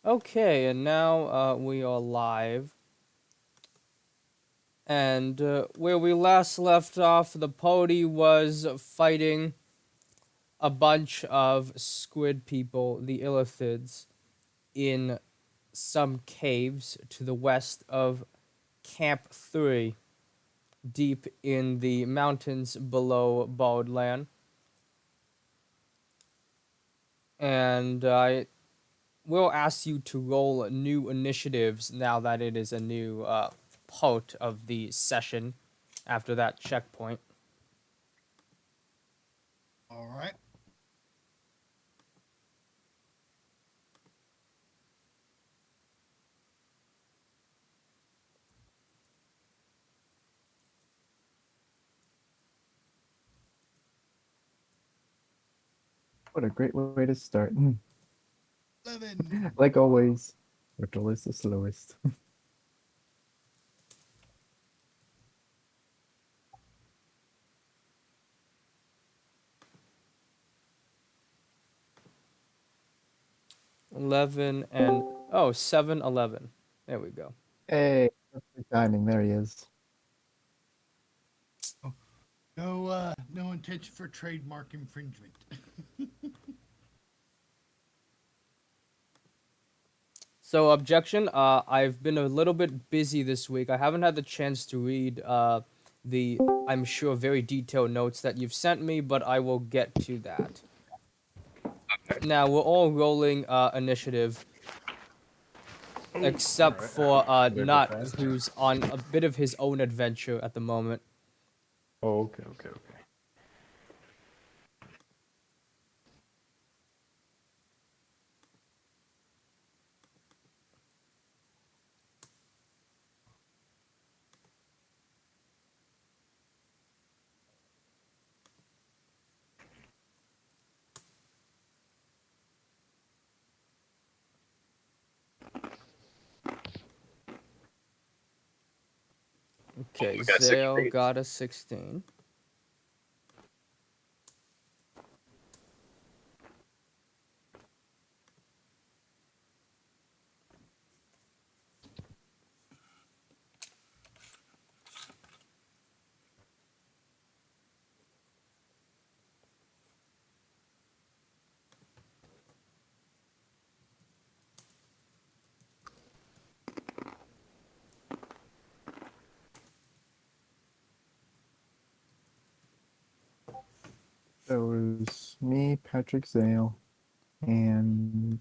Okay, and now we are live. And where we last left off, the pony was fighting a bunch of squid people, the illithids, in some caves to the west of Camp 3, deep in the mountains below Baldland. And I will ask you to roll new initiatives now that it is a new part of the session after that checkpoint. All right. What a great way to start. 11. Like always, Turtle is the slowest. 11 and oh 7, 11. There we go. Hey, perfect timing. There he is. No intention for trademark infringement. So objection, I've been a little bit busy this week. I haven't had the chance to read the, I'm sure, very detailed notes that you've sent me, but I will get to that. Now we're all rolling initiative except Alright. for Better go Nut, fast. who's on a bit of his own adventure at the moment. Oh, okay. Okay, We got Zale 16. got a 16. So it was me, Patrick Zale, and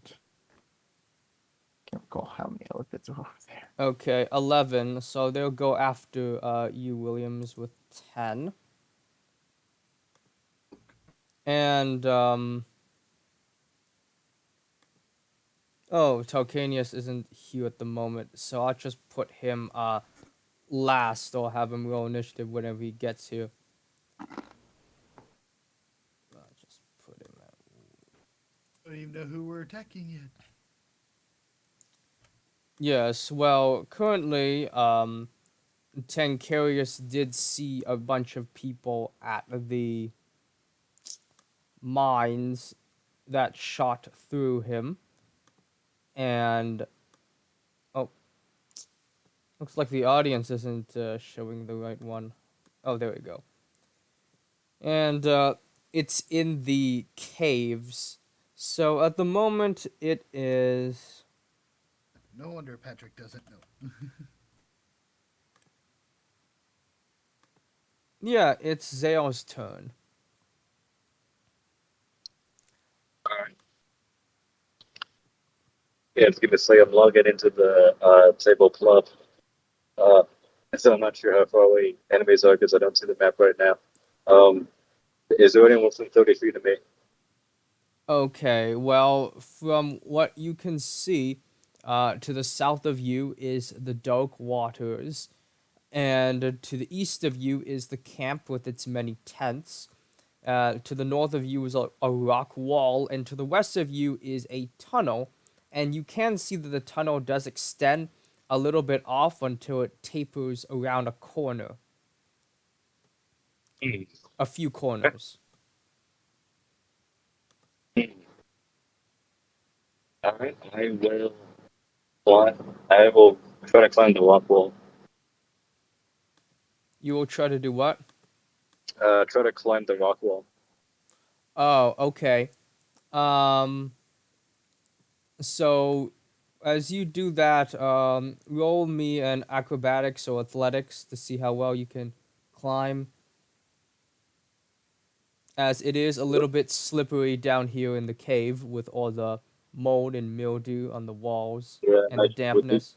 can't recall how many elephants are over there. Okay, 11. So they'll go after you, Williams, with 10. And oh, Talcanius isn't here at the moment, so I'll just put him last, or have him roll initiative whenever he gets here. I'll just put him at. I don't even know who we're attacking yet. Yes, well, currently, Tancarius did see a bunch of people at the mines that shot through him, and oh, looks like the audience isn't showing the right one. Oh, there we go. And it's in the caves. So at the moment, it is. No wonder Patrick doesn't know. Yeah, it's Zale's turn. Alright. Yeah, it's gonna say I'm logging into the table club. Uh, so I'm not sure how far away enemies are because I don't see the map right now. Is there anyone within 30 feet of me? Okay, well, from what you can see, to the south of you is the dark waters, and to the east of you is the camp with its many tents. To the north of you is a rock wall, and to the west of you is a tunnel. And you can see that the tunnel does extend a little bit off until it tapers around a corner, Hmm. a few corners. Alright, I will Climb. I will try to climb the rock wall. You will try to do what? Try to climb the rock wall. Oh, okay. Um, so as you do that, roll me an acrobatics or athletics to see how well you can climb, as it is a little bit slippery down here in the cave with all the mold and mildew on the walls Yeah, and the nice would be. dampness.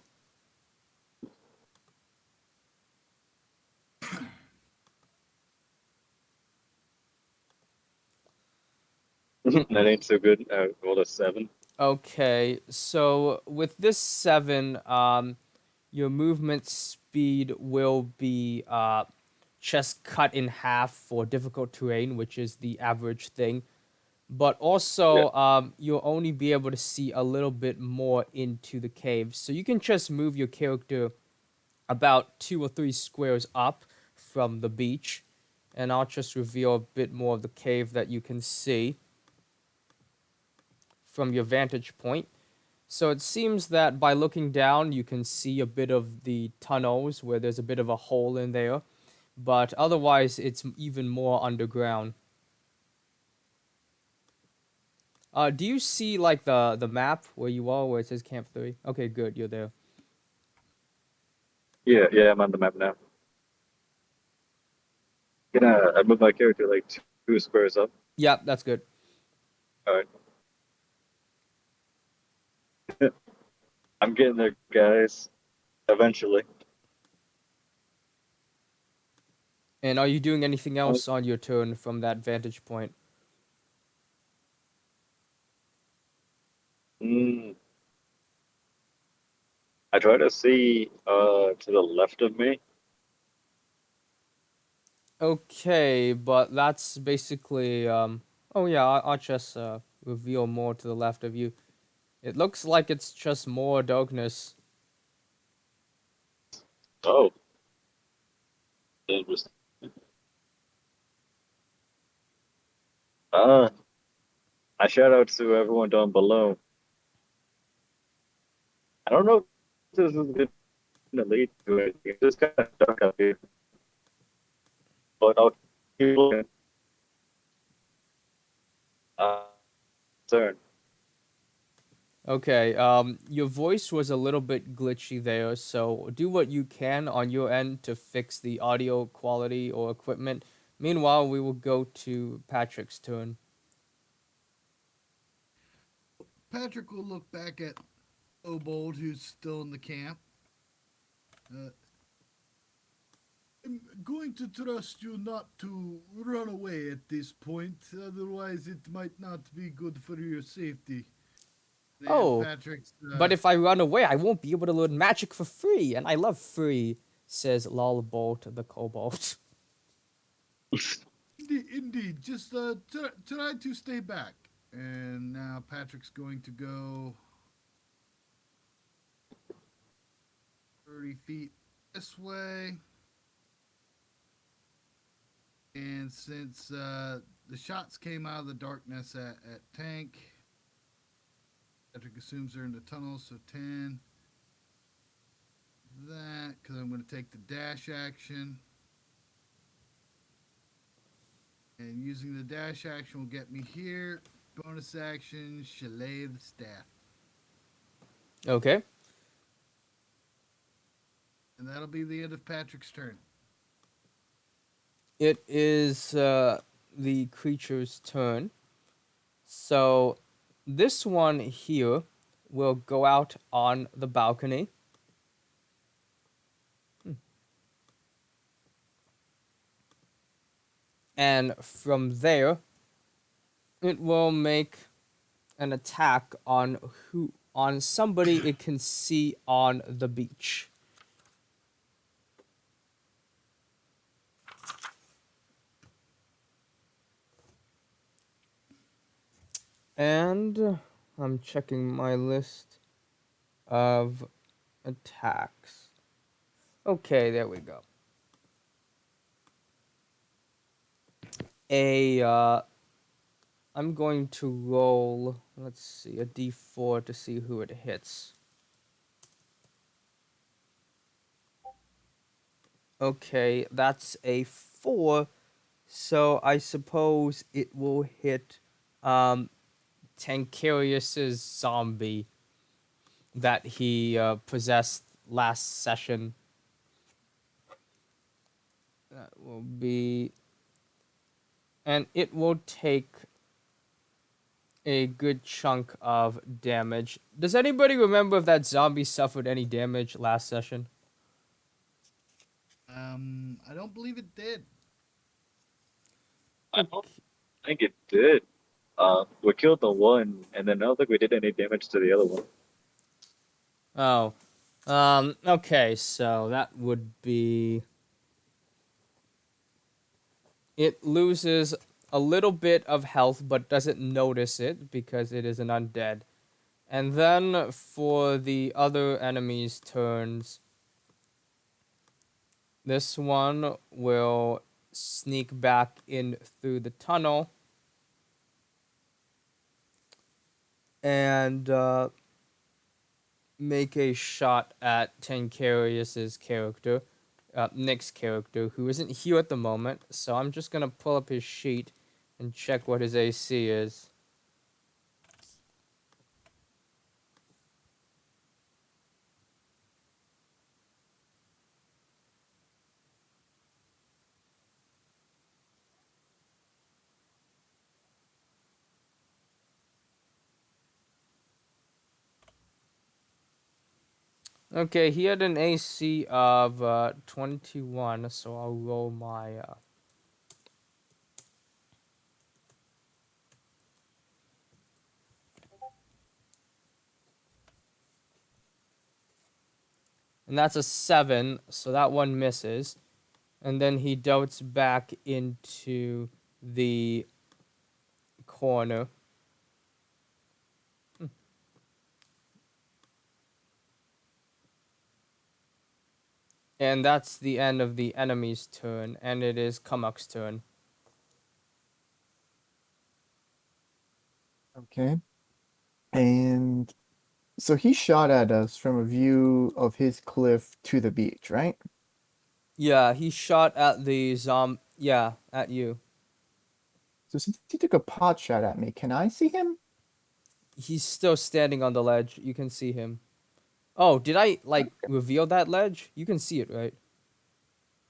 That ain't so good. Rolled a 7. Okay, so with this 7, your movement speed will be just cut in half for difficult terrain, which is the average thing. But Yeah. also, you'll only be able to see a little bit more into the cave. So you can just move your character about 2 or 3 squares up from the beach, and I'll just reveal a bit more of the cave that you can see from your vantage point. So it seems that by looking down, you can see a bit of the tunnels where there's a bit of a hole in there, but otherwise, it's even more underground. Do you see like the map where you are, where it says Camp 3? Okay, good, you're there. Yeah, yeah, I'm on the map now. Gonna I move my character like 2 squares up. Yeah, that's good. Alright. I'm getting there, guys. Eventually. And are you doing anything Uh, else on your turn from that vantage point? mm, I try to see to the left of me. Okay, but that's basically oh yeah, I'll just reveal more to the left of you. It looks like it's just more darkness. Oh, interesting. Uh, I shout out to everyone down below. I don't know if this is gonna lead to anything. It's just kind of dark out here, but I'll keep looking. Uh, turn. Okay, your voice was a little bit glitchy there, so do what you can on your end to fix the audio quality or equipment. Meanwhile, we will go to Patrick's turn. Patrick will look back at Obold, who's still in the camp. Uh, I'm going to trust you not to run away at this point, otherwise, it might not be good for your safety. And Oh, Patrick's, but if I run away, I won't be able to learn magic for free, and I love free, says Lolbolt the Kobold. indeed, just try to stay back. And now Patrick's going to go 30 feet this way. And since the shots came out of the darkness at Tank, Patrick assumes they're in the tunnel, so 10. That, because I'm going to take the dash action. And using the dash action will get me here. Bonus action, Chalet the Staff. Okay. And that'll be the end of Patrick's turn. It is the creature's turn. So this one here will go out on the balcony. And from there, it will make an attack on somebody it can see on the beach. And I'm checking my list of attacks. Okay, there we go. I'm going to roll, let's see, a d4 to see who it hits. Okay, that's a 4. So I suppose it will hit um, Tankarius's zombie that he possessed last session. That will be. And it will take a good chunk of damage. Does anybody remember if that zombie suffered any damage last session? I don't believe it did. I don't Okay. think it did. We killed the one, and then I don't think we did any damage to the other one. Oh. Okay, so that would be. It loses a little bit of health, but doesn't notice it because it is an undead. And then for the other enemies' turns, this one will sneak back in through the tunnel and make a shot at Tankarius's character, Nick's character, who isn't here at the moment. So I'm just gonna pull up his sheet and check what his AC is. Okay, he had an AC of 21, so I'll roll my. And that's a 7, so that one misses. And then he darts back into the corner. And that's the end of the enemy's turn, and it is Kamak's turn. Okay. And so he shot at us from a view of his cliff to the beach, right? Yeah, he shot at the Yeah, at you. So since he took a pot shot at me, can I see him? He's still standing on the ledge. You can see him. Oh, did I Okay. reveal that ledge? You can see it, right?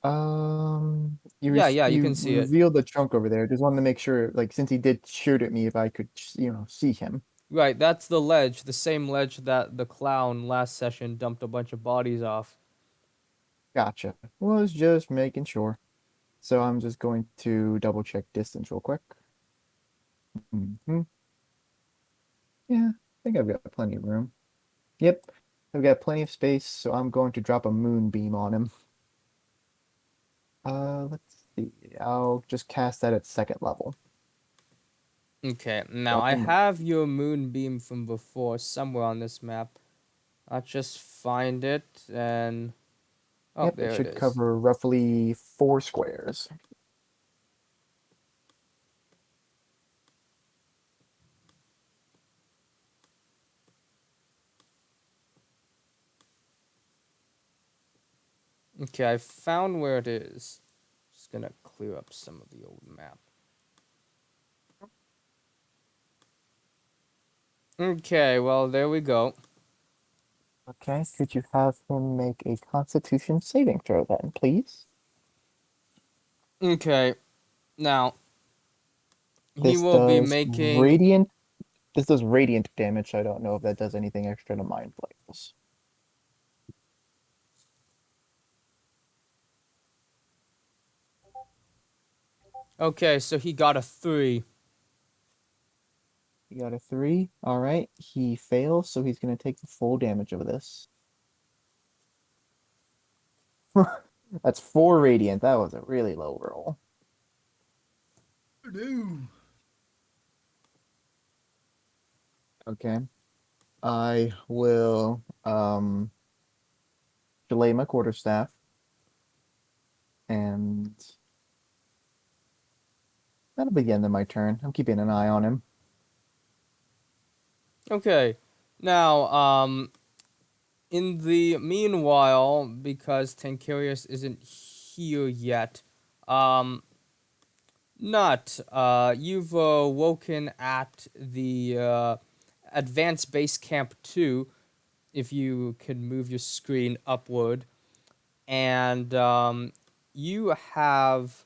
Yeah, you can You see it. revealed the trunk over there. Just wanted to make sure, like, since he did shoot at me, if I could, see him. Right, that's the ledge, the same ledge that the clown last session dumped a bunch of bodies off. Gotcha. Was just making sure. So I'm just going to double check distance real quick. Yeah, I think I've got plenty of room. Yep, I've got plenty of space, so I'm going to drop a moonbeam on him. Let's see. I'll just cast that at second level. Okay, now Drop I a moon. have your moonbeam from before somewhere on this map. I'll just find it and. Oh, Yep, it there it should is. cover roughly 4 squares. Okay, I found where it is. Just gonna clear up some of the old map. Okay, well, there we go. Okay, could you have him make a Constitution saving throw then, please? Okay, now, he This will be does making. radiant. This does radiant damage. So I don't know if that does anything extra to mind flayers. Okay, so he got a 3. He got a 3. All right, he fails, so he's gonna take the full damage of this. That's 4 radiant. That was a really low roll. No. Okay. I will delay my quarterstaff and that'll be the end of my turn. I'm keeping an eye on him. Okay, now, in the meanwhile, because Tankarius isn't here yet. Um, Not. You've woken at the Advanced Base Camp 2, if you can move your screen upward. And you have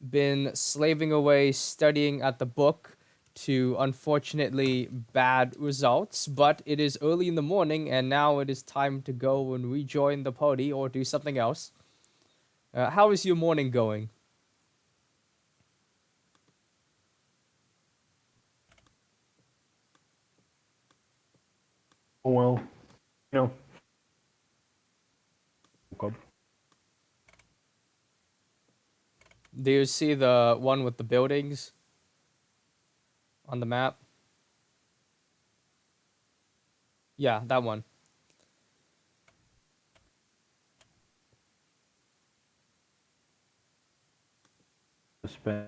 been slaving away studying at the book to unfortunately bad results, but it is early in the morning and now it is time to go and rejoin the party or do something else. How is your morning going? Oh well, you know, woke up. Do you see the one with the buildings on the map? Yeah, that one. Spend.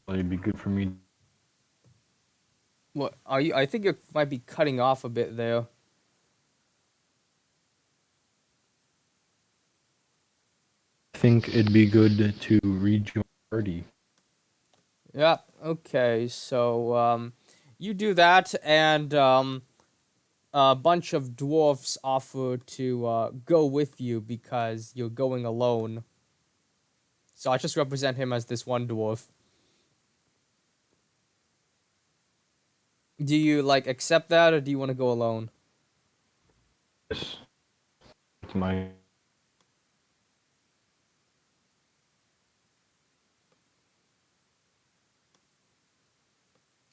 It'd be good for me. What are you? I think you might be cutting off a bit there. I think it'd be good to rejoin the party. Yeah. Okay. So you do that, and a bunch of dwarfs offer to go with you because you're going alone. So I just represent him as this one dwarf. Do you like accept that, or do you want to go alone? Yes, it's my.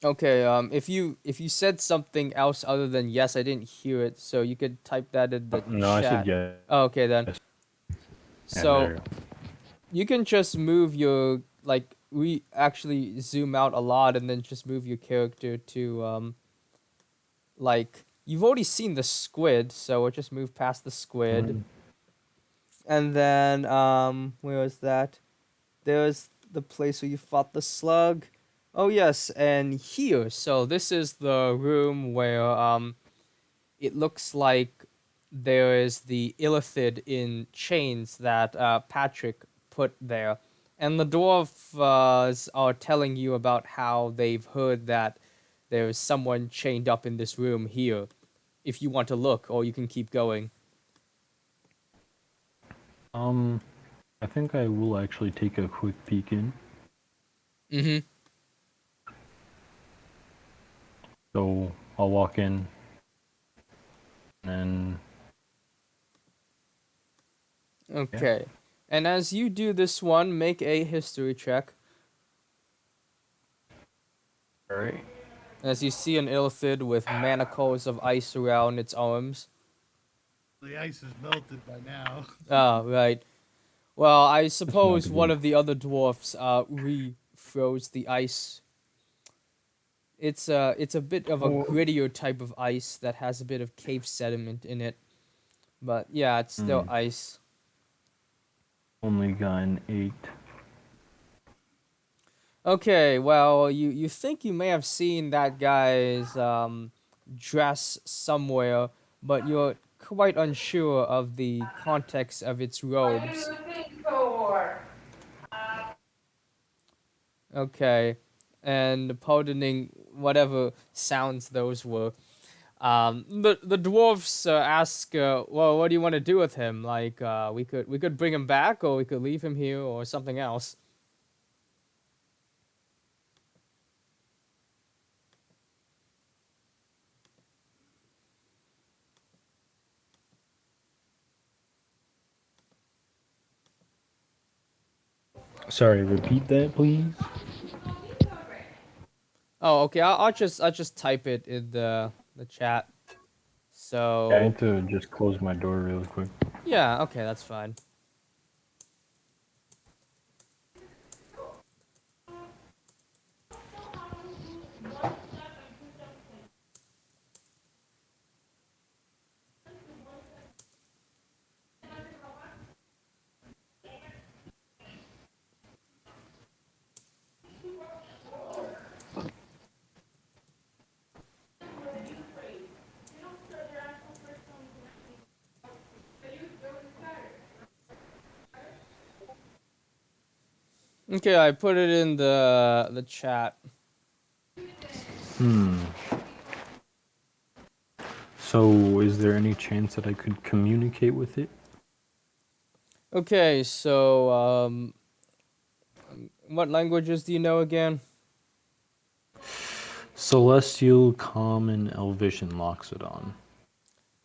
Okay. If you said something else other than yes, I didn't hear it. So you could type that in the No, I said chat. yes. Oh, okay then. Yeah, there So you go. you can just move your like we actually zoom out a lot and then just move your character to like you've already seen the squid, so we'll just move past the squid. Mm. And then where was that? There's the place where you fought the slug. Oh yes, and here. So this is the room where it looks like there is the illithid in chains that Patrick put there. And the dwarfs are telling you about how they've heard that there's someone chained up in this room here. If you want to look, or you can keep going. Um, I think I will actually take a quick peek in. Mm-hmm. So I'll walk in, and yeah. Okay. And as you do this one, make a history check. All right. As you see an illithid with manacles of ice around its arms. The ice is melted by now. Ah, right. Well, I It's not suppose a one big. of the other dwarfs refroze the ice. It's a bit of a Oh. grittier type of ice that has a bit of cave sediment in it. But yeah, it's still Mm, ice. only got an 8. Okay, well, you think you may have seen that guy's dress somewhere, but you're quite unsure of the context of its What are you robes. looking for? Okay, and pardoning whatever sounds those were. The dwarves ask, well, what do you want to do with him? Like, we could bring him back, or we could leave him here, or something else. Sorry, repeat that, please. Oh, okay. I'll just type it in the chat. Yeah, I So need to just close my door real quick. yeah, okay, that's fine. Okay, I put it in the chat. Hmm. So, is there any chance that I could communicate with it? Okay, so what languages do you know again? Celestial, Common, Elvish, and Loxodon.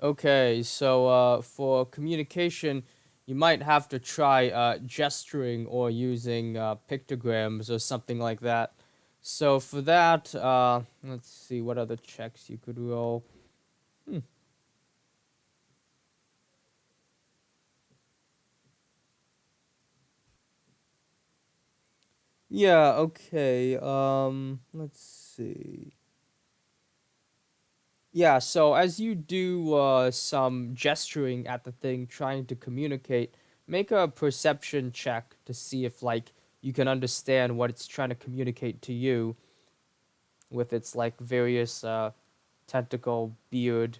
Okay, so for communication, you might have to try gesturing or using pictograms or something like that. So for that, let's see what other checks you could roll. Hmm. Yeah, okay. Let's see. Yeah, so as you do some gesturing at the thing, trying to communicate, make a perception check to see if like you can understand what it's trying to communicate to you with its like various tentacle, beard,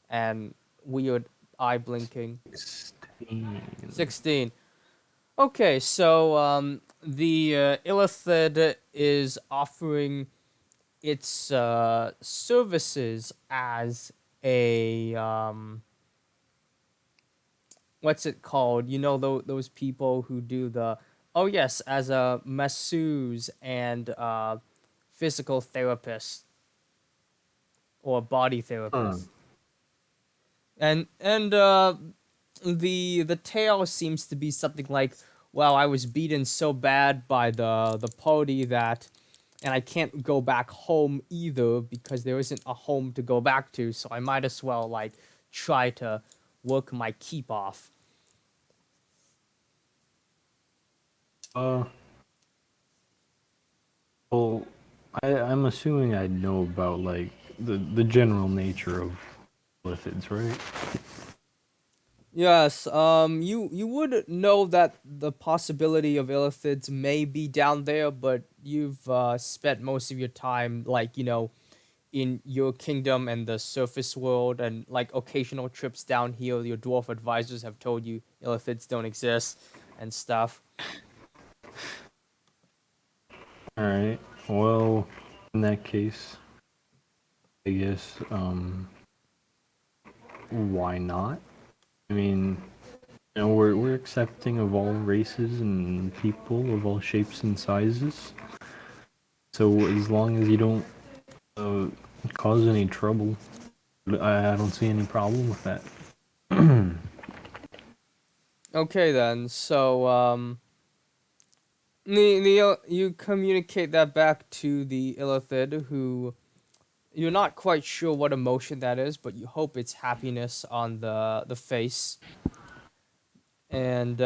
and weird eye blinking. 16. 16. Okay, so the Illithid is offering its services as a what's it called? You know those people who do the oh yes, as a masseuse and physical therapist or body Huh. therapist. And the tale seems to be something like, well, I was beaten so bad by the pony that and I can't go back home either because there isn't a home to go back to, so I might as well like try to work my keep off. Uh, well, I'm assuming I know about like the general nature of lithids, right? Yes, you would know that the possibility of illithids may be down there, but you've spent most of your time, like, you know, in your kingdom and the surface world, and like occasional trips down here. Your dwarf advisors have told you illithids don't exist and stuff. All right. Well, in that case, I guess why not? I mean, we're accepting of all races and people of all shapes and sizes. So as long as you don't uh, cause any trouble, I don't see any problem with that. Okay then, so you communicate that back to the illithid, who you're not quite sure what emotion that is, but you hope it's happiness on the face, and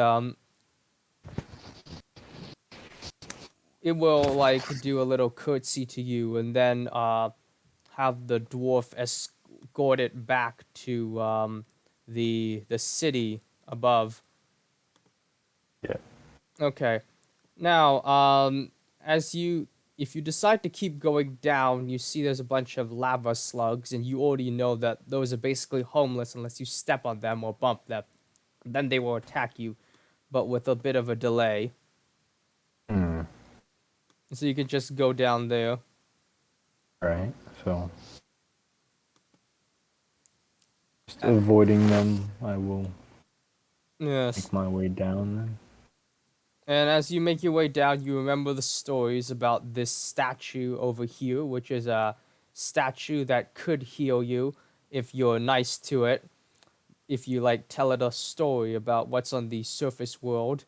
it will like do a little curtsy to you, and then have the dwarf escort it back to the city above. Yeah. Okay. Now, as you if you decide to keep going down, you see there's a bunch of lava slugs, and you already know that those are basically homeless unless you step on them or bump them. Then they will attack you, but with a bit of a delay. Hmm. So you could just go down there. All right. So just Uh, avoiding them, I will yes. make my way down then. And as you make your way down, you remember the stories about this statue over here, which is a statue that could heal you if you're nice to it. If you like tell it a story about what's on the surface world.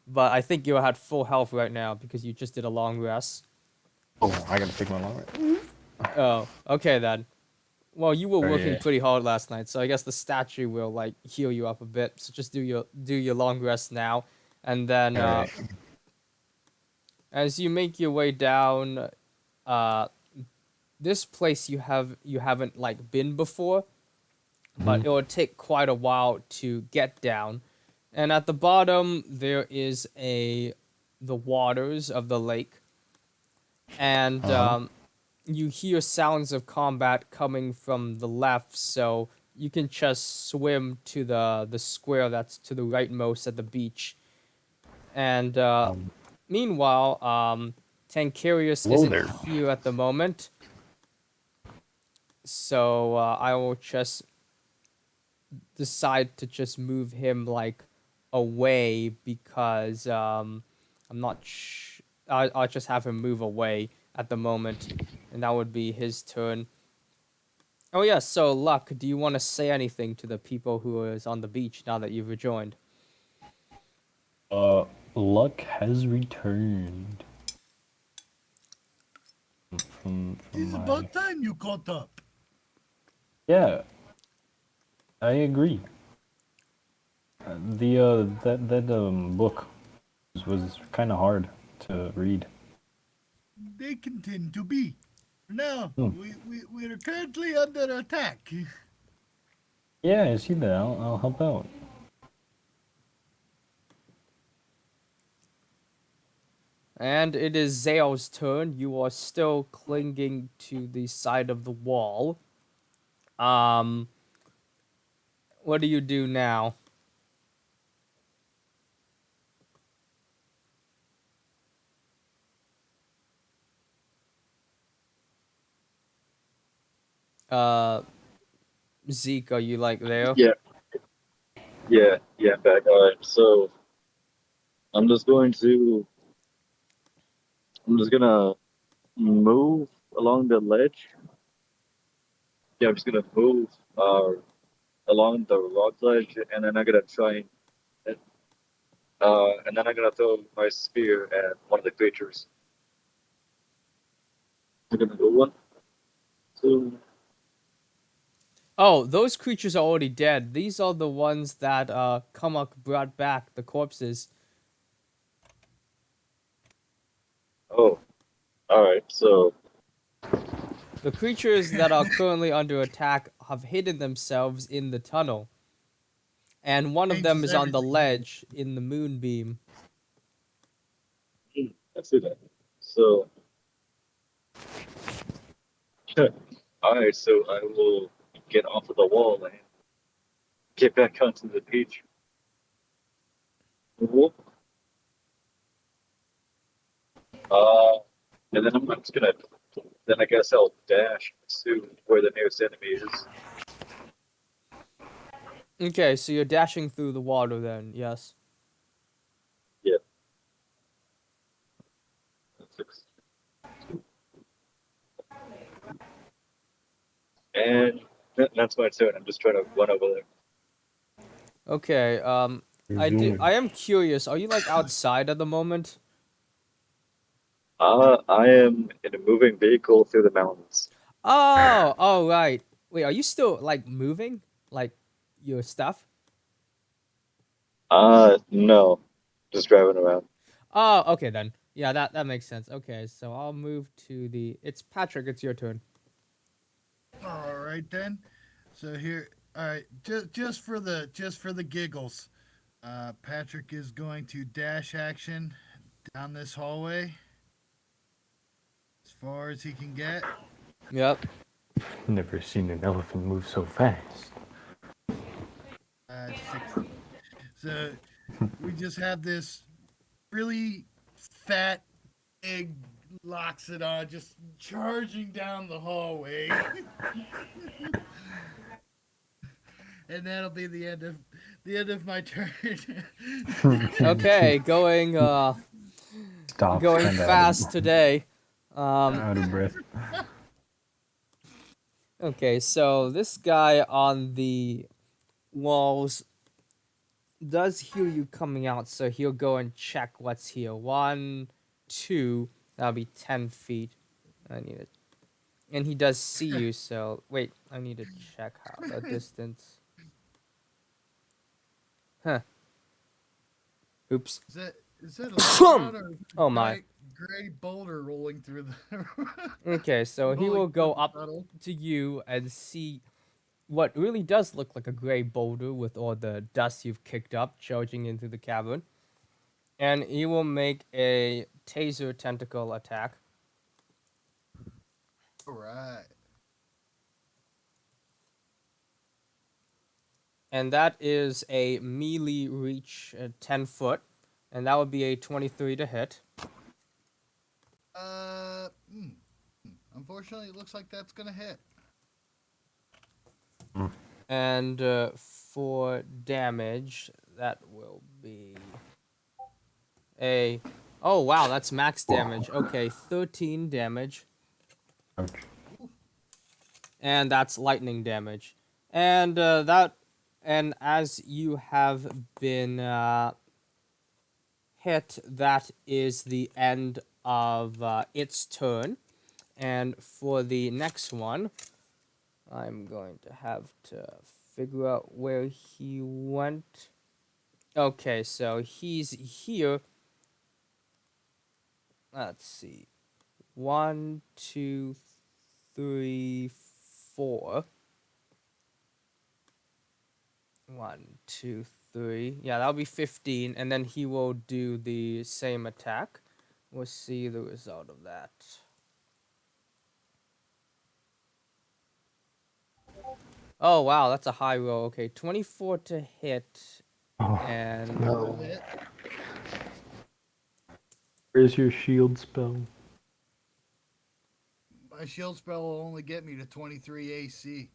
But I think you're at full health right now because you just did a long rest. Oh, I gotta take my long rest. Oh, okay then. Well, you were Oh working yeah. pretty hard last night, so I guess the statue will like heal you up a bit. So just do your long rest now, and then All right. as you make your way down, uh, this place you haven't like been before, but Mhm. it will take quite a while to get down. And at the bottom there is a the waters of the lake, and Uh huh. you hear sounds of combat coming from the left, so you can just swim to the square that's to the rightmost at the beach, and Meanwhile, Tancarius Hello isn't there. here at the moment, so I will just decide to just move him like away because I'm not. I'll just have him move away at the moment, and that would be his turn. Oh yeah, so Luck, do you want to say anything to the people who is on the beach now that you've rejoined? Uh, Luck has returned from It's my. about time you caught up. Yeah, I agree. That book was kind of hard to read. They contend to be. Now, Hmm. we are currently under attack. Yeah, I see that. I'll help out. And it is Zale's turn. You are still clinging to the side of the wall. Um, what do you do now? Uh, Zeke, are you like there? Yeah, yeah, I'm back. All right, so I'm just going to, I'm just gonna move along the ledge. Yeah, I'm just gonna move along the rock ledge, and then I'm gonna try and then I'm gonna throw my spear at one of the creatures. I'm gonna go one, two. Oh, those creatures are already dead. These are the ones that Kamak brought back, the corpses. Oh, all right. So, The creatures that are currently under attack have hidden themselves in the tunnel, and one of them Changes is on the everything. ledge in the moonbeam. I see that. So, all right. So I will get off of the wall and get back onto the beach. Whoop. Uh, and then I'm just gonna. Then I guess I'll dash to where the nearest enemy is. Okay, so you're dashing through the water then, yes. Yeah. And that's my turn. I'm just trying to run over there. Okay, Resume. I am curious, are you like outside at the moment? I am in a moving vehicle through the mountains. Oh, right. Wait, are you still like moving? Like your stuff? No, just driving around. Oh, okay then. Yeah, that makes sense. Okay, so I'll move to the. It's Patrick. It's your turn. All right then. So here, all right, just for the giggles, Patrick is going to dash action down this hallway as far as he can get. Yep. Never seen an elephant move so fast. 60. So we just have this really fat egg Loxodon just charging down the hallway. And that'll be the end of my turn. Okay, Stops going kind fast today. out of breath. Okay, so this guy on the walls does hear you coming out, so he'll go and check what's here. One, two, that'll be 10 feet. I need it. And he does see you, so wait, I need to check how the distance. Huh. Oops. Is that a Loxodon or is it Oh a my. giant gray boulder rolling through the Okay, so he rolling will through go the up tunnel? to you and see what really does look like a gray boulder with all the dust you've kicked up charging into the cavern. And he will make a taser tentacle attack. All right. And that is a melee reach 10 foot. and that would be a 23 to hit. Uh, hmm. Unfortunately, it looks like that's gonna hit. And for damage, that will be a. Oh wow, that's max damage. Okay, 13 damage, Ouch. and that's lightning damage. And that, and as you have been hit, that is the end of its turn. And for the next one, I'm going to have to figure out where he went. Okay, so he's here. Let's see. One, two, three, four. One, two, three. Yeah, that'll be 15. And then he will do the same attack. We'll see the result of that. Oh, wow, that's a high roll. Okay, 24 to hit. Oh, And That'll no. hit. Where's your shield spell? My shield spell will only get me to 23 AC.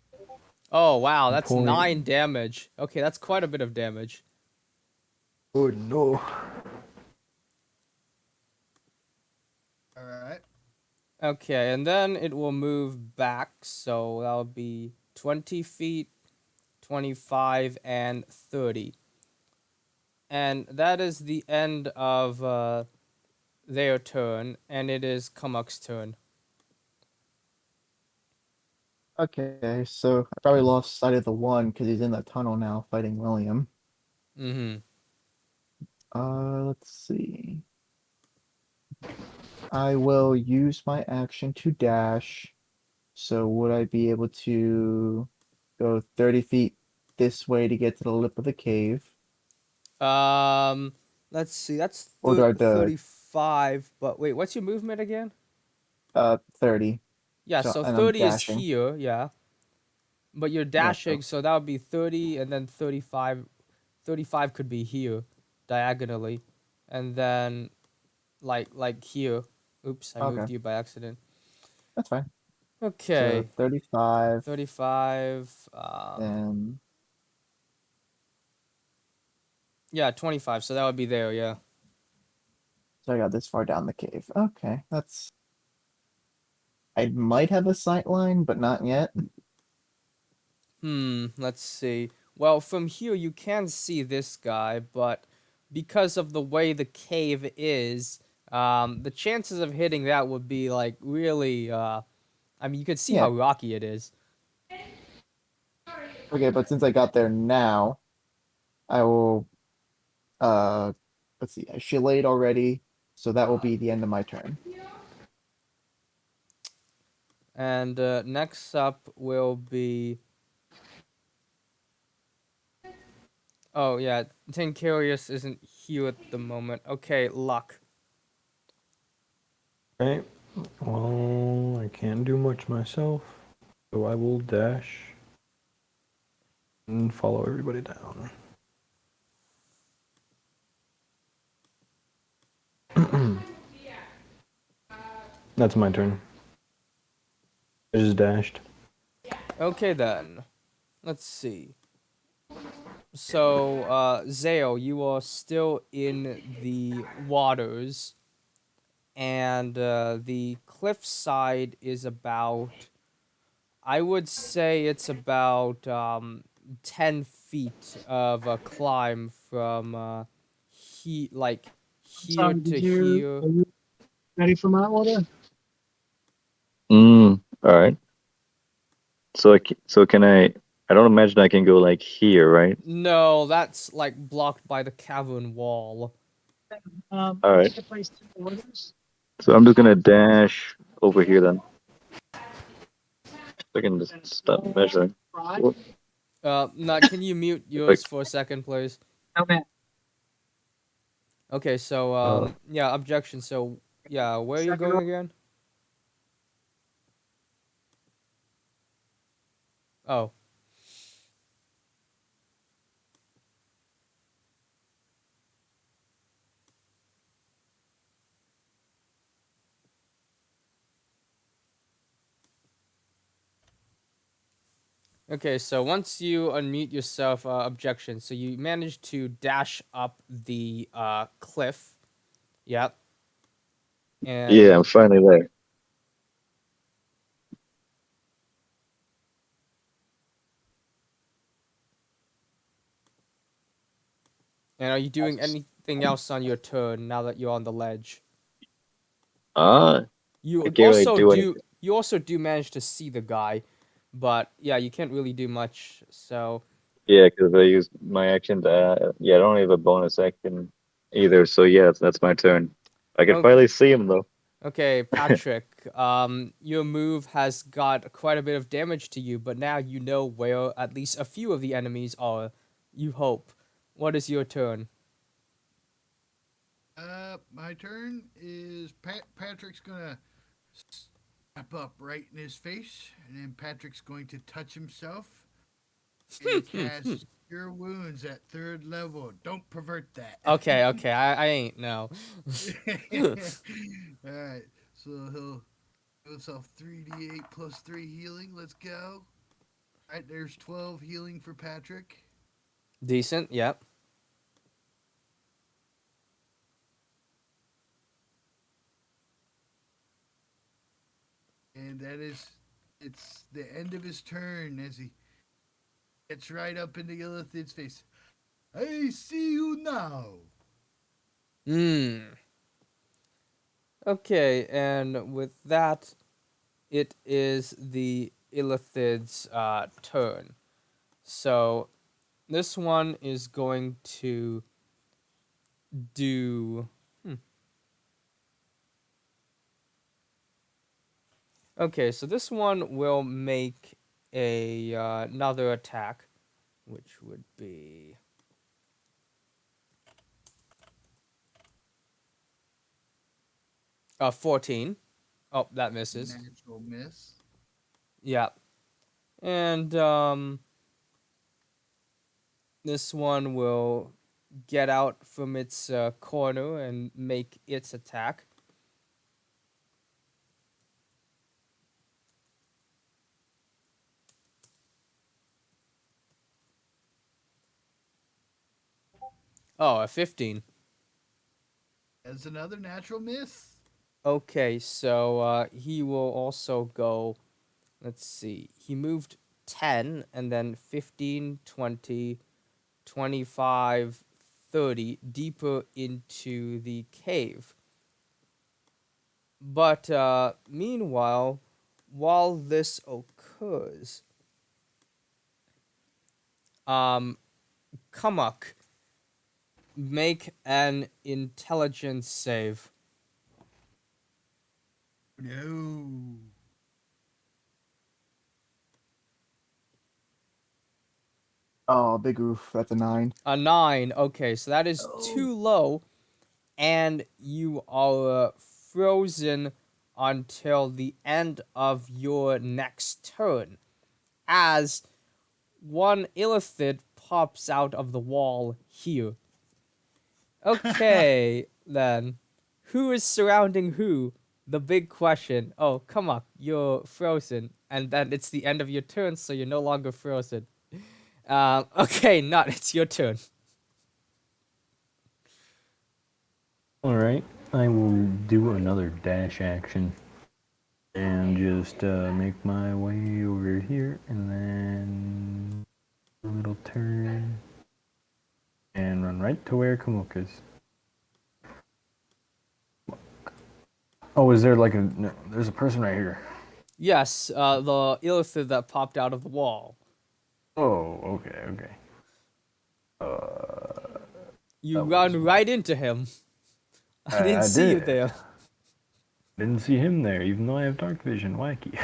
oh, wow, The that's point. 9 damage. Okay, that's quite a bit of damage. Oh no. All right. Okay, and then it will move back, so that'll be 20 feet, 25, and 30. And that is the end of their turn, and it is Kumuk's turn. Okay, so I probably lost sight of the one because he's in the tunnel now fighting William. Mm-hmm. Let's see. I will use my action to dash. So would I be able to go 30 feet this way to get to the lip of the cave? Um, let's see, that's Or do I have to 35, but wait, what's your movement again? 30? Yeah, So so and I'm 30 is dashing. here, yeah. But you're Yeah, dashing, so that would be 30, and then 35. 35 could be here, diagonally. And then, like here. Oops, I okay, moved you by accident. that's fine. So Okay, 35 35. and Yeah, 25. So that would be there. Yeah. so I got this far down the cave. Okay, that's I might have a sight line, but not yet. Let's see. Well, from here you can see this guy, but because of the way the cave is, the chances of hitting that would be like really. I mean, you can see Yeah. how rocky it is. Okay, but since I got there now, I will let's see, I shillayed already, so that will be the end of my turn. And next up will be. Oh yeah, Tincarius isn't here at the moment. Okay, Luck. Okay. Well, I can't do much myself, so I will dash and follow everybody down. That's my turn. I just dashed. Okay then. Let's see. So, Zale, you are still in the waters, and the cliffside is about. I would say it's about 10 feet of a climb from like here Sorry, to are here. you ready for my order? All right. So can I? I don't imagine I can go like here, right? No, that's like blocked by the cavern wall. All I right. need to place 2 orders. So I'm just gonna dash over here then. I can just stop measuring. Right. Whoop. Not. Can you mute yours for a second, please? No man. Okay, so yeah, objection. So yeah, where are you Second going order. again? Oh, Okay, so once you unmute yourself, objection. So you managed to dash up the cliff. Yep. Yeah, I'm And finally there. are you doing anything else on your turn now that you're on the ledge? Uh, You I can't really also do do anything. you also do manage to see the guy, but yeah, you can't really do much. So Yeah, because I used my action to. Yeah, I don't have a bonus action either. So yeah, that's my turn. I can oh, finally see him though. okay, Patrick. Your move has got quite a bit of damage to you, but now you know where at least a few of the enemies are. You hope. What is your turn? My turn is Patrick's gonna step up right in his face, and then Patrick's going to touch himself and cast Cure Wounds at 3rd level. Don't pervert that. Okay, okay, I ain't no. All right, so he'll give himself 3d8 plus 3 healing. Let's go. All right, there's 12 healing for Patrick. Decent. Yep. And it's the end of his turn as he gets right up into Illithid's face. I see you now. Hmm. Okay, and with that, it is the Illithid's turn. So this one is going to do. Okay, so this one will make another attack, which would be 14. Oh, that misses. Natural miss. Yeah, and this one will get out from its corner and make its attack. Oh, a 15. That's another natural miss. Okay, so he will also go. Let's see. He moved 10 and then 15, 20, 25, 30 deeper into the cave. But meanwhile, while this occurs, um, Kamak, make an intelligence save. No. Oh, big oof. That's a 9. A 9. Okay, so that is Oh. too low, and you are frozen until the end of your next turn, as one illithid pops out of the wall here. Okay, then. Who is surrounding who? The big question. Oh, come on, you're frozen. And then it's the end of your turn, so you're no longer frozen. Okay, not. It's your turn. Alright, I will do another dash action and just make my way over here and then a little turn and run right to where Kamuk is. Oh, is there like a. No, there's a person right here. Yes, the illithid that popped out of the wall. Oh, okay, okay. You That was. run right into him. I didn't I see you did. there. Didn't see him there, even though I have dark vision. Wacky.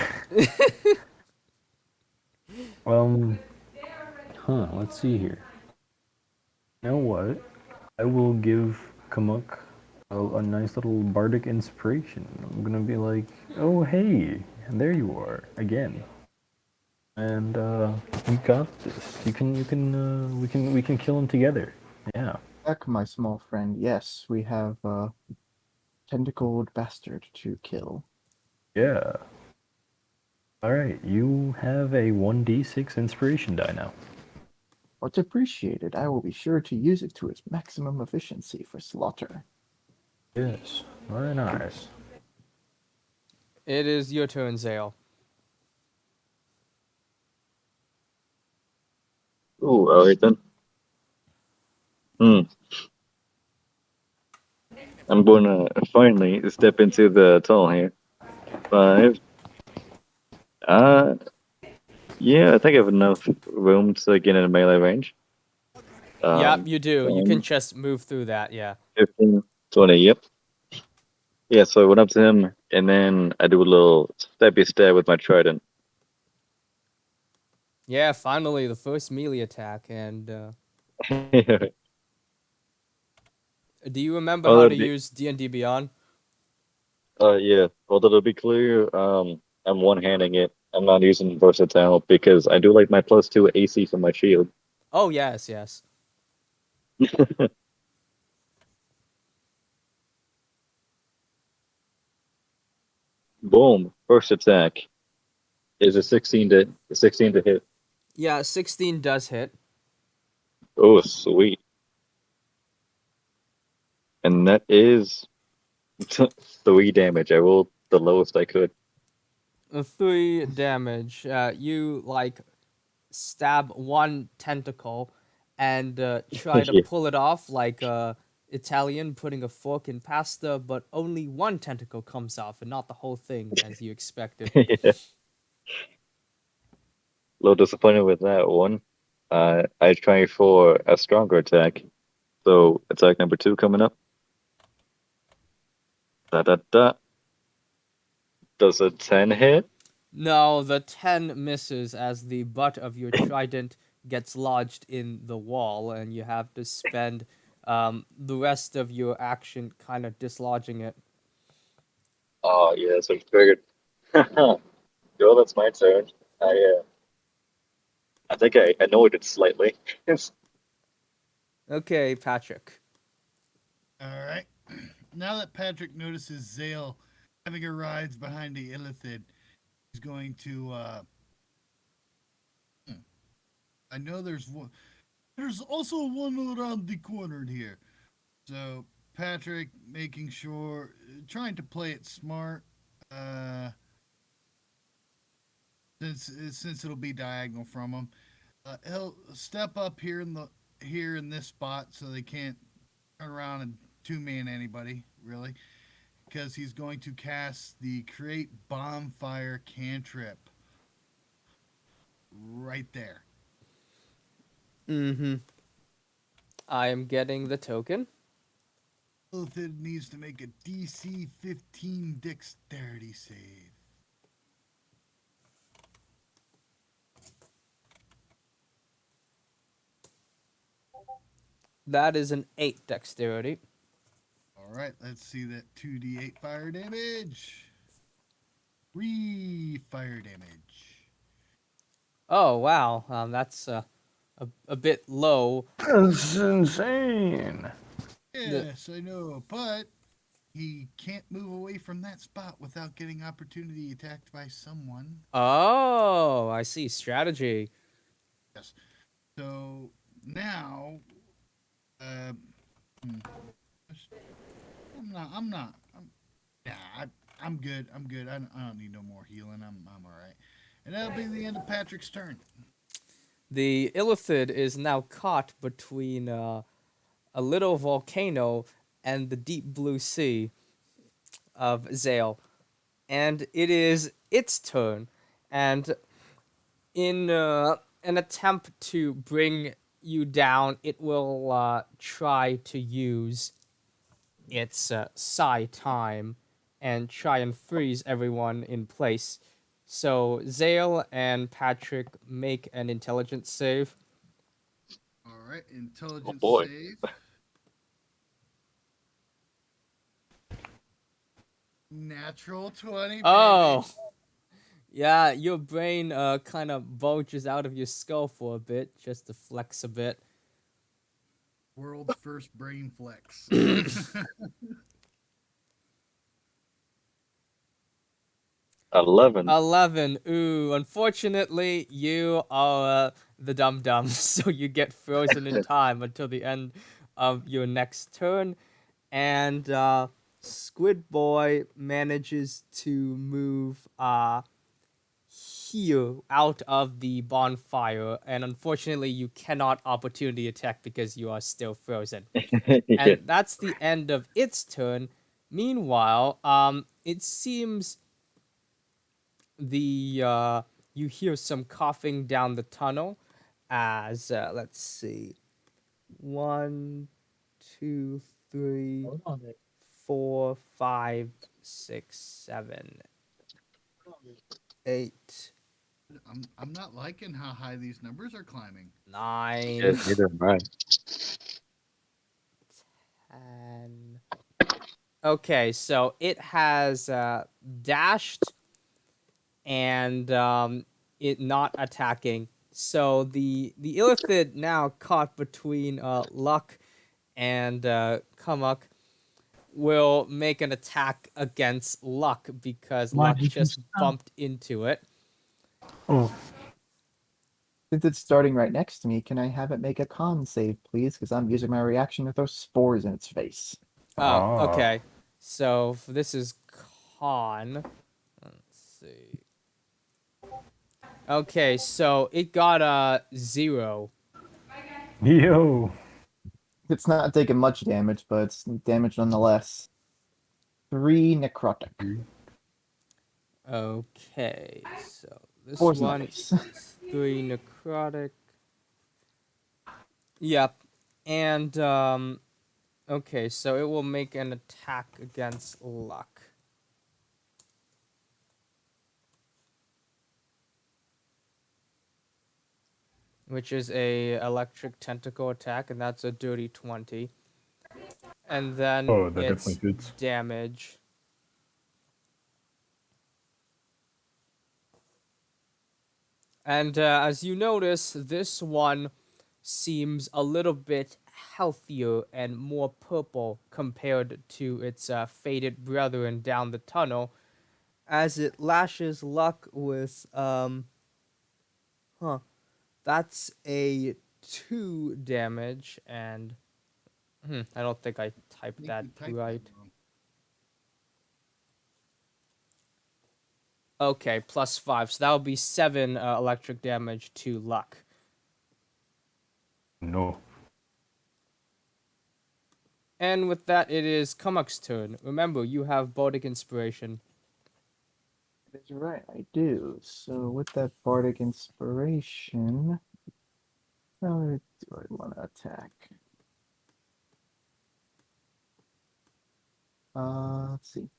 um, let's see here. You know what? I will give Kamuk a nice little bardic inspiration. I'm gonna be like, oh hey, and there you are again. And we got this. We can kill him together. Yeah. Heck, my small friend. Yes, we have a tentacled bastard to kill. Yeah. Alright, you have a 1d6 inspiration die now. Much appreciated. I will be sure to use it to its maximum efficiency for slaughter. Yes, very nice. It is your turn, Zale. Ooh, alright then. Hmm. I'm gonna finally step into the tunnel here. 5. Uh, yeah, I think I have enough room to get in melee range. Yep, you do. You can 10, just move through that, yeah. 15, 20. Yep. Yeah, so I went up to him, and then I do a little stabby stab with my trident. Yeah, finally, the first melee attack. And do you remember how Oh, to use D&D Beyond? yeah. Although to be clear, I'm one-handing it. I'm not using versatile because I do like my +2 AC for my shield. Oh, yes, yes. Boom! First attack is a 16 to hit. Yeah, 16 does hit. Oh, sweet! And that is 3 damage. I rolled the lowest I could. 3 damage. You, like, stab one tentacle and try to Yeah. pull it off like a Italian putting a fork in pasta, but only one tentacle comes off and not the whole thing as you expected. Yeah. A little disappointed with that one. I try for a stronger attack. So attack number 2 coming up. Da da da. Does a 10 hit? No, the 10 misses as the butt of your trident gets lodged in the wall, and you have to spend the rest of your action kind of dislodging it. Oh yeah, so triggered. Yo, that's my turn. I think I annoyed it slightly. Okay, Patrick. All right. Now that Patrick notices Zale having a rides behind the illithid, he's going to. Hmm, I know there's one. There's also one around the corner here. So Patrick making sure, trying to play it smart. Uh, since it'll be diagonal from him, he'll step up here in this spot so they can't turn around and two-man anybody really, because he's going to cast the create bonfire cantrip right there. Mm-hmm. I am getting the token. Illithid needs to make a DC 15 dexterity save. That is an 8 dexterity. All right, let's see that 2d8 fire damage. 3 fire damage. Oh, wow. That's a bit low. That's insane. The, Yes, I know, but he can't move away from that spot without getting opportunity attacked by someone. oh, I see. Strategy. Yes. So now, uh, hmm, I'm not. I'm not. Yeah, I'm good. I'm good. I don't need no more healing. I'm all right. And that'll be the end of Patrick's turn. The illithid is now caught between a little volcano and the deep blue sea of Zale. And it is its turn. And in an attempt to bring you down, it will try to use its psi time and try and freeze everyone in place. So Zale and Patrick make an intelligence save. All right, Oh intelligence boy. save. Natural 20, baby. Oh, yeah, your brain kind of bulges out of your skull for a bit, just to flex a bit. World's first brain flex. 11. 11. Ooh, unfortunately, you are the dum dum, so you get frozen in time until the end of your next turn. And Squid Boy manages to move here out of the bonfire, and unfortunately, you cannot opportunity attack because you are still frozen. Yeah. And that's the end of its turn. Meanwhile, it seems the you hear some coughing down the tunnel as let's see, one, two, three, Hold on there. 4, 5, 6, 7, Hold on there. 8, I'm not liking how high these numbers are climbing. Yeah, 9, neither am I. 10. Okay, so it has dashed and it not attacking. So the illithid now caught between Luck and Kumuk will make an attack against Luck because Come on, Luck he can just stop. bumped into it. Oh, Since it's starting right next to me, can I have it make a con save, please? Because I'm using my reaction to throw spores in its face. Oh, ah, okay. So this is con. Let's see. Okay, so it got a 0. yo, It's not taking much damage, but it's damage nonetheless. 3 necrotic. Okay, so this Spores in the one face. is 3 necrotic. Yep. And okay, so it will make an attack against Luck. Which is a electric tentacle attack, and that's a dirty 20. And then oh, that definitely its fits. damage. And as you notice, this one seems a little bit healthier and more purple compared to its faded brethren down the tunnel, as it lashes Luck with huh, that's a 2 damage, and I don't think I I typed think that you typed that right. wrong. Okay, +5, so that would be 7 electric damage to Luck. No. And with that, it is Kumuk's turn. Remember, you have Bardic Inspiration. That's right, I do. So with that bardic inspiration, how do I want to attack? Let's see.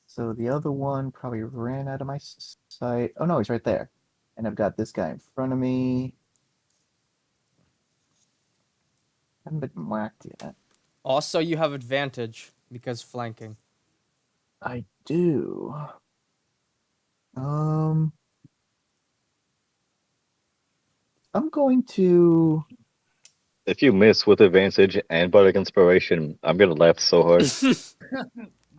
So the other one probably ran out of my sight. Oh no, he's right there. And I've got this guy in front of me. Haven't been whacked yet. Also, you have advantage because flanking. I do. Um, I'm going to. If you miss with advantage and bardic inspiration, I'm gonna laugh so hard.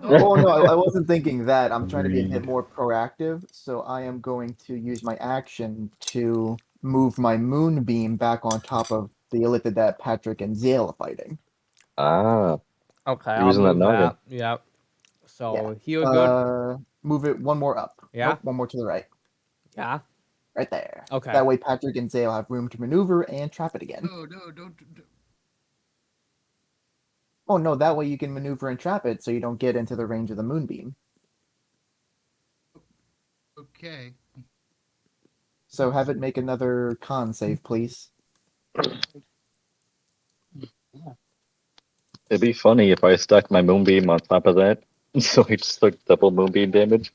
No, Oh no, no. I wasn't thinking that. I'm trying to be a bit Agreed. more proactive, so I am going to use my action to move my moonbeam back on top of the illithid that Patrick and Zale are fighting. Ah, Okay, you're I'll using that move noggin. that. Yep. Yeah. So here good. Move it one more up. Yeah. Nope, one more to the right. Yeah. Right there. Okay. That way Patrick and Zale have room to maneuver and trap it again. No, no, don't. Oh no, that way you can maneuver and trap it so you don't get into the range of the moonbeam. Okay. So have it make another con save, please. It'd be funny if I stuck my moonbeam on top of that, so I just took double moonbeam damage.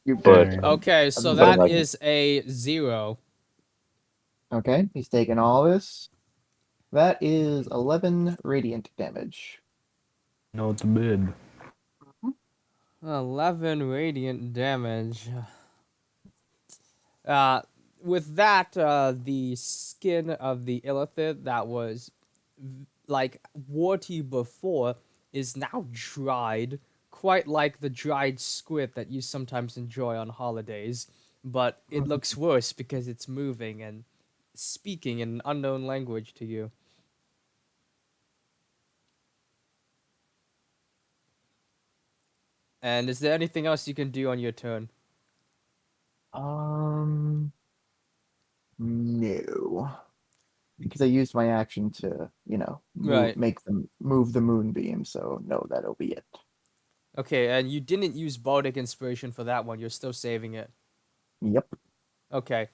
You But Dang. Okay, I've so been but I'm that joking. like, is a 0. Okay, he's taking all this. That is 11 radiant damage. Not bad. 11 radiant damage. Uh, with that, the skin of the illithid that was like warty before is now dried quite like the dried squid that you sometimes enjoy on holidays, but it looks worse because it's moving and speaking in an unknown language to you. And is there anything else you can do on your turn? Um, no, because I used my action to, Right. move the moonbeam. So no, that'll be it. Okay, and you didn't use bardic inspiration for that one. You're still saving it. Yep. Okay.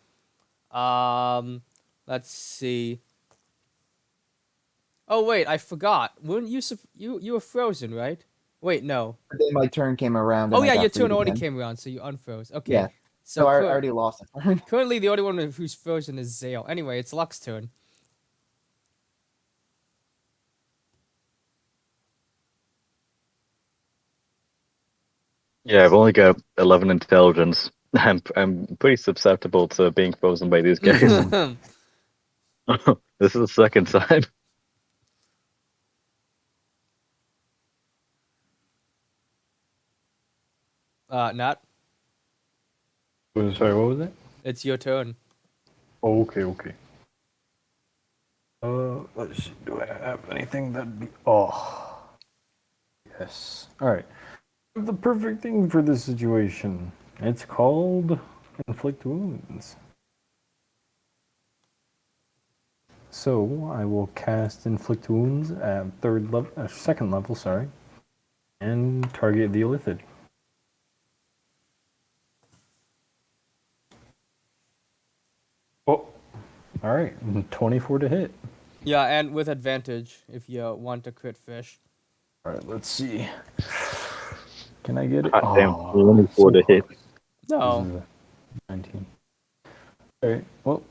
Um, let's see. Oh wait, I forgot. Weren't you you were frozen, right? Wait, no. But then my turn came around Oh and I yeah, your got turn freed already again. came around, so you unfroze. Okay. Yeah. So So I already lost a turn. currently the only one who's frozen is Zale. Anyway, it's Luck's turn. Yeah, I've only got 11 intelligence. I'm pretty susceptible to being frozen by these guys. This is the second time. Not. Sorry, what was that? It's your turn. Oh, okay, okay. Let's see. Do I have anything that'd be? Oh, yes. All right. The perfect thing for this situation. It's called inflict wounds. So I will cast inflict wounds at second level, sorry, and target the Illithid. Oh, all right, 24 to hit. Yeah, and with advantage if you want to crit fish. All right, let's see. Can I get it? Hot damn, Oh, 24 so to hit. close. This No. is a 19. All right, well,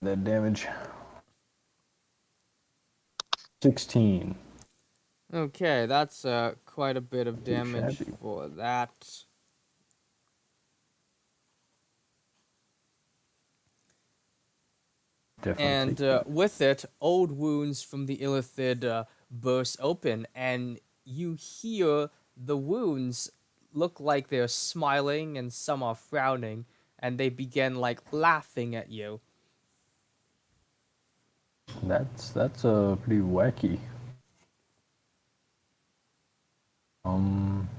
that damage. 16. Okay, that's quite a bit of Too damage shabby. for that. Definitely And take that. with it, old wounds from the Illithid burst open, and you hear the wounds look like they're smiling and some are frowning, and they begin like laughing at you. That's pretty wacky. Um,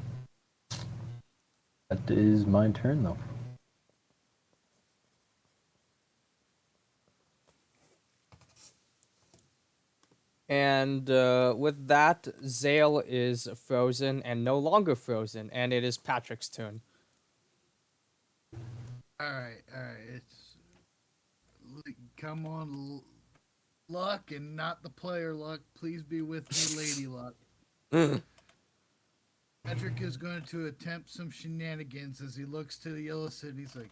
that is my turn though. And with that, Zale is frozen and no longer frozen, and it is Patrick's turn. All right, all right. Come on, Luck, and not the player Luck. Please be with me, Lady Luck. Patrick is going to attempt some shenanigans as he looks to the Illithid. And he's like,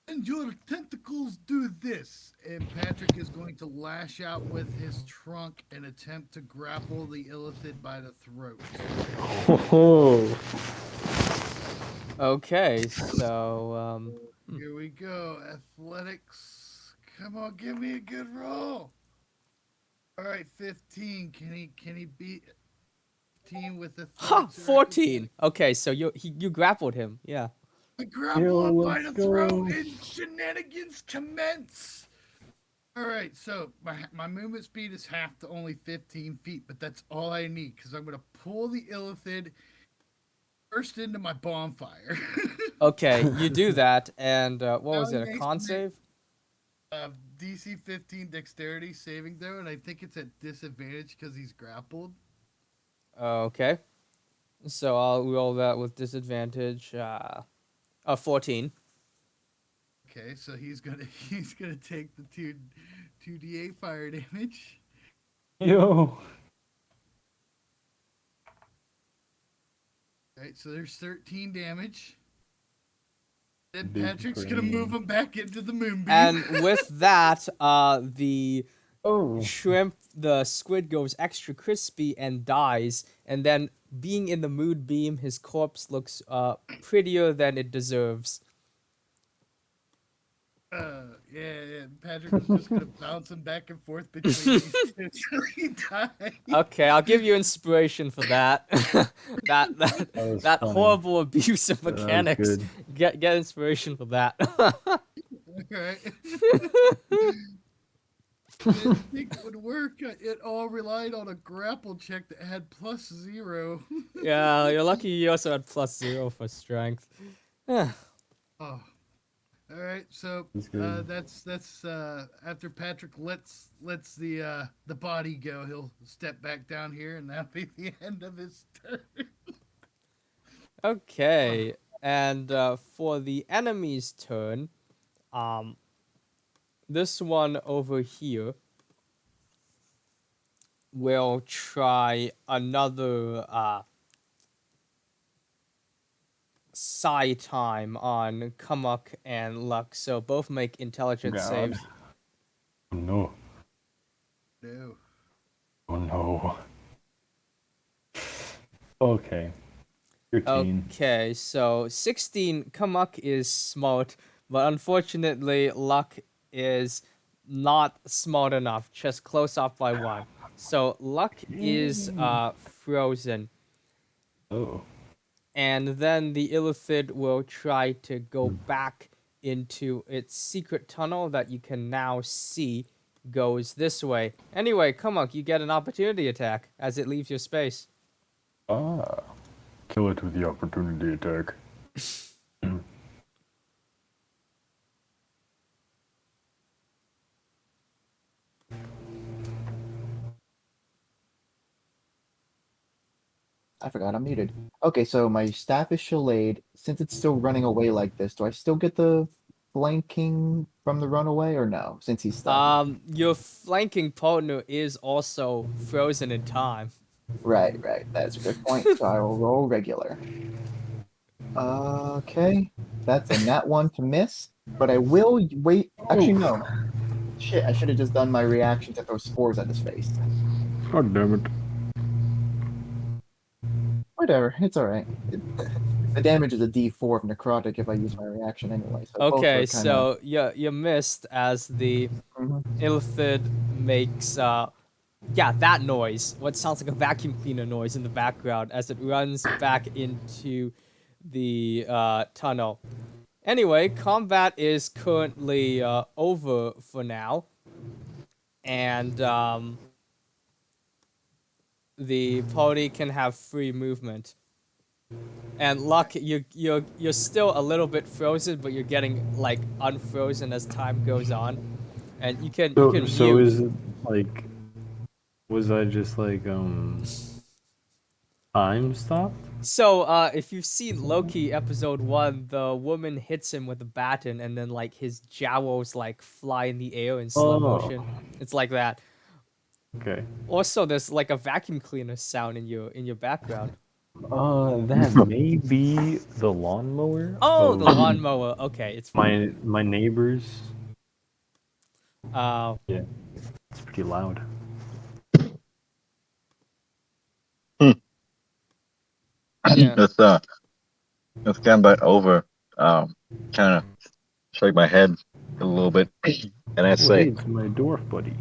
"And your tentacles do this." And Patrick is going to lash out with his trunk and attempt to grapple the Illithid by the throat. Oh, Okay, so Here we go. Athletics. Come on, give me a good roll. All right, 15. Can he beat 15 with ha, athletics or 14. acrobatics? Okay, so you grappled him. Yeah. I grapple yo, him by let's the go. throat and shenanigans commence. All right, so my movement speed is half to only 15 feet, but that's all I need because I'm going to pull the Illithid first into my bonfire. Okay, you do that, and what Now was he it? A makes con me save? DC 15 dexterity saving throw, and I think it's at disadvantage because he's grappled. Okay, so I'll roll that with disadvantage. 14. Okay, so he's gonna take the two d8 fire damage. Yo, All right, so there's 13 damage. Then big Patrick's gonna move brain. him back into the moonbeam. And with that, the Oh, shrimp, the squid goes extra crispy and dies. And then, being in the moonbeam, his corpse looks prettier than it deserves. Yeah, Patrick was just gonna bounce him back and forth between these two till he died. Okay, I'll give you inspiration for that. That That was that funny. horrible abuse of That was mechanics. good. Get inspiration for that. Right? I didn't think it would work. It all relied on a grapple check that had +0. Yeah, you're lucky you also had +0 for strength. Yeah. Oh, all right. So That's good. that's after Patrick lets the body go, he'll step back down here, and that'll be the end of his turn. Okay, and for the enemy's turn, um, this one over here will try another psi time on Kumuk and Luck. So both make intelligence God. saves. Oh no. No. Oh no. Okay. 13. Okay, so 16, Kamuk is smart, but unfortunately, Luck is not smart enough, just close off by one. So Luck is frozen, Oh. and then the Illithid will try to go back into its secret tunnel that you can now see goes this way. Anyway, Kamuk, you get an opportunity attack as it leaves your space. Ah. Kill it with the opportunity attack. I forgot I'm muted. Okay, so my staff is Shallade. Since it's still running away like this, do I still get the flanking from the runaway or no? Since he's stuck. Your flanking partner is also frozen in time. Right, right. That's a good point. So I will roll regular. Okay, that's a nat one to miss, but I will wait. Actually, no. Shit, I should have just done my reaction to throw spores at his face. God damn it. Whatever, it's all right. The damage is a D4 of necrotic if I use my reaction anyway. So both Okay, are kind of. so you missed as the Illithid makes that noise. What sounds like a vacuum cleaner noise in the background as it runs back into the tunnel. Anyway, combat is currently over for now, and the party can have free movement. And Luck, you're still a little bit frozen, but you're getting like unfrozen as time goes on, and you can So mute. is it like, was I just like time stopped? So if you've seen Loki episode 1, the woman hits him with a baton, and then like his jowls like fly in the air in slow Oh, motion. It's like that. okay. Also, there's like a vacuum cleaner sound in your background. That may be the lawnmower Oh, the of lawnmower. Okay, it's fine. my neighbors. Uh, Yeah, it's pretty loud. yeah. Let's combat over. Kind of shake my head a little bit, and I Oh, hey, say, it's my dwarf buddy.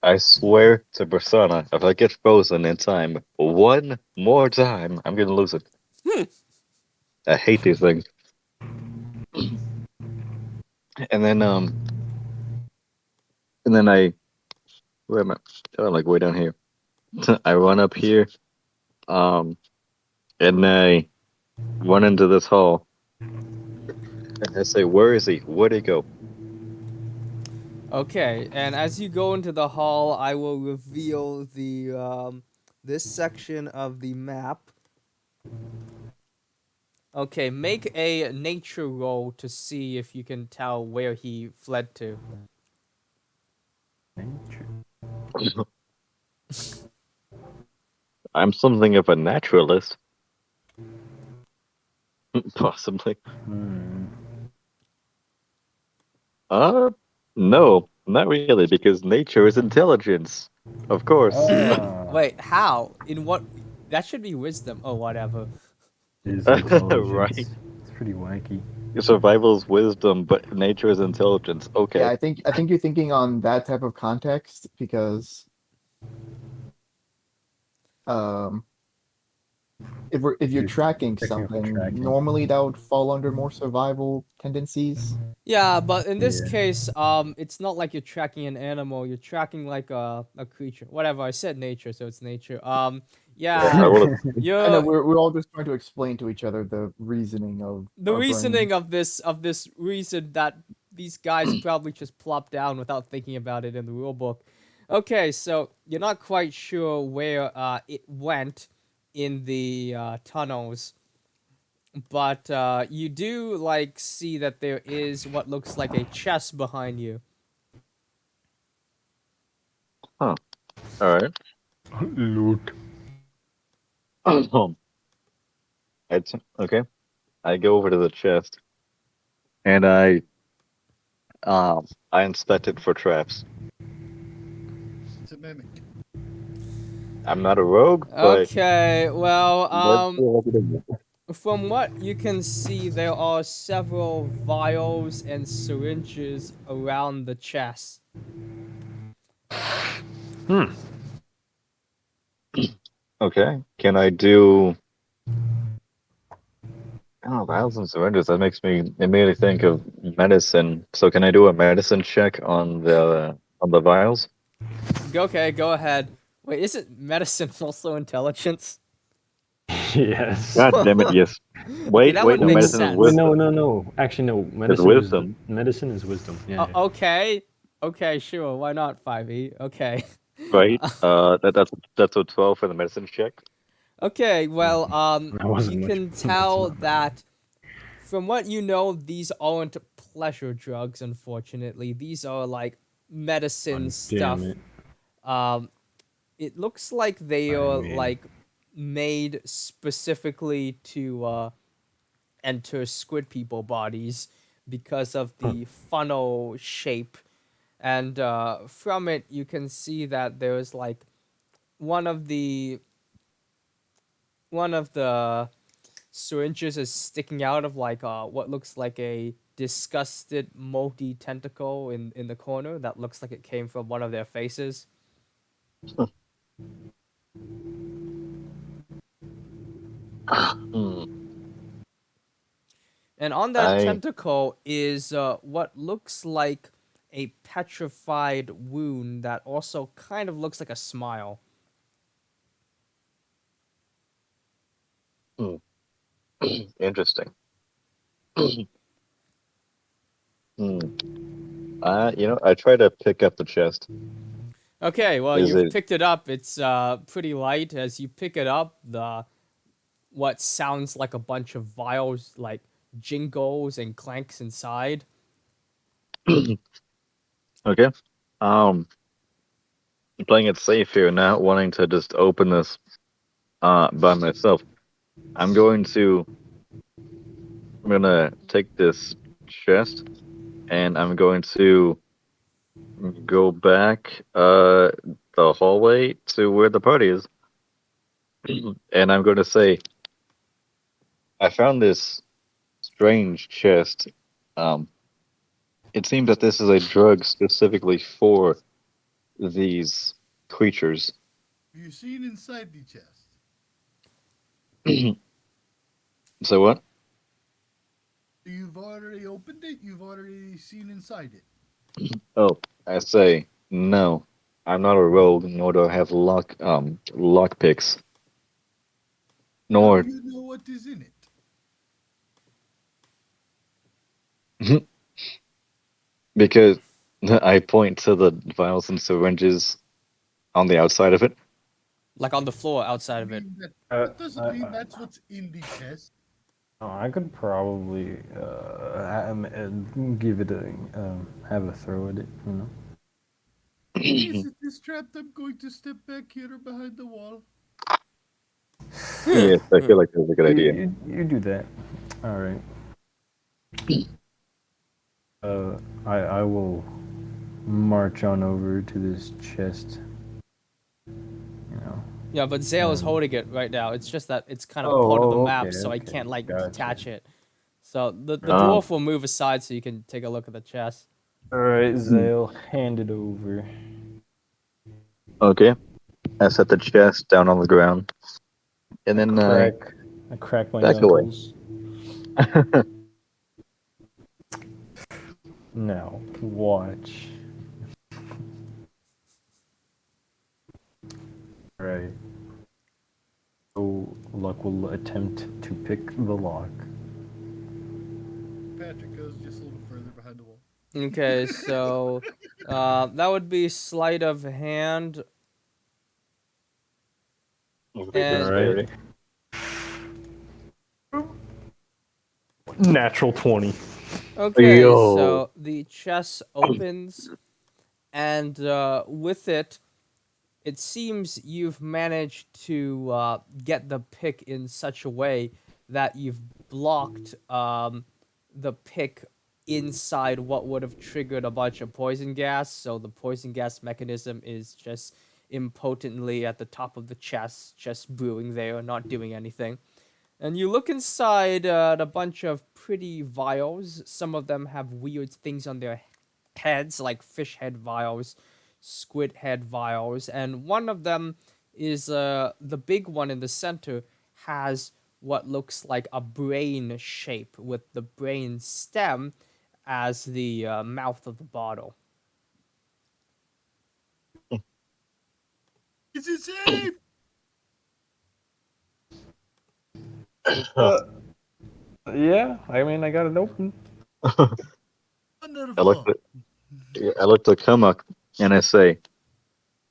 I swear to Persona, if I get frozen in time one more time, I'm gonna lose it. I hate these things. And then I where am I? Oh, like way down here. I run up here, um, and I run into this hall. And I say, "Where is he? Where'd he go?" Okay, and as you go into the hall, I will reveal the this section of the map. Okay, make a nature roll to see if you can tell where he fled to. Nature. I'm something of a naturalist, possibly. Hmm. No, not really, because nature is intelligence, of course. Ah, Wait, how? In what? That should be wisdom. Oh, whatever. is intelligence. Right. It's pretty wacky. Survival is wisdom, but nature is intelligence. Yeah, Okay. I think you're thinking on that type of context because um if you're You're tracking technically something, tracking. normally that would fall under more survival tendencies. Yeah, but in this Yeah. case, it's not like you're tracking an animal. You're tracking like a creature. Whatever. I said nature, so it's nature. Yeah, Yeah, I will. I know you're we're all just trying to explain to each other the reasoning of the our brain. reasoning of this reason that these guys probably just plopped down without thinking about it in the rule book. Okay, so you're not quite sure where it went in the tunnels, but you do like see that there is what looks like a chest behind you. Huh. All right. Loot. It's okay. I go over to the chest and I inspect it for traps. It's a mimic. I'm not a rogue, but Okay, well, let's see what we do. from what you can see, there are several vials and syringes around the chest. Hmm. Okay. Can I do? Oh, vials and syringes. That makes me immediately think of medicine. So can I do a medicine check on the vials? Okay, go ahead. Wait, isn't medicine also intelligence? Yes. God damn it! Yes. Okay, Wait, that wait. would No, make Oh, medicine is wait, sense. no, wisdom. no, no. Actually, no. It's wisdom. Medicine is wisdom. Yeah, yeah. Okay, okay, sure, why not 5e? Okay. Right? That's a 12 for the medicine check. Okay, well, That you wasn't much. can That's tell not bad. that from what you know, these aren't pleasure drugs, unfortunately. These are like medicine God damn stuff. it. Um, it looks like they I are mean, like made specifically to enter squid people bodies because of huh. the funnel shape. And from it, you can see that there's like one of the one of the syringes is sticking out of like what looks like a disgusted multi tentacle in the corner that looks like it came from one of their faces. Hmm. And on that I tentacle is what looks like a petrified wound that also kind of looks like a smile. hmm. Interesting. Hmm. I try to pick up the chest. Okay, well Is you've it picked it up. It's pretty light. As you pick it up, the what sounds like a bunch of vials like jingles and clanks inside. okay? Um, playing it safe here, not wanting to just open this by myself. I'm going to I'm gonna take this chest and I'm going to go back the hallway to where the party is. And I'm going to say I found this strange chest. Um, it seems that this is a drug specifically for these creatures. Have you seen inside the chest? So what? You've already opened it. You've already seen inside it. Oh, I say no. I'm not a rogue, nor do I have lock picks. How do Nor you know what is in it? because I point to the vials and syringes on the outside of it. Like on the floor outside I of it. mean that Uh, that doesn't I, mean I, that's what's in the chest. I could probably give it a have a throw at it. You know. In case it is trapped, I'm going to step back here behind the wall. Yes, I feel like that's a good You, idea. you do that. All right. I will march on over to this chest. You know. Yeah, but Zale is And holding it right now. It's just that it's kind of oh, part of the oh, map, okay, so I okay, can't like gotcha. detach it. So the Right. dwarf will move aside so you can take a look at the chest. Alright, Zale, hand it over. Okay. I set the chest down on the ground, and I then crack I crack my back away. knuckles. Now, watch. Alright. So Luck will attempt to pick the lock. Patrick goes just a little further behind the wall. Okay, so that would be sleight of hand, and Dexterity. Alright. Natural 20. okay, Yo. so the chest opens, and with it, it seems you've managed to get the pick in such a way that you've blocked the pick inside what would have triggered a bunch of poison gas. So the poison gas mechanism is just impotently at the top of the chest, just brewing there, not doing anything. And you look inside a bunch of pretty vials. Some of them have weird things on their heads, like fish head vials, squid head vials, and one of them is the big one in the center has what looks like a brain shape with the brain stem as the mouth of the bottle. Is it safe? Uh, yeah, I mean, I got it open. I looked Wonderful. at I looked at Kamak and I say,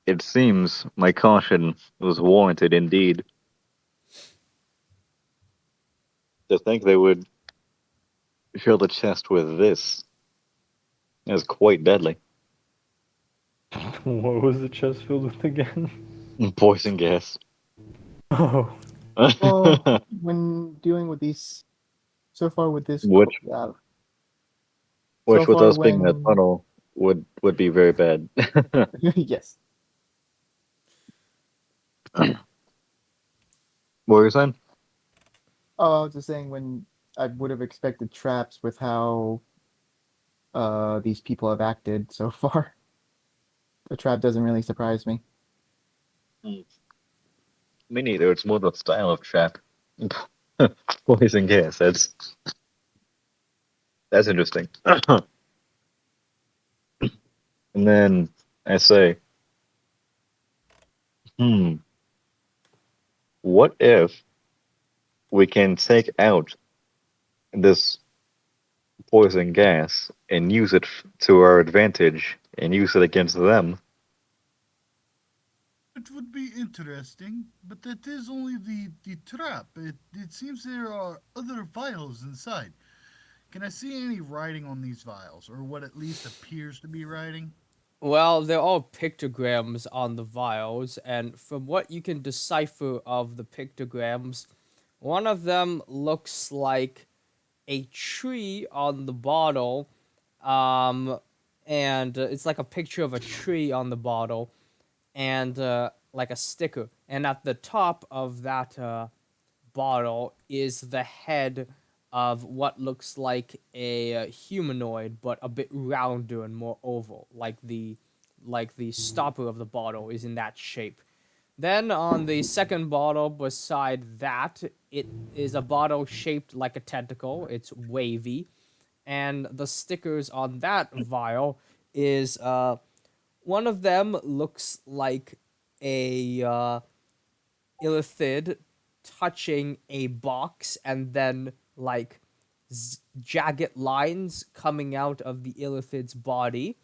"It seems my caution was warranted indeed. To think they would fill the chest with this is quite deadly. What was the chest filled with again? Poison gas. Oh, Well, when dealing with these, so far with this, which uh, so which with far us being in a when, tunnel would be very bad. yes. What were you saying? Oh, I was just saying when I would have expected traps with how these people have acted so far. The trap doesn't really surprise me. Mm. Me neither. It's more the style of trap. Poison gas. That's interesting. And then I say, hmm, what if we can take out this poison gas and use it to our advantage and use it against them? It would be interesting, but that is only the trap. It seems there are other vials inside. Can I see any writing on these vials, or what at least appears to be writing? Well, they're all pictograms on the vials, and from what you can decipher of the pictograms, one of them looks like a tree on the bottle, um, and it's like a picture of a tree on the bottle, and like a sticker. And at the top of that bottle is the head of what looks like a humanoid, but a bit rounder and more oval, like the stopper of the bottle is in that shape. Then on the second bottle beside that, it is a bottle shaped like a tentacle. It's wavy, and the stickers on that vial is one of them looks like a illithid touching a box and then like jagged lines coming out of the illithid's body.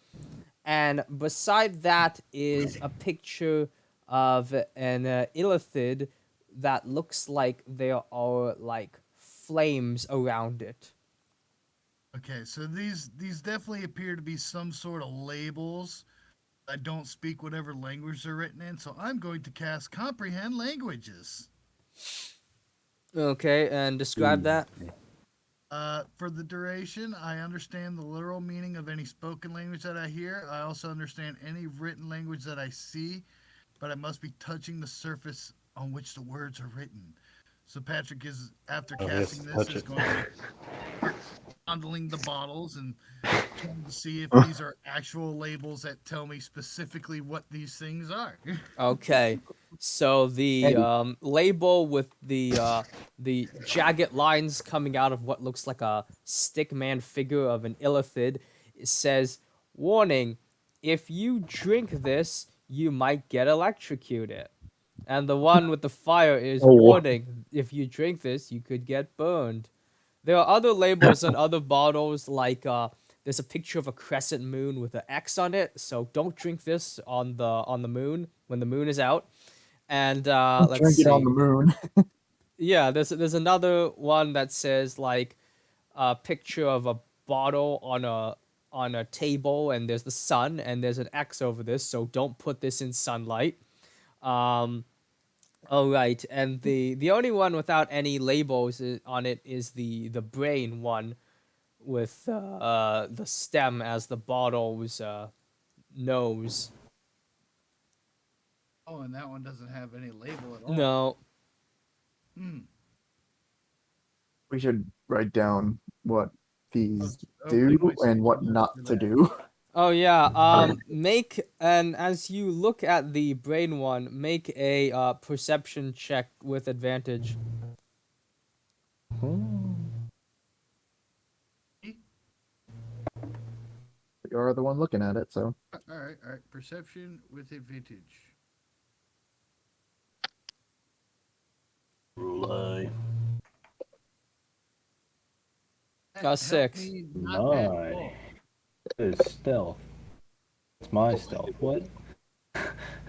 And beside that is a picture of an illithid that looks like there are like flames around it. Okay, so these definitely appear to be some sort of labels. I don't speak whatever language they're written in, so I'm going to cast comprehend languages. Okay, and describe that. For the duration, I understand the literal meaning of any spoken language that I hear. I also understand any written language that I see, but I must be touching the surface on which the words are written. So Patrick is, after Oh casting yes, this, touch is it. going to start fondling the bottles and trying to see if these are actual labels that tell me specifically what these things are. Okay, so the Eddie. label with the jagged lines coming out of what looks like a stickman figure of an illithid, it says, "Warning: if you drink this, you might get electrocuted." And the one with the fire is, Oh, "Warning: if you drink this, you could get burned." There are other labels on other bottles, like there's a picture of a crescent moon with an X on it. So don't drink this on the moon when the moon is out. And Don't let's drink it on see. the moon. Yeah, there's another one that says like a picture of a bottle on a table, and there's the sun, and there's an X over this. So don't put this in sunlight. Um, Oh right, and the only one without any labels on it is the brain one with the stem as the bottle's nose. Oh, and that one doesn't have any label at all. No, Hmm. We should write down what I these was do opening my and what notes not for to that. do. oh yeah. Make and as you look at the brain one, make a perception check with advantage. You're the one looking at it, so All right. Perception with advantage. Roulette. That helped Six. me not at My. all. That is stealth. It's my stealth. What?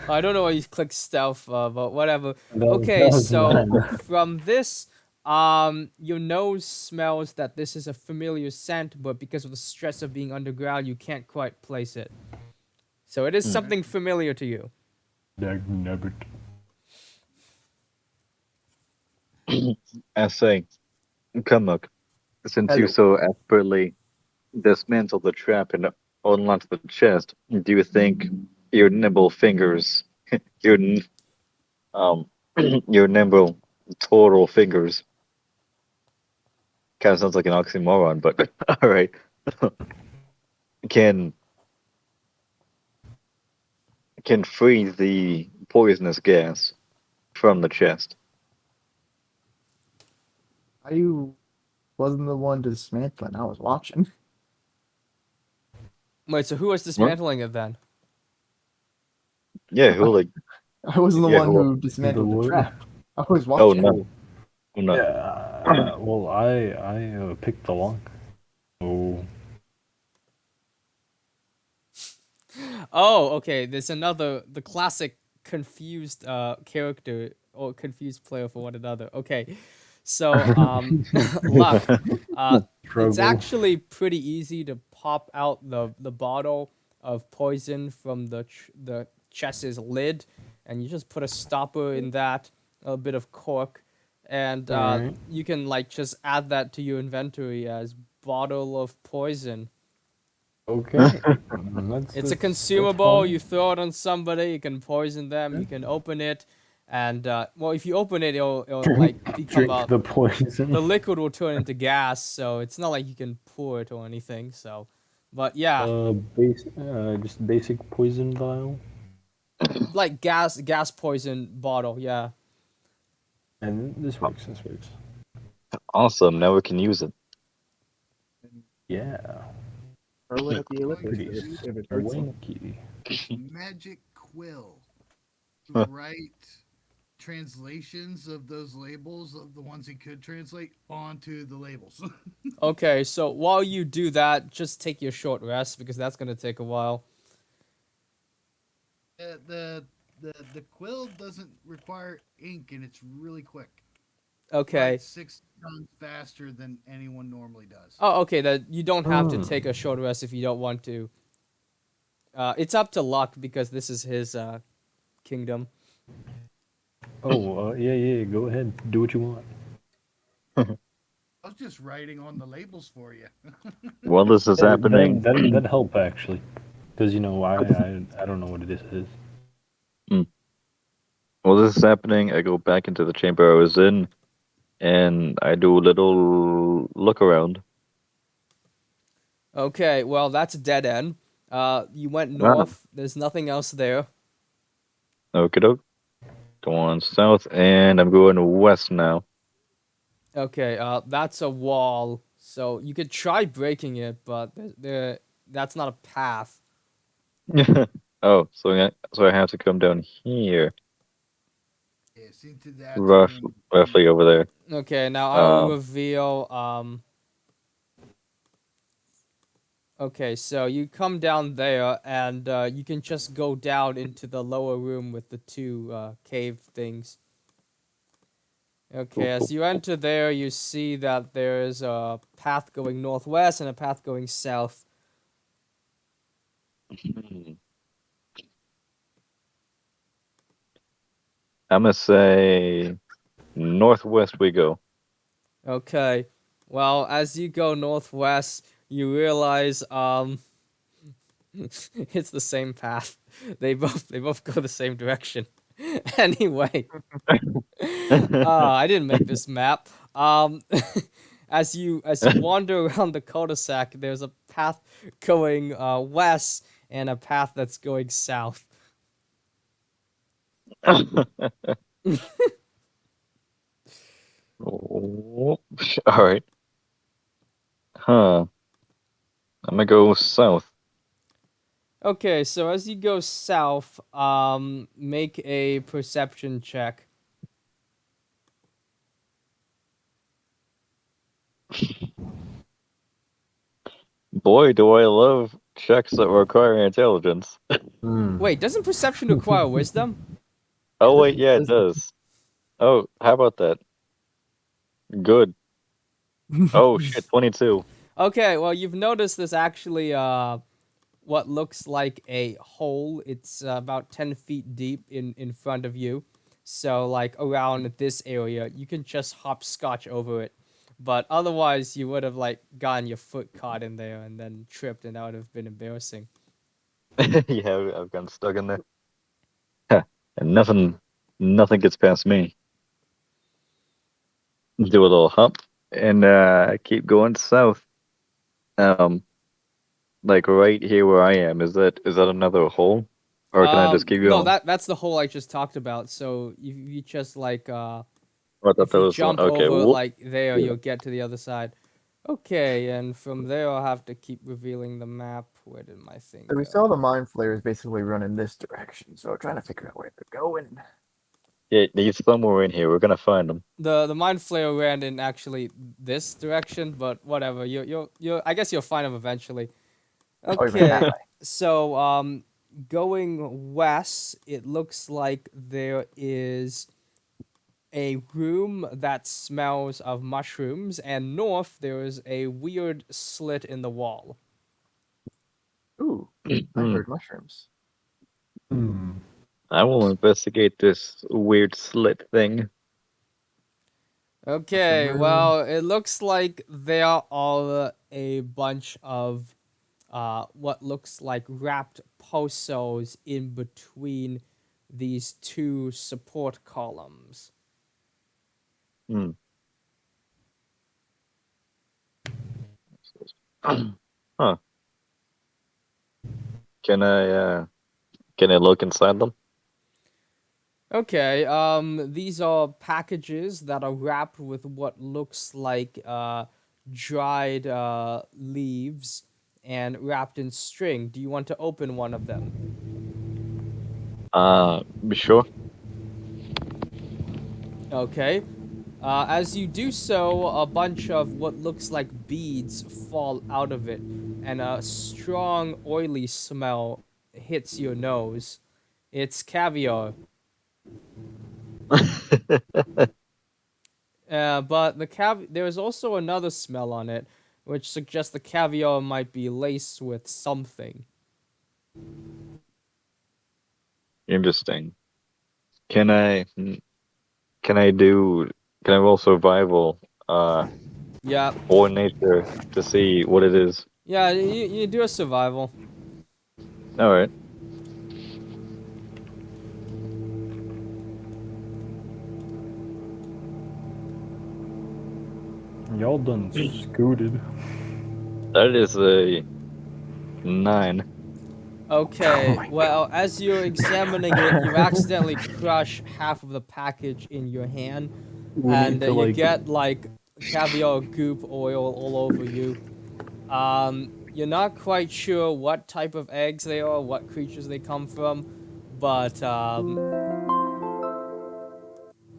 I don't know why you click stealth, but whatever. That Okay, was so mine. from this, your nose smells that this is a familiar scent, but because of the stress of being underground, you can't quite place it. So it is Hmm. something familiar to you. Dag nabbit. I say, come look, since you hello. so expertly dismantled the trap and unlocked the chest, do you think your nimble fingers, your um, your nimble total fingers, kind of sounds like an oxymoron, but all right, can can freeze the poisonous gas from the chest? I wasn't the one dismantling. I was watching. Wait, so who was Huh? dismantling it then? Yeah, who like I wasn't the yeah one who? who The dismantled the what? trap. I was Oh watching. no, oh, Yeah. no. Well, I picked the lock. So Oh, okay. There's another the classic confused character or confused player for one another. Okay. So luck. It's struggle. actually pretty easy to pop out the bottle of poison from the chest's lid, and you just put a stopper in that, a bit of cork, and All right. you can like just add that to your inventory as bottle of poison. Okay. It's a That's consumable. fine. You throw it on somebody. You can poison them. Yeah. You can open it, and well, if you open it, it'll like become Drink a the poison. the liquid will turn into gas. So it's not like you can pour it or anything. So, but yeah, Just basic poison vial. like gas poison bottle. Yeah. And this works. This works. Awesome. Now we can use it. Yeah. Throw it at the Going ellipsis to Pretty use if it hurts him. swanky. magic quill to write translations of those labels of the ones he could translate onto the labels. Okay. So while you do that, just take your short rest because that's gonna take a while. The quill doesn't require ink and it's really quick. Okay. Writes 6 times faster than anyone normally does. Oh, okay. That you don't have to Hmm. take a short rest if you don't want to. It's up to Luck because this is his kingdom. Oh, yeah. Go ahead. Do what you want. I was just writing on the labels for you. While this is Yeah, happening, that'd help actually, because I don't know what this is. while this is happening, I go back into the chamber I was in, and I do a little look around. Okay, well that's a dead end. You went Ah, north. There's nothing else there. okie doke. Go on south, and I'm going west now. Okay, that's a wall. So you could try breaking it, but that's not a path. Oh, so I have to come down here, Yes, into that rough, room. roughly over there. Okay, now I will Um, reveal. Okay, so you come down there, and you can just go down into the lower room with the two cave things. Okay, as you enter there, you see that there's a path going northwest and a path going south. I'm gonna say northwest we go. Okay, well, as you go northwest, you realize it's the same path. They both go the same direction. Anyway, I didn't make this map. As you wander around the cul-de-sac, there's a path going west and a path that's going south. Oh, all right. Huh. I'm gonna go south. Okay, so as you go south, make a perception check. Boy, do I love checks that require intelligence. Hmm. Wait, doesn't perception require wisdom? Oh This wait, is yeah, it wisdom. does. Oh, how about that? Good. Oh shit, 22. Okay, well you've noticed there's actually what looks like a hole. It's about 10 feet deep in front of you. So like around this area, you can just hopscotch over it. But otherwise, you would have like gotten your foot caught in there and then tripped, and that would have been embarrassing. Yeah, I've gotten stuck in there. Huh. And nothing gets past me. Do a little hop and keep going south. Um, like right here where I am. Is that another hole, or can I just keep No, going? that's the hole I just talked about. So you just like Oh, I thought if that you was the one. jump Okay, over whoop. like there, Yeah. you'll get to the other side. Okay, and from there I'll have to keep revealing the map. Where did my thing So we go? saw the mind flayers basically run in this direction, so we're trying to figure out where they're going. Yeah, he's somewhere in here. We're gonna find him. The mind flayer ran in actually this direction, but whatever. You I guess you'll find him eventually. Oh, he ran that Okay, way. so going west, it looks like there is a room that smells of mushrooms, and north there is a weird slit in the wall. Ooh, I Hmm. heard mushrooms. Hmm. I will investigate this weird slit thing. Mushroom Okay, room. well, it looks like there are a bunch of what looks like wrapped puzzles in between these two support columns. Hmm. Huh. Can I can I look inside them? Okay, these are packages that are wrapped with what looks like dried leaves and wrapped in string. Do you want to open one of them? Be sure. Okay. As you do so, a bunch of what looks like beads fall out of it, and a strong, oily smell hits your nose. It's caviar. But there's also another smell on it, which suggests the caviar might be laced with something. Interesting. Can I can I do can I roll survival Yeah, or nature to see what it is? yeah, you do a survival. All right. all done scooted. That is a 9. Oh Okay, my well, as you're examining it, you god. accidentally crush half of the package in your hand, We need and to you like. get like caviar goop oil all over you. You're not quite sure what type of eggs they are, what creatures they come from, but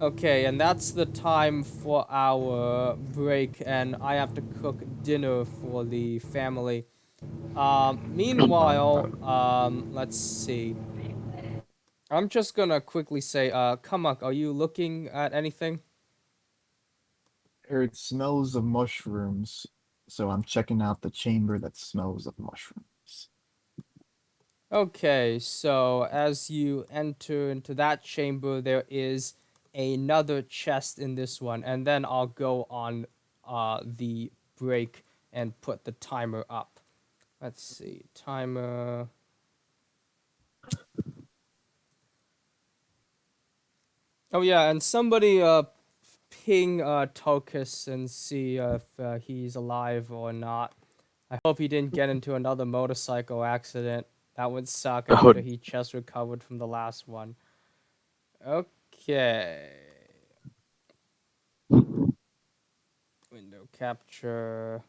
okay, and that's the time for our break, and I have to cook dinner for the family. Meanwhile, let's see. I'm just gonna quickly say, Kamak, are you looking at anything? Heard smells of mushrooms, so I'm checking out the chamber that smells of mushrooms. Okay, so as you enter into that chamber, there is another chest in this one, and then I'll go on the break and put the timer up. Let's see, timer. Oh yeah, and somebody ping Tokus and see if he's alive or not. I hope he didn't get into another motorcycle accident. That would suck Oh, after he just recovered from the last one. Okay. Window capture.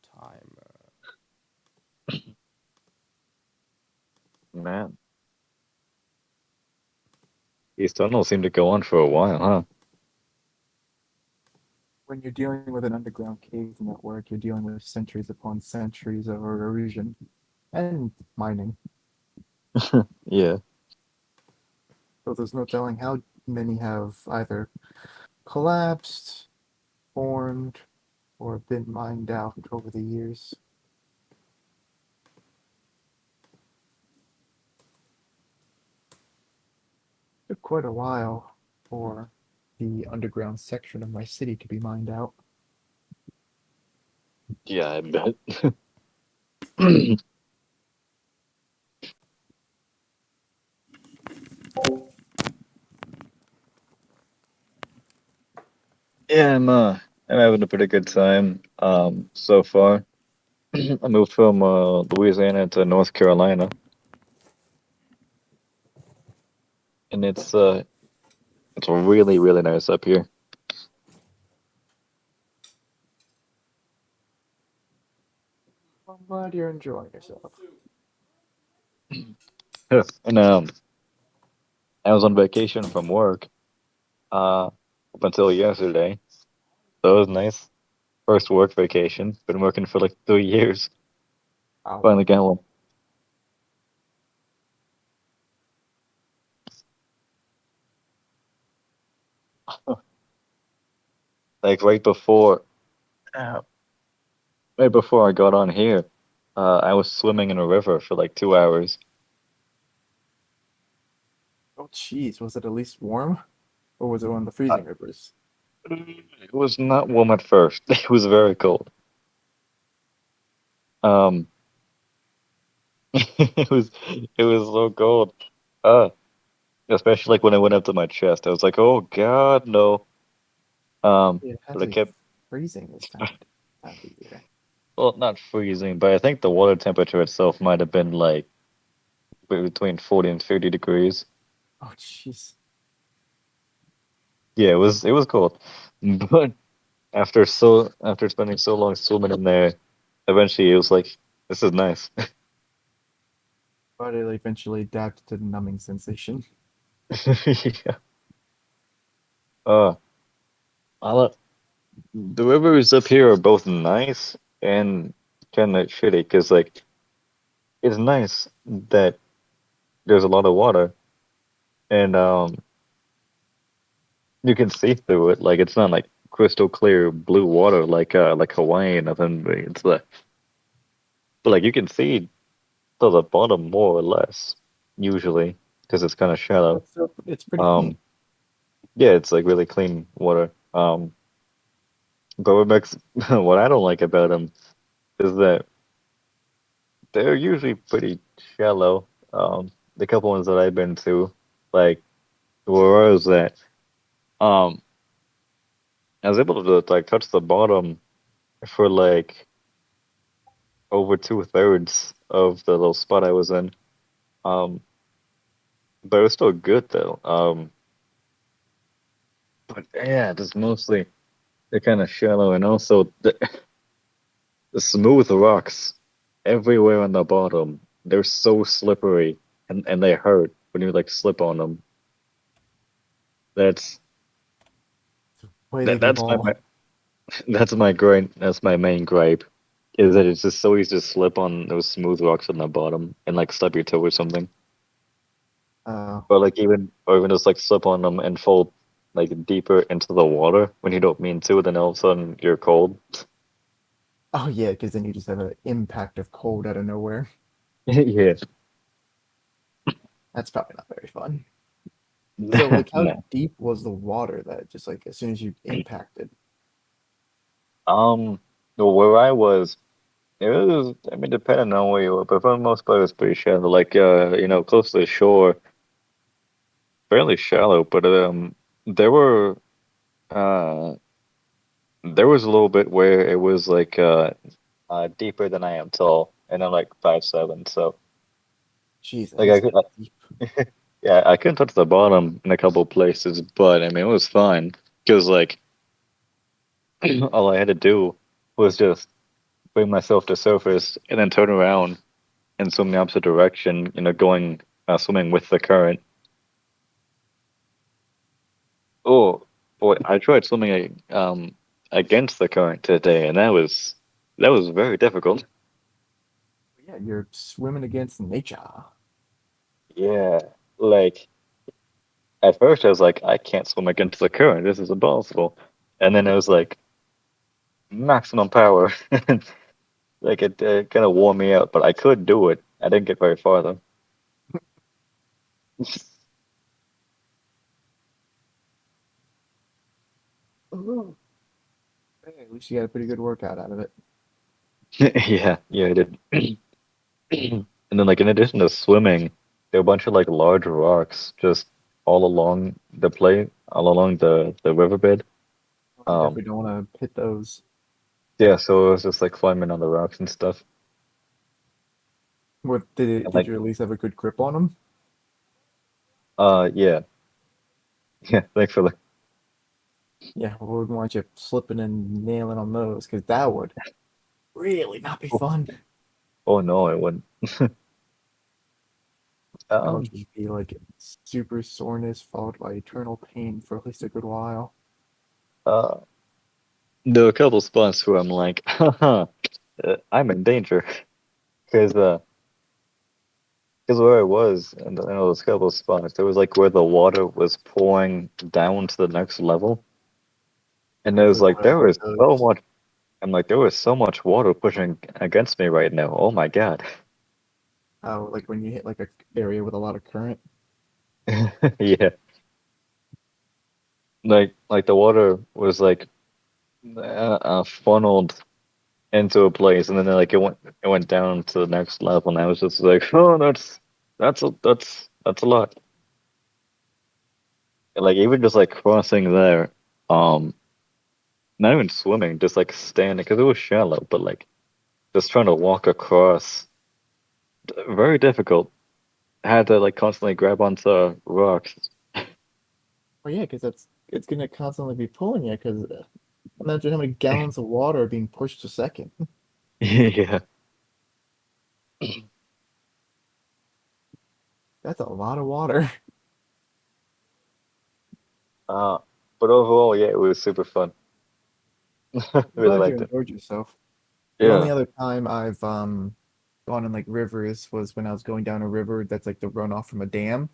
Timer. man. These tunnels seem to go on for a while, huh? When you're dealing with an underground cave network, you're dealing with centuries upon centuries of erosion and mining. Yeah. So there's no telling how many have either collapsed, formed, or been mined out over the years. Took quite a while for the underground section of my city to be mined out. Yeah, I bet. Yeah, I'm having a pretty good time so far. I moved from Louisiana to North Carolina, and it's really really nice up here. I'm glad you're enjoying yourself. And I was on vacation from work up until yesterday, so it was nice. First work vacation. Been working for like 3 years. Wow. Finally got one. Like uh, right before I got on here, I was swimming in a river for like 2 hours. Oh, jeez. Was it at least warm? Or was it one of the Uh, freezing rivers? It was not warm at first. It was very cold. Um, it was so cold. Uh, Especially like when I went up to my chest, I was like, "Oh God, no." It had But I to be kept, freezing this time of the year. well, not freezing, but I think the water temperature itself might have been like between 40 and 50 degrees. Oh, jeez. Yeah, it was cold. But after spending so long swimming in there, eventually it was like, this is nice. But it eventually adapted to the numbing sensation. Yeah. Uh, I lo- the rivers up here are both nice and kind of shitty because like it's nice that there's a lot of water and you can see through it. Like it's not like crystal clear blue water like Hawaii and nothing. But it's but like you can see to the bottom more or less usually because it's kind of shallow. But still, it's pretty clean. Um, yeah, it's like really clean water. But what makes what I don't like about them is that they're usually pretty shallow. The couple ones that I've been to. like where I was at, um, I was able to like touch the bottom for like over 2/3 of the little spot I was in. Um, but it was still good though. But yeah, just mostly they're kind of shallow, and also the smooth rocks everywhere on the bottom. They're so slippery, and they hurt when you like slip on them. That's Way they that can that's my, fall. my that's my gripe. That's my main gripe. Is that it's just so easy to slip on those smooth rocks on the bottom and like stub your toe or something. Uh, Or like even just like slip on them and fall like deeper into the water when you don't mean to, then all of a sudden you're cold. oh yeah, because then you just have an impact of cold out of nowhere. Yeah. That's probably not very fun. So, like, how No. deep was the water that just like as soon as you impacted? Um, well, where I was, it was, I mean, depending on where you were, but for the most part, it was pretty shallow. Like, close to the shore, fairly shallow, but there were, uh, there was a little bit where it was like, deeper than I am tall, and I'm like 5'7", so Jeez, that like is pretty deep. yeah, I couldn't touch the bottom in a couple places, but I mean, it was fine because like all I had to do was just bring myself to surface and then turn around and swim the opposite direction, going swimming with the current. Oh boy, I tried swimming against the current today, and that was very difficult. Yeah, you're swimming against nature. Yeah, like at first I was like, I can't swim against the current. This is impossible. And then it was like maximum power. Like it kind of wore me out, but I could do it. I didn't get very far though. Hey, at least you got a pretty good workout out of it. Yeah, yeah, I did. And then like in addition to swimming, there are a bunch of like large rocks just all along the riverbed. You Um, definitely don't want to hit those. yeah, so it was just like climbing on the rocks and stuff. What And did like, you at least have a good grip on them? yeah, yeah, thanks for the. Yeah, we wouldn't want you slipping and nailing on those because that would really not be Oh, fun. oh no, it wouldn't. That would Um, just be like super soreness followed by eternal pain for at least a good while. uh, there are a couple spots where I'm like, haha, I'm in danger because because where I was, and I know those couple of spots, there was like where the water was pouring down to the next level, and You there was definitely like want to there avoid was so those. much. I'm like there was so much water pushing against me right now. Oh my God. Oh, like when you hit like a area with a lot of current. Yeah, like the water was like funneled into a place, and then like it went down to the next level, and I was just like, oh, that's a lot. And, like even just like crossing there, um, not even swimming, just like standing because it was shallow, but like just trying to walk across, very difficult. I had to like constantly grab onto rocks. Oh yeah, because it's gonna constantly be pulling you. Because imagine how many gallons of water are being pushed a second. Yeah. That's a lot of water. Uh, but overall, yeah, it was super fun. I'm Really glad you liked it. enjoyed yourself. The only Yeah. other time I've gone in like rivers was when I was going down a river that's like the runoff from a dam,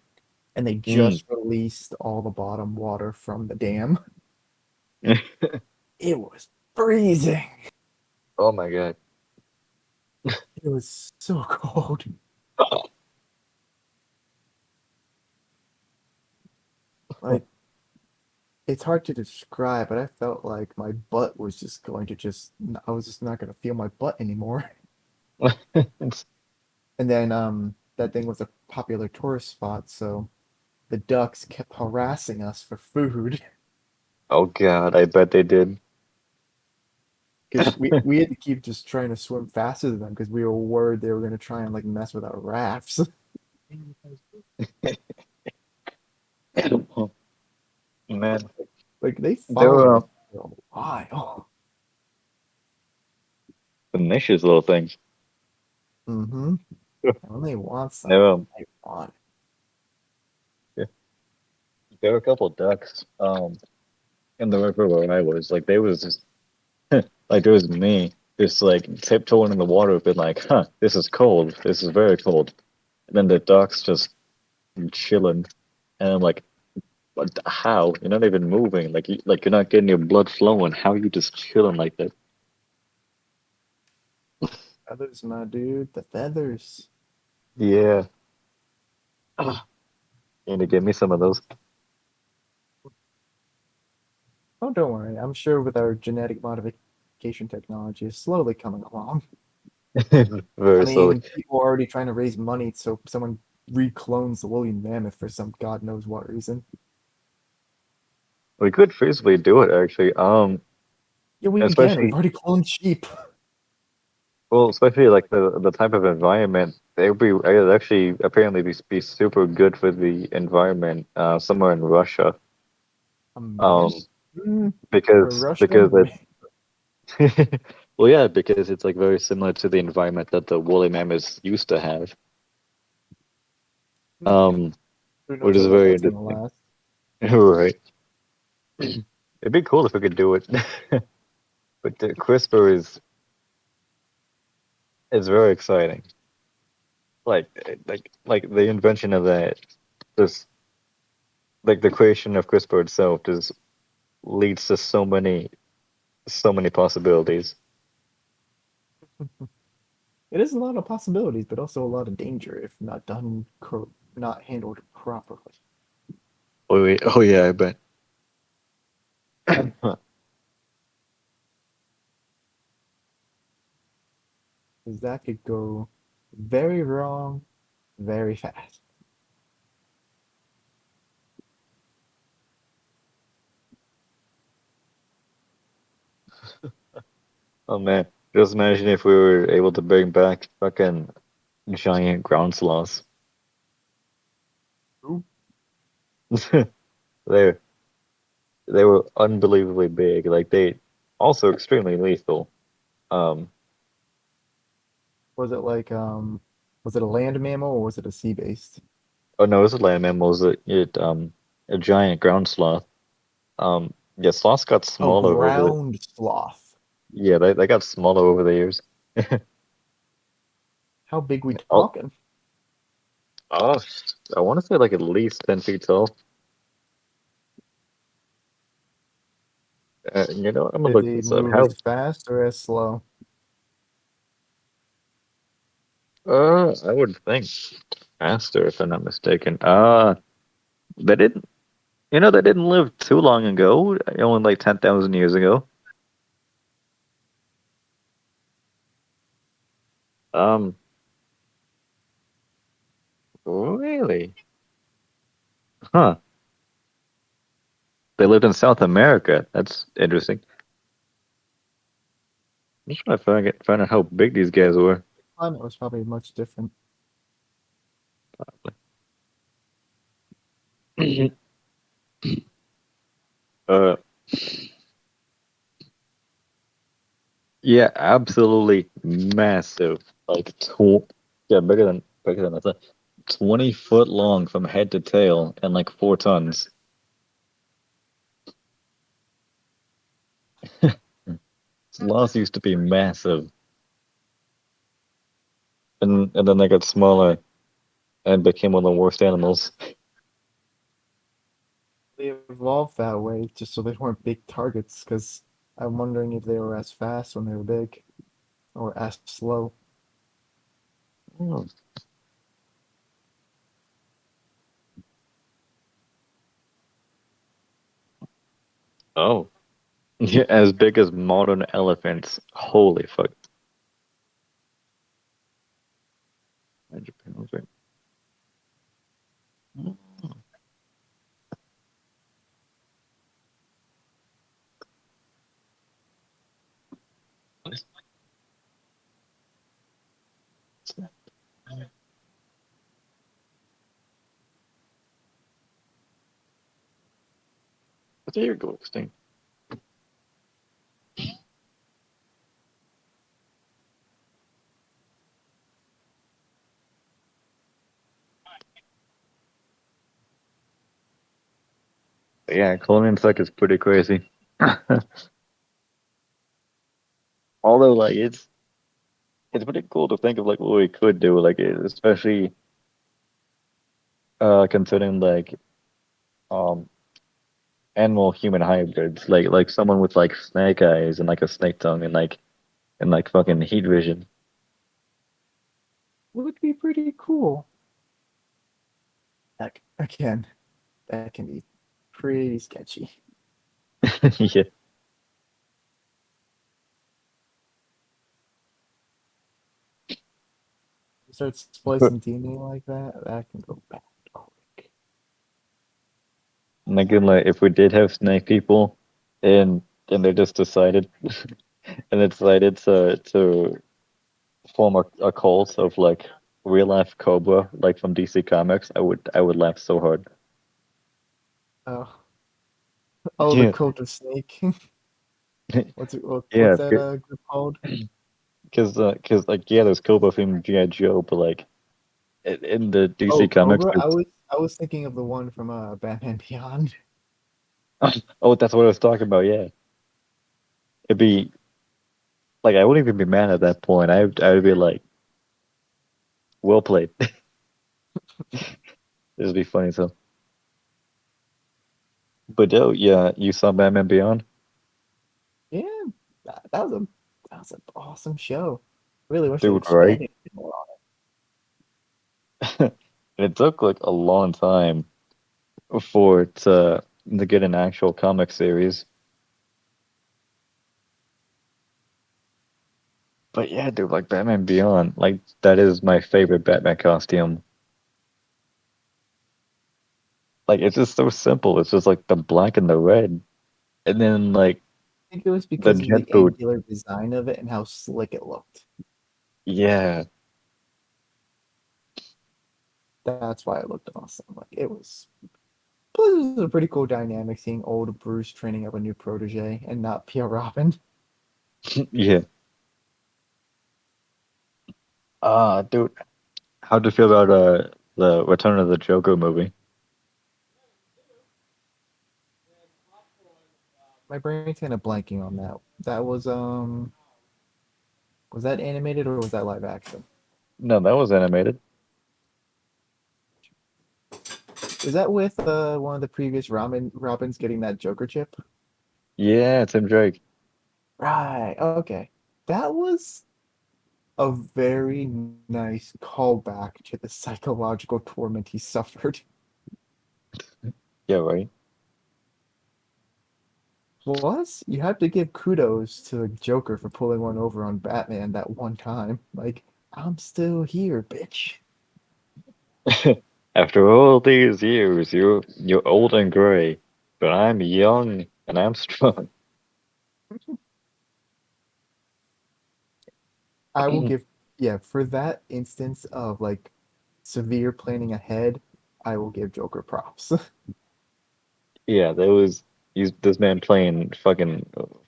and they Mm. just released all the bottom water from the dam. It was freezing. Oh my God. It was so cold. Like it's hard to describe, but I felt like my butt was just going to I was just not going to feel my butt anymore. And then that thing was a popular tourist spot, so the ducks kept harassing us for food Oh God, I bet they did. because we had to keep just trying to swim faster than them because we were worried they were gonna try and like mess with our rafts. Man, Like they they followed were us for a while. pernicious little things. Mm-hmm. And when they want They something, were, they want it. yeah, there were a couple of ducks in the river where I was. Like they was just like there was me just like tiptoeing in the water, been like, huh, this is cold. This is very cold. And then the ducks just chilling, and I'm like, what, how? You're not even moving. Like you're not getting your blood flowing. How are you just chilling like that? Feathers, my dude, the feathers. Yeah. Ah, you need to give me some of those. Oh, don't worry. I'm sure with our genetic modification technology, it's slowly coming along. I Very slowly. mean, people are already trying to raise money so someone reclones the woolly mammoth for some god knows what reason. We could feasibly do it actually. Yeah, we can. We've Especially already cloned sheep. well, especially like the type of environment. It would be it would actually apparently be super good for the environment somewhere in Russia. Um, Mm, for because Russia? it well yeah, because it's like very similar to the environment that the woolly mammoths used to have. Um, Who which knows is how long very that's gonna interesting. last? Right. It'd be cool if we could do it. But the CRISPR is very exciting. Like the invention of that, this like the creation of CRISPR itself just leads to so many possibilities. It is a lot of possibilities, but also a lot of danger if not done, not handled properly. Oh, oh yeah, I bet. Because that could go very wrong very fast. Oh man, just imagine if we were able to bring back fucking giant ground sloths. Ooh, They they were unbelievably big. Like they also extremely lethal. Um, was it like was it a land mammal or was it a sea based? oh no, it's a land mammal. It a giant ground sloth. Yeah, sloths got Oh, smaller over the ground sloth. yeah they got smaller over the years. How big we Oh, talking? oh, I want to say like at least 10 feet tall. You know, I'm gonna Did look they this up. move How? as fast or as slow? I would think faster if I'm not mistaken. They didn't. You know, they didn't live too long ago. Only like 10,000 years ago. Um, really? Huh. They lived in South America. That's interesting. I'm just trying to find out how big these guys were. Climate was probably much different. Uh, yeah, absolutely massive. Like yeah, bigger than I thought. 20 foot long from head to tail and like 4 tons. Sloths used to be massive, and then they got smaller and became one of the worst animals. They evolved that way just so they weren't big targets. Because I'm wondering if they were as fast when they were big or as slow. Hmm. Oh, yeah, as big as modern elephants. Holy fuck. 100 pounds, right? Hmm. There you go, Sting. Yeah, cloning tech is pretty crazy. Although, like, it's pretty cool to think of like what we could do, like especially considering like um animal human hybrids, like someone with like snake eyes and like a snake tongue and like fucking heat vision. Would be pretty cool. Again, that can be pretty sketchy. Yeah. Start splicing DNA like that, that can go bad quick. Like, like if we did have snake people, and and they just decided and they decided to form a cult of like real life Cobra, like from DC Comics, I would laugh so hard. Oh, oh, the Yeah, cult of snake. What's yeah, that group called? because like yeah, there's Cobra from GI Joe, but like in the Oh, DC Comics, Cobra. I it's was I was thinking of the one from Batman Beyond. oh, that's what I was talking about. Yeah, it'd be like I wouldn't even be mad at that point. I would be like, well played. This would be funny. So, but oh yeah, you saw Batman Beyond, Yeah, that was an awesome show. Really wish they dude, right? expanded more on And it took like a long time for it to get an actual comic series. But yeah, dude, like Batman Beyond, like that is my favorite Batman costume. Like it's just so simple. It's just like the black and the red, and then like I think it was the because of the jet boot. angular design of it and how slick it looked. Yeah, That's why it looked awesome. Like it was. Plus, it was a pretty cool dynamic seeing old Bruce training up a new protege and not Pierre Robin. yeah. Dude, how'd you feel about the Return of the Joker movie? My brain's kind of blanking on that. That was that animated or was that live action? No, that was animated. Was that with one of the previous Robins getting that Joker chip? Yeah, Tim Drake. Right. Okay. That was a very nice callback to the psychological torment he suffered. Yeah, right. Plus, you have to give kudos to the Joker for pulling one over on Batman that one time. Like, I'm still here, bitch. After all these years, you're old and gray, but I'm young and I'm strong. I will give, yeah, for that instance of like severe planning ahead, I will give Joker props. Yeah, there was he's this man playing fucking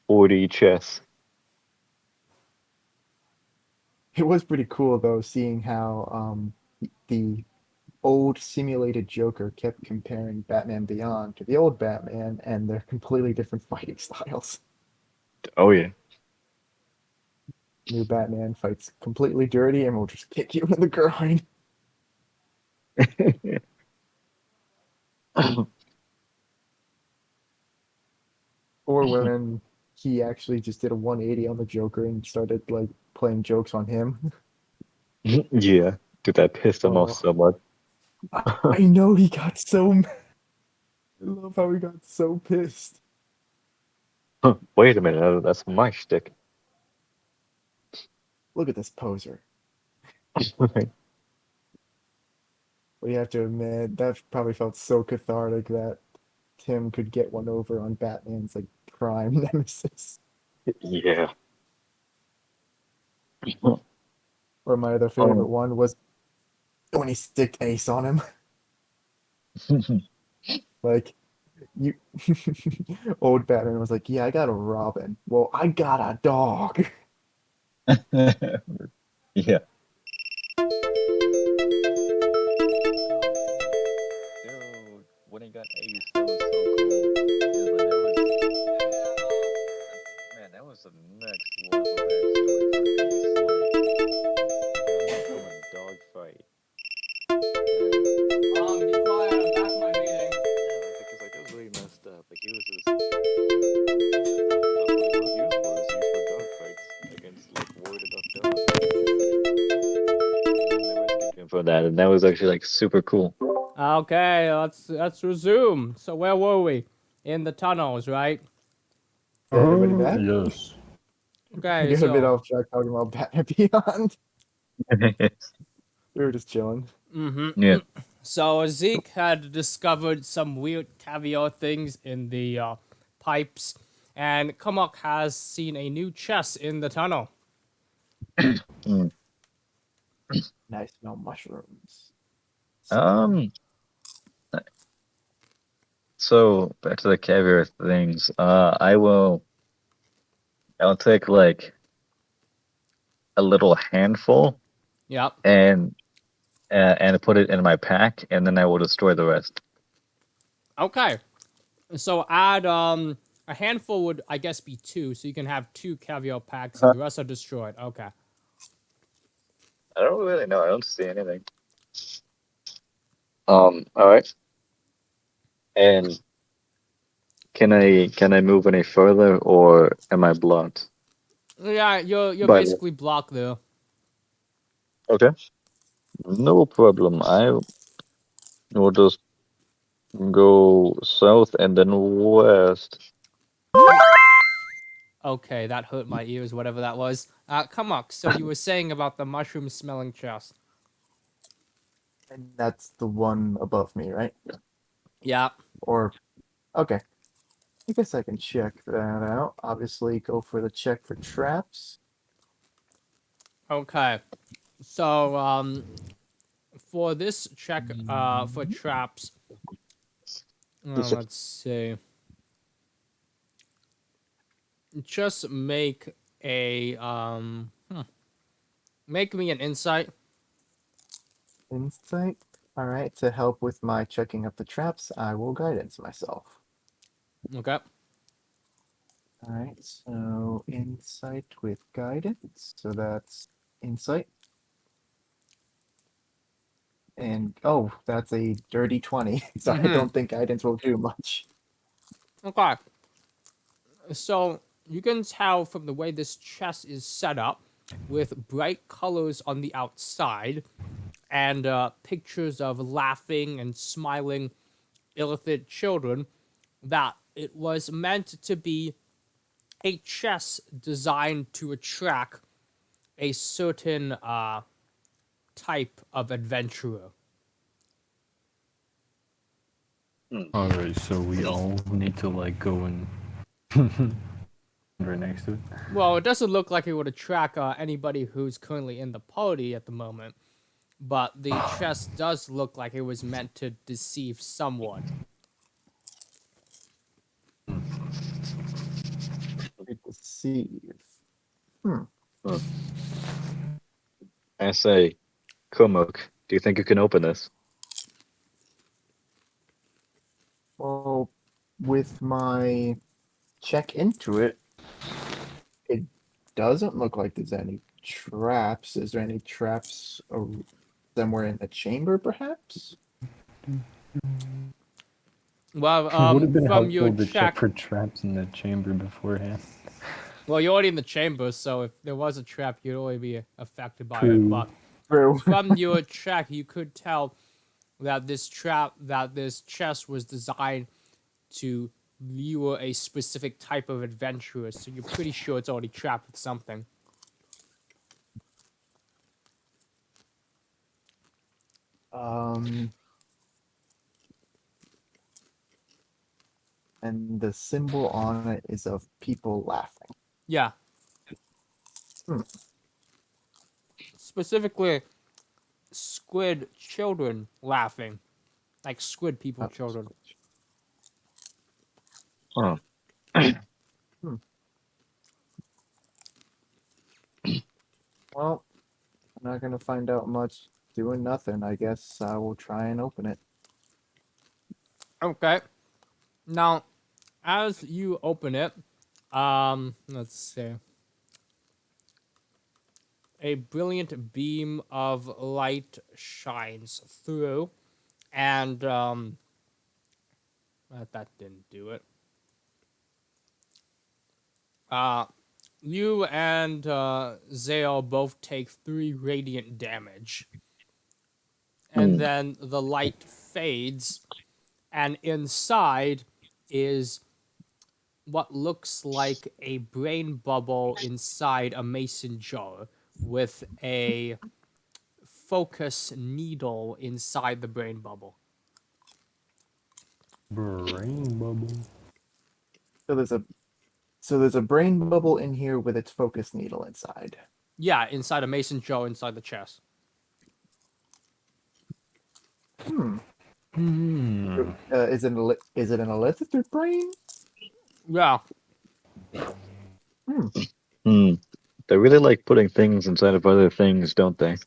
4D chess. It was pretty cool though, seeing how the old simulated Joker kept comparing Batman Beyond to the old Batman, and they're completely different fighting styles. Oh yeah. New Batman fights completely dirty and will just kick you in the groin. Or when he actually just did a 180 on the Joker and started like playing jokes on him. Yeah, dude, that pissed him off Oh, so much. I know he got so mad. I love how he got so pissed. Wait a minute, that's my shtick. Look at this poser. But you have to admit, that probably felt so cathartic that Tim could get one over on Batman's like prime nemesis. Yeah. Or my other favorite Um, one was when he sticked Ace on him. Like you, old Batman was like, "Yeah, I got a Robin. Well, I got a dog." yeah. Dude, when he got Ace, that was so cool. Because like, man, that was the next level backstory for Ace. Like, got him from a dog fight. Be quiet. I'm back in my meeting. Yeah, because like that was really messed up. Like he was just that's what it was used for. It was used for dog fights against like warded off dogs. And then they rescued him from that, and that was actually like super cool. Okay, let's resume. So where were we? In the tunnels, right? Is everybody back? Yes. We Okay, got a bit so off track talking about Batman Beyond. We were just chilling. Yeah. so Zeke had discovered some weird caviar things in the pipes, and Kumok has seen a new chest in the tunnel. Mm. Nice smell mushrooms. Um. So back to the caviar things. I'll take like a little handful Yep. and put it in my pack, and then I will destroy the rest. Okay. So add a handful would I guess be two, so you can have two caviar packs, and Huh. the rest are destroyed. Okay. I don't really know. I don't see anything. All right. And can I move any further, or am I blocked Yeah, you're by the? basically blocked there. Okay. No problem. I will just go south and then west. Okay, that hurt my ears, whatever that was. Come on. So you were saying about the mushroom smelling chest. And that's the one above me, right? Yeah. Or okay. I guess I can check that out. Obviously, go for the check for traps. Okay. So for this check for traps, Just let's see. Just make a make me an insight. Insight. All right. To help with my checking of the traps, I will guidance myself. Okay. All right. So insight with guidance. So that's insight. And oh, that's a dirty 20. So I Mhm. don't think guidance will do much. Okay. So you can tell from the way this chest is set up, with bright colors on the outside and pictures of laughing and smiling illithid children, that it was meant to be a chest designed to attract a certain type of adventurer. hmm. Alright, so we all need to like go and right next to it. Well, it doesn't look like it would attract anybody who's currently in the party at the moment, but the chest does look like it was meant to deceive someone. Deceive. Hmm. Hmm. I say, Kumuk, do you think you can open this? Well, with my check into it, it doesn't look like there's any traps. Is there any traps somewhere in the chamber, perhaps? Well, It would have been from your helpful to check check, for traps in the chamber beforehand. well, you're already in the chamber, so if there was a trap, you'd already be affected by it. True. But True. from your check, you could tell that this chest was designed to lure a specific type of adventurer. So you're pretty sure it's already trapped with something. Um, and the symbol on it is of people laughing. Yeah. Hmm. specifically squid children laughing, like squid people Oh, children. Oh. hmm. Well, I'm not gonna find out much doing nothing. I guess I will try and open it. Okay. Now, as you open it, let's see. A brilliant beam of light shines through, and that didn't do it. Uh, you and Zale both take 3 radiant damage, and Hmm. then the light fades, and inside is what looks like a brain bubble inside a mason jar with a focus needle inside the brain bubble. Brain bubble. So there's a brain bubble in here with its focus needle inside. Yeah, inside a mason jar inside the chest. Hmm. Hmm. Is it an elicited brain? Yeah. Hmm. Hmm. They really like putting things inside of other things, don't they?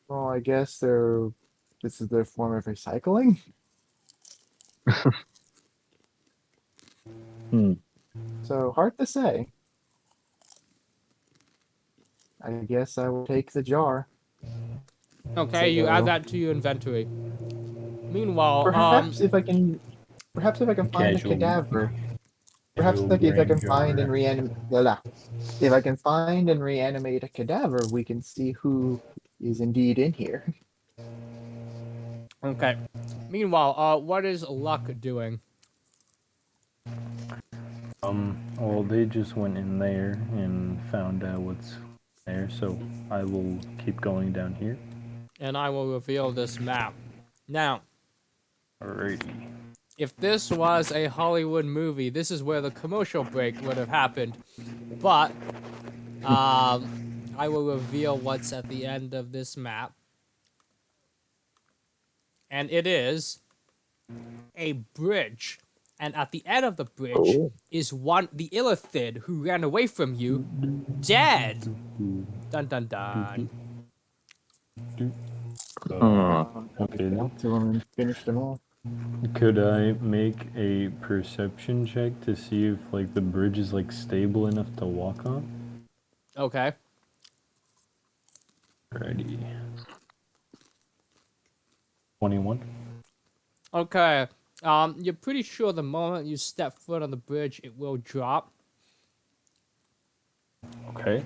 Well, I guess this is their form of recycling. Hmm. So hard to say. I guess I will take the jar. Okay, you add So that to your inventory. Meanwhile, perhaps if I can, perhaps if I can find a Casual, cadaver, perhaps casual like if I brain can find and jar. reanimate, if I can find and reanimate a cadaver, we can see who is indeed in here. okay. Meanwhile, what is Luck doing? Well, they just went in there and found out what's there, so I will keep going down here. And I will reveal this map. Now, Alrighty. if this was a Hollywood movie, this is where the commercial break would have happened. But I will reveal what's at the end of this map. And it is a bridge. And at the end of the bridge Oh. is the illithid who ran away from you, dead. Dun dun dun. Hmm. I Okay then. got to him and finished him off. Could I make a perception check to see if like the bridge is like stable enough to walk on? Okay. Alrighty. 21. Okay. You're pretty sure the moment you step foot on the bridge, it will drop. Okay.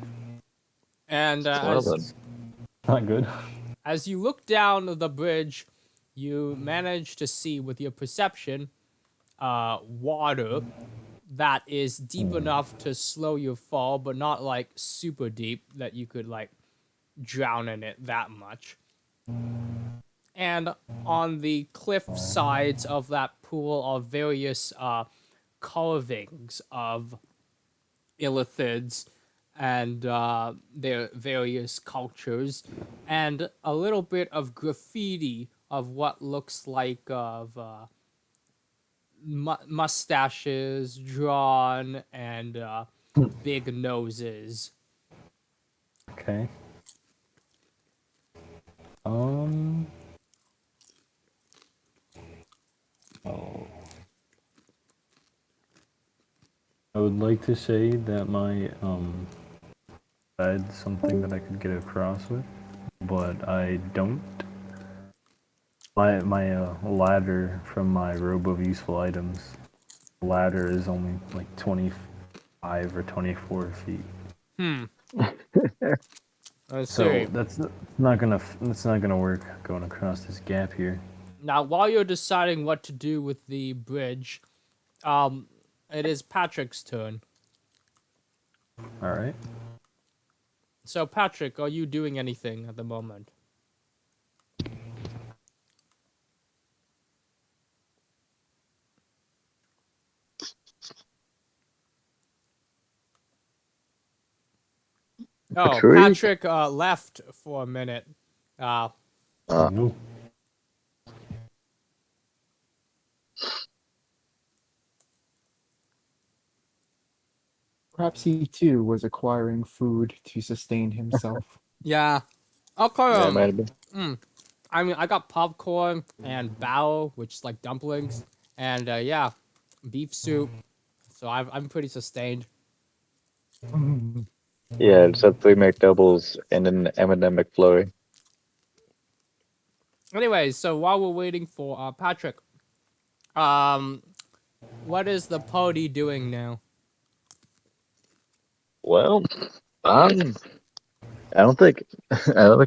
And Well then. Not good. as you look down the bridge, you manage to see with your perception, water that is deep enough to slow your fall, but not like super deep that you could like drown in it that much. And on the cliff sides of that pool are various carvings of illithids and their various cultures, and a little bit of graffiti of what looks like of mustaches drawn and big noses. Okay. Um. Oh. I would like to say that my had something that I could get across with, but I don't. My ladder from my robe of useful items. Ladder is only like 25 or 24 feet. Hmm. Let's So see. that's not gonna work going across this gap here. Now, while you're deciding what to do with the bridge, um, it is Patrick's turn. All right. So, Patrick, are you doing anything at the moment? A Oh, tree? Patrick left for a minute. Uh, Oh Uh, no. Perhaps he too was acquiring food to sustain himself. yeah. Okay. yeah, might have been. I mean, I got popcorn and bao, which is like dumplings, and yeah, beef soup. So I'm pretty sustained. Yeah, it's had three McDoubles and an M&M McFlurry. Anyways, so while we're waiting for Patrick, um, what is the party doing now? Well, um, I don't think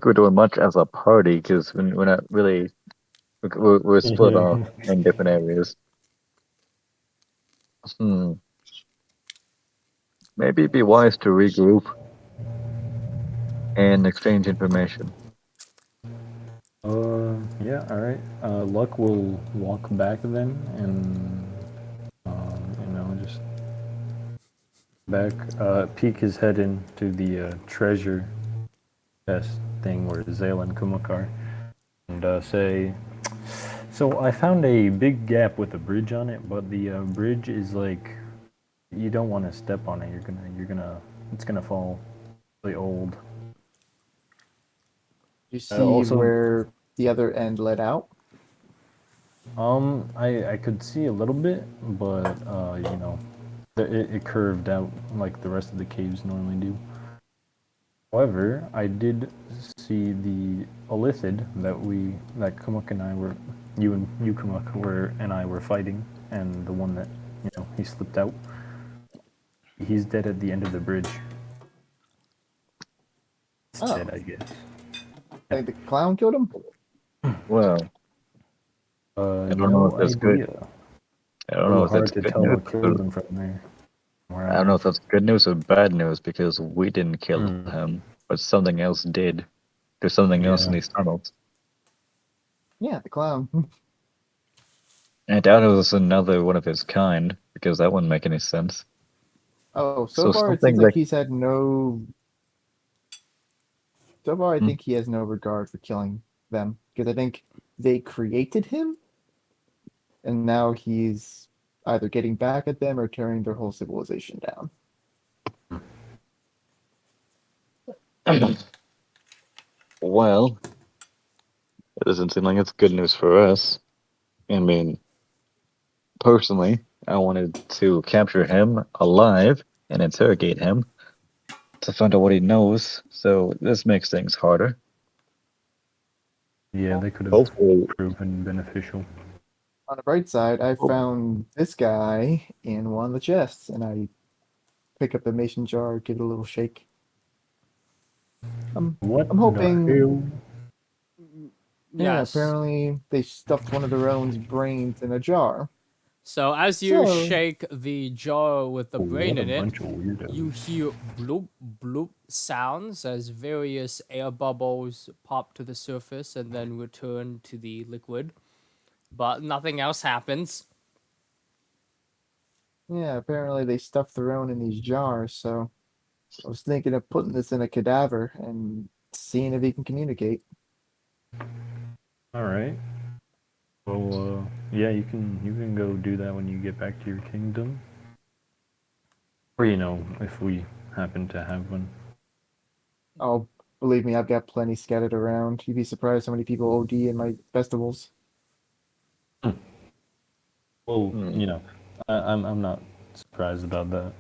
we're doing much as a party because we're not really we're split off Yeah. in different areas. Hmm. Maybe it'd be wise to regroup and exchange information. Yeah, alright. Luck will walk back then and, just back, peek his head into the treasure chest thing where Zale and Kumuk are, and say, so I found a big gap with a bridge on it, but the bridge is like, you don't want to step on it. It's gonna fall really old. You see Also, where the other end led out? I could see a little bit, but it curved out like the rest of the caves normally do. However, I did see the Olithid that Kumuk and I were, you Kumuk were and I were fighting, and the one that he slipped out. He's dead at the end of the bridge. He's dead, Oh, I guess. I think the clown killed him? Well, I don't know if No that's good. idea. I A don't know little if that's hard to good tell news. what killed him from there. Where I I don't know am. if that's good news or bad news because we didn't kill Hmm. him, but something else did. There's something else in Yeah. these tunnels. Yeah, the clown. And I doubt it was another one of his kind because that wouldn't make any sense. Oh, so So far it seems something like like he's had no. So far, I hmm, think he has no regard for killing them because I think they created him, and now he's either getting back at them or tearing their whole civilization down. well, it doesn't seem like it's good news for us. I mean, personally, I wanted to capture him alive and interrogate him to find out what he knows. So this makes things harder. Yeah, they could have Hopefully, proven beneficial. On the bright side, I oh, found this guy in one of the chests, and I pick up the mason jar, give it a little shake. I'm, What I'm the hoping. hell? Yeah, Yes. apparently they stuffed one of their own's brains in a jar. So as you So, shake the jar with the Oh, brain what a in it, bunch of you weirdos. hear bloop bloop sounds as various air bubbles pop to the surface and then return to the liquid, but nothing else happens. yeah, apparently they stuffed their own in these jars. So I was thinking of putting this in a cadaver and seeing if he can communicate. All right. Well, yeah, you can go do that when you get back to your kingdom, or if we happen to have one. Oh, believe me, I've got plenty scattered around. You'd be surprised how many people OD in my festivals. Well, hmm. I'm not surprised about that.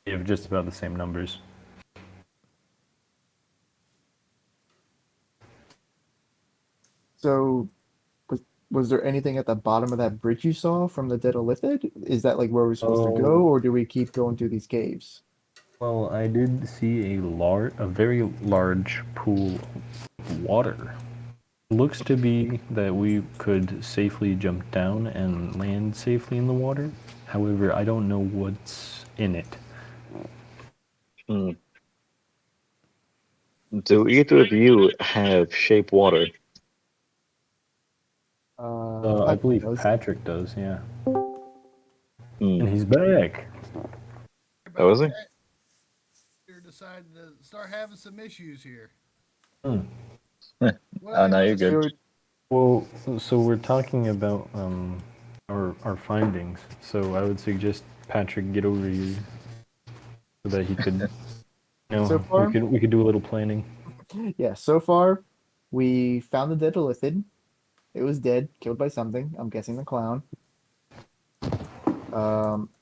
You have just about the same numbers. So, was there anything at the bottom of that bridge you saw from the Daedalithid? Is that like where we're supposed to go, Oh, or do we keep going through these caves? well, I did see a very large pool of water. Looks to be that we could safely jump down and land safely in the water. However, I don't know what's in it. Hmm. Do either of you have shape water? I That believe does. Patrick does, yeah. Hmm. And he's back. Oh, About is he? that, here decided to start having some issues here. Hmm. What Oh I no, you're miss? good. Sure. Well, so we're talking about our findings. So I would suggest Patrick get over here so that he could, So far, we could do a little planning. yeah, so far, we found the dead Illithid. It was dead, killed by something. I'm guessing the clown.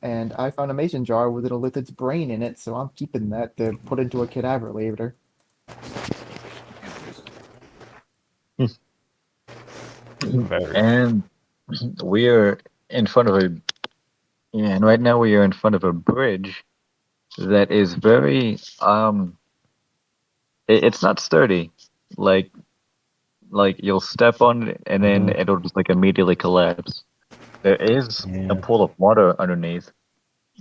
And I found a mason jar with an Illithid's brain in it, so I'm keeping that to put into a cadaver later. Interesting. Very. And we are in front of a yeah, and right now we are in front of a bridge that is very it's not sturdy. Like like you'll step on it and then Mm-hmm. it'll just like immediately collapse. There is a Yeah. pool of water underneath.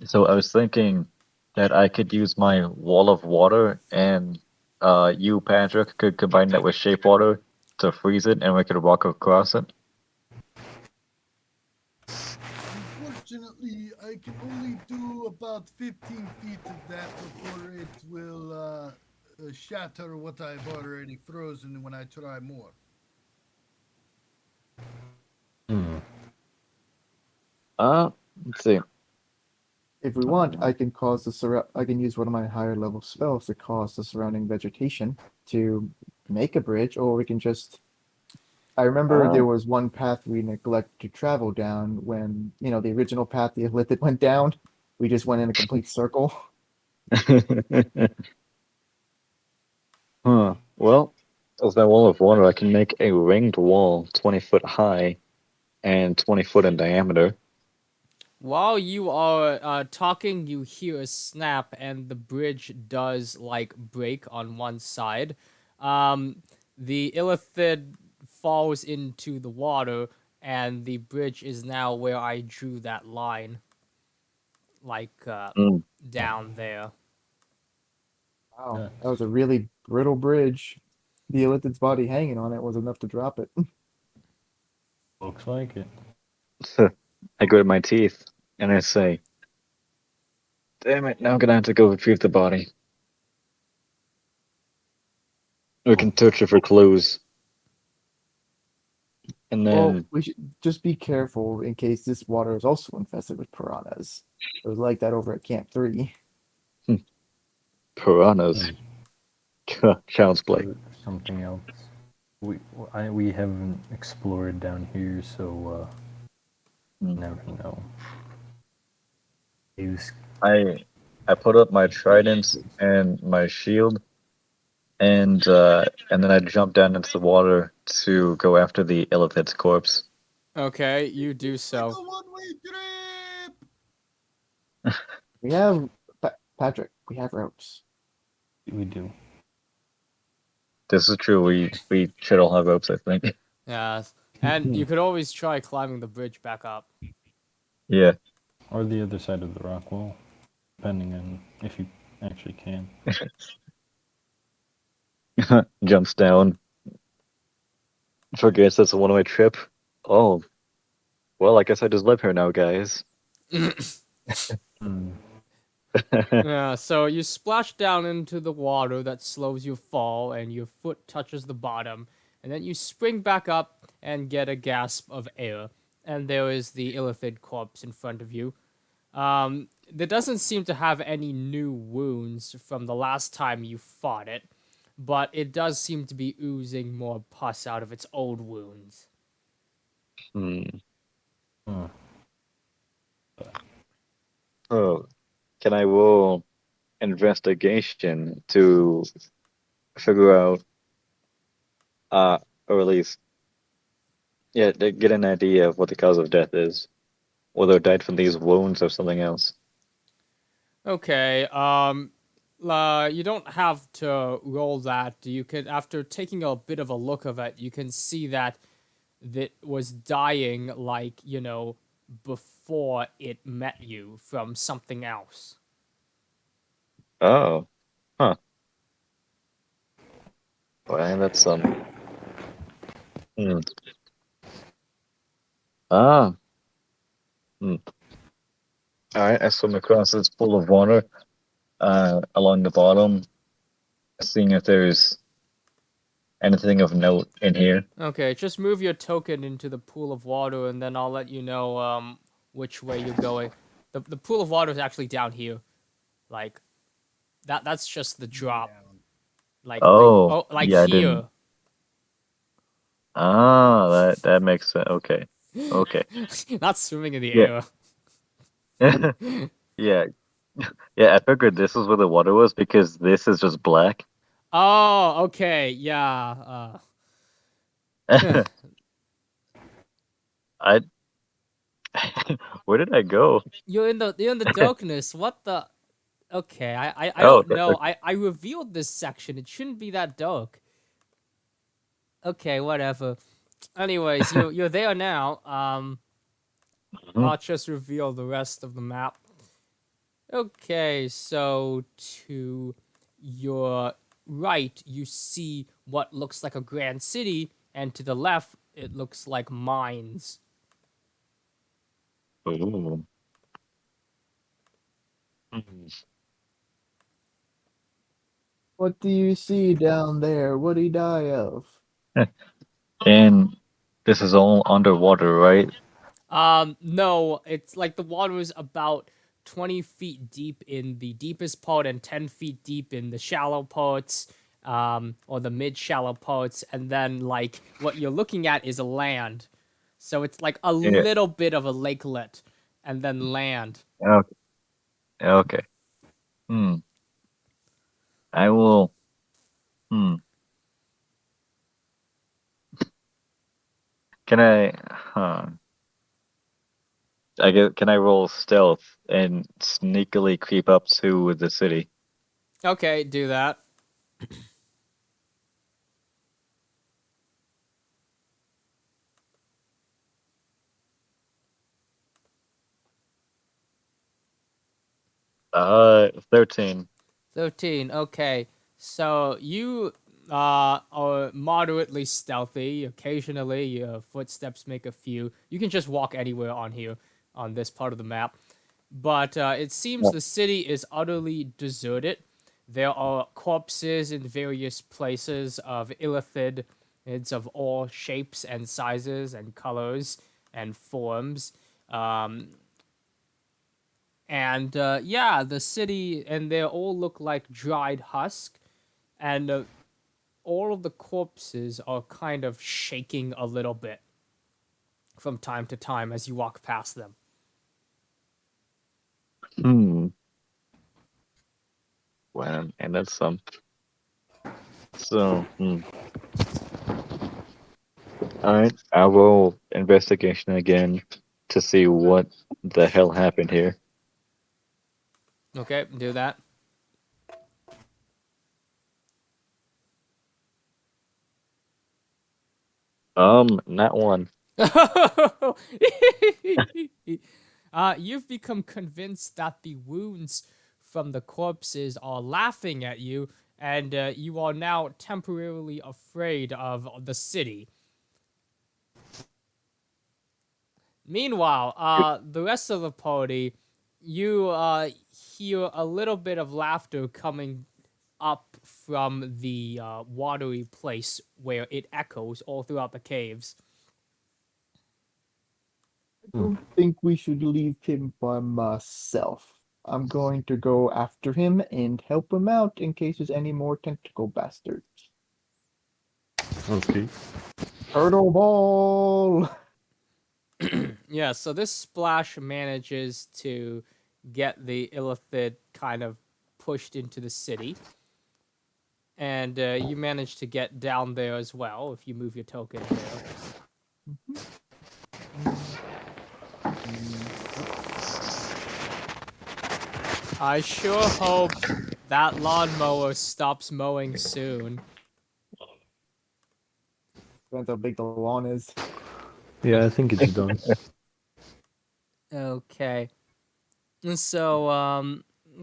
So I was thinking that I could use my wall of water and you, Patrick, could combine that with shape water to freeze it and we could walk across it. Unfortunately, I can only do about 15 feet of that before it will shatter what I've already frozen when I try more. Hmm. Let's see. If we want, I can cause the I can use one of my higher level spells to cause the surrounding vegetation to make a bridge, or we can just. I remember Uh, there was one path we neglected to travel down when, the original path the Illithid went down. We just went in a complete circle. huh. Well, with my wall of water, I can make a ringed wall 20 foot high and 20 foot in diameter. While you are talking, you hear a snap, and the bridge does like break on one side. The illithid falls into the water, and the bridge is now where I drew that line, like Mm. down there. Wow, Yeah. that was a really brittle bridge. The Illithid's body hanging on it was enough to drop it. Looks like it. I grit my teeth and I say, damn it, now I'm gonna have to go retrieve the body. We Oh, can search it for clues. And Well, then we should just be careful in case this water is also infested with piranhas. It was like that over at Camp 3. hmm, piranhas. hmm. Child's play. Or something else. We haven't explored down here, so Hmm. never know. Caves. I I put up my trident and my shield and then I jump down into the water to go after the elephant's corpse. Okay, you do It's like so. a one-way trip. We have Patrick. We have ropes. We do. This is true. We should all have ropes, I think. Yes, and you could always try climbing the bridge back up. Yeah. Or the other side of the rock wall, depending on if you actually can. Jumps down. Forgets that's a one-way trip. Oh, well, I guess I just live here now, guys. Hmm. Yeah, so you splash down into the water that slows your fall, and your foot touches the bottom, and then you spring back up and get a gasp of air, and there is the illithid corpse in front of you. There doesn't seem to have any new wounds from the last time you fought it, but it does seem to be oozing more pus out of its old wounds. Hmm. Huh. Oh, can I roll investigation to figure out, uh, or at least, yeah, to get an idea of what the cause of death is, whether it died from these wounds or something else? Okay, you don't have to roll that. You could, after taking a bit of a look of it, you can see that was dying like, before it met you from something else. Oh, huh. Well, that's hmm. Ah, hmm. All right. I swim across this pool of water. along the bottom, seeing if there's anything of note in here. Okay, just move your token into the pool of water, and then I'll let you know which way you're going. The pool of water is actually down here, like that's just the drop, Down. Oh, like yeah, I didn't. here. Ah, that makes sense. Okay, okay. Not swimming in the Yeah, air. yeah, yeah. I figured this is where the water was because this is just black. Oh, okay, yeah. I where did I go? You're in the darkness. What the? Okay, I Oh, don't know. I revealed this section. It shouldn't be that dark. Okay, whatever. Anyways, you're there now. mhm. I'll just reveal the rest of the map. Okay, so to your right, you see what looks like a grand city, and to the left, it looks like mines. Ooh. Hmm. What do you see down there? What'd he die of? And this is all underwater, right? No, it's like the water is about 20 feet deep in the deepest part and 10 feet deep in the shallow parts, or the mid shallow parts, and then like what you're looking at is a land. So it's like a Yeah. little bit of a lakelet and then land. Okay. Okay. Hmm. I will. Hmm. Can I? Huh. I get. Can I roll stealth and sneakily creep up to the city? Okay, do that. 13. 13. Okay. So you are moderately stealthy. Occasionally, your footsteps make a few. You can just walk anywhere on here, on this part of the map. But it seems Yeah. the city is utterly deserted. There are corpses in various places of illithid. It's of all shapes and sizes and colors and forms. Um, and yeah, the city, and they all look like dried husk, and all of the corpses are kind of shaking a little bit from time to time as you walk past them. Hmm. Well, and that's some. So, all right. I will investigation again to see what the hell happened here. Okay, do that. Not one. You've become convinced that the wounds from the corpses are laughing at you, and you are now temporarily afraid of the city. Meanwhile, the rest of the party, you hear a little bit of laughter coming up from the watery place where it echoes all throughout the caves. I don't think we should leave him by myself. I'm going to go after him and help him out in case there's any more tentacle bastards. Okay. Turtle ball! Yeah, so this splash manages to get the illithid kind of pushed into the city. And you manage to get down there as well if you move your token there. I sure hope that lawnmower stops mowing soon. Depends how big the lawn is. Yeah, I think it's done. Okay. And so,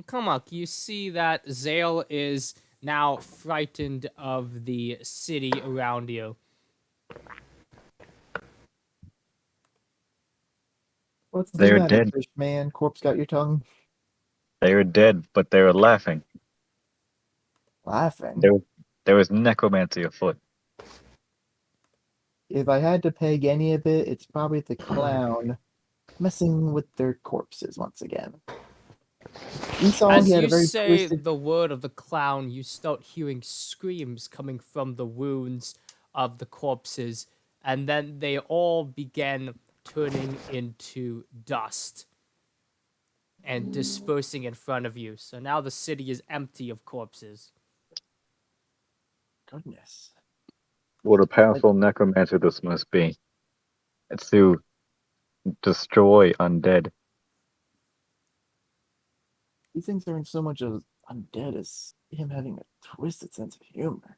come on, you see that Zale is now frightened of the city around you. What's the They're matter, dead. fish man? Corpse got your tongue? They were dead, but they were laughing. Laughing. There was necromancy afoot. If I had to peg any of it, it's probably the clown messing with their corpses once again. We saw he As had a you very say twisted. the word of the clown, you start hearing screams coming from the wounds of the corpses, and then they all begin turning into dust and dispersing in front of you. So now the city is empty of corpses. Goodness. What a Like, powerful necromancer this must be. It's to destroy undead. these things aren't so much of undead as him having a twisted sense of humor.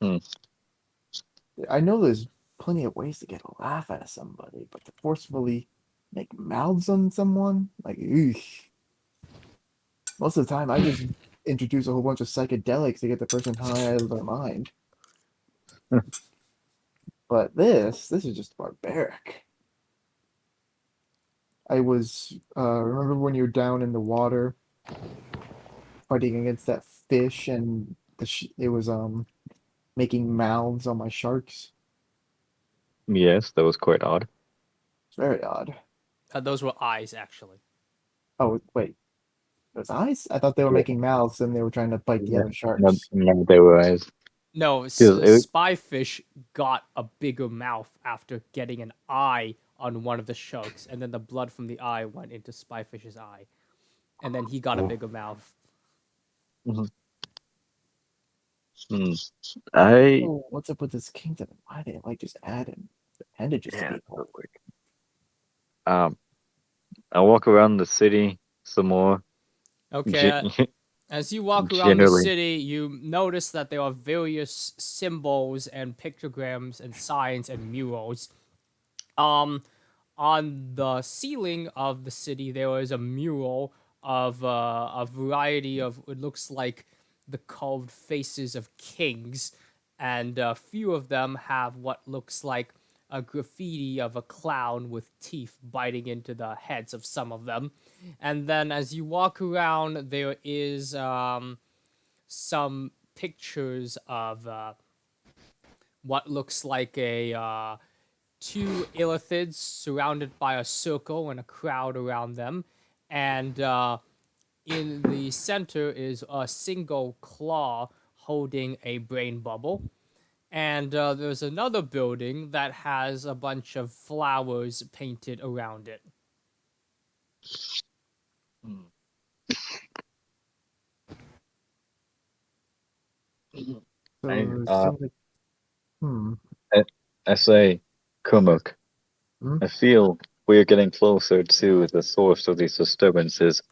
Hmm. I know there's plenty of ways to get a laugh out of somebody, but to forcefully make mouths on someone, like, eesh. Most of the time, I just introduce a whole bunch of psychedelics to get the person high out of their mind. But this is just barbaric. I was remember when you're down in the water fighting against that fish, and it was making mouths on my sharks. Yes, that was quite odd. It's very odd. Those were eyes, actually. Oh wait, those eyes? I thought they were Yeah, making mouths and they were trying to bite the yeah. other No, sharks. no, they were eyes. No, It, Spyfish got a bigger mouth after getting an eye on one of the sharks, and then the blood from the eye went into Spyfish's eye, and then he got a Oh, bigger mouth. Mhm. Hmm. I Oh, what's up with this kingdom? Why they like just adding appendages to yeah. people? Um, I walk around the city some more. Okay, Ge- as you walk around the generally, city, you notice that there are various symbols and pictograms and signs and murals. Um, on the ceiling of the city, there is a mural of a variety of, it looks like the carved faces of kings, and a few of them have what looks like a graffiti of a clown with teeth biting into the heads of some of them. And then as you walk around, there is some pictures of what looks like a two illithids surrounded by a circle and a crowd around them. And in the center is a single claw holding a brain bubble. And there's another building that has a bunch of flowers painted around it. Hmm. I So it uh, seems like, hmm, I, I say, Kumuk. hmm? I feel we are getting closer to the source of these disturbances.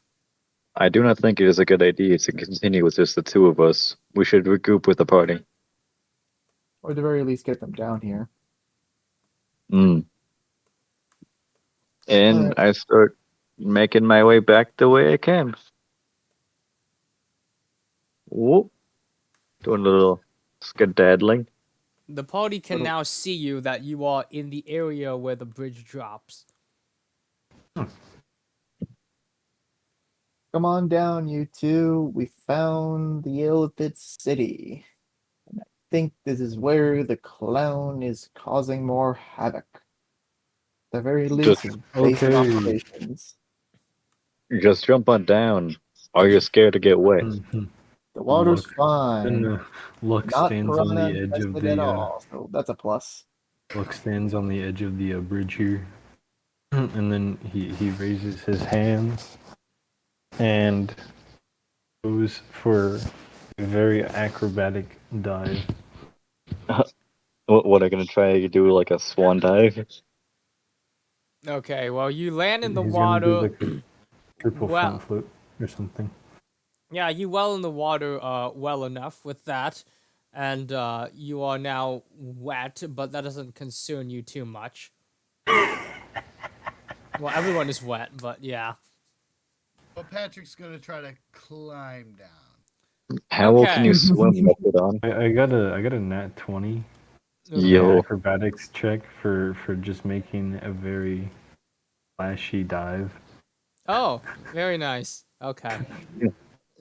I do not think it is a good idea to continue with just the two of us. We should regroup with the party. Or at the very least get them down here. Mm. All And right. I start making my way back the way I came. Whoop. Doing a little skedaddling. The party can Little, now see you that you are in the area where the bridge drops. come on down, you two. We found the Illithid city. And I think this is where the clown is causing more havoc. At the very least, Just his base of okay. operations. just jump on down. Are you scared to get wet? Mhm. The water's Luck. fine. Then Luck Not stands on piranha the edge of infested at the all, so that's a plus. Luck stands on the edge of the bridge here, and then he raises his hands and goes for a very acrobatic dive. What are you gonna try to do, like a swan dive? Okay, well, you land in the He's gonna do water. like a triple front Well, flip or something. yeah, you well in the water well enough with that, and you are now wet, but that doesn't concern you too much. Well, everyone is wet, but yeah. But Patrick's gonna try to climb down. How well can Okay. you swim, Megalodon? I got a nat 20 on my Okay. Yo, acrobatics check for just making a very flashy dive. Oh, very nice. Okay.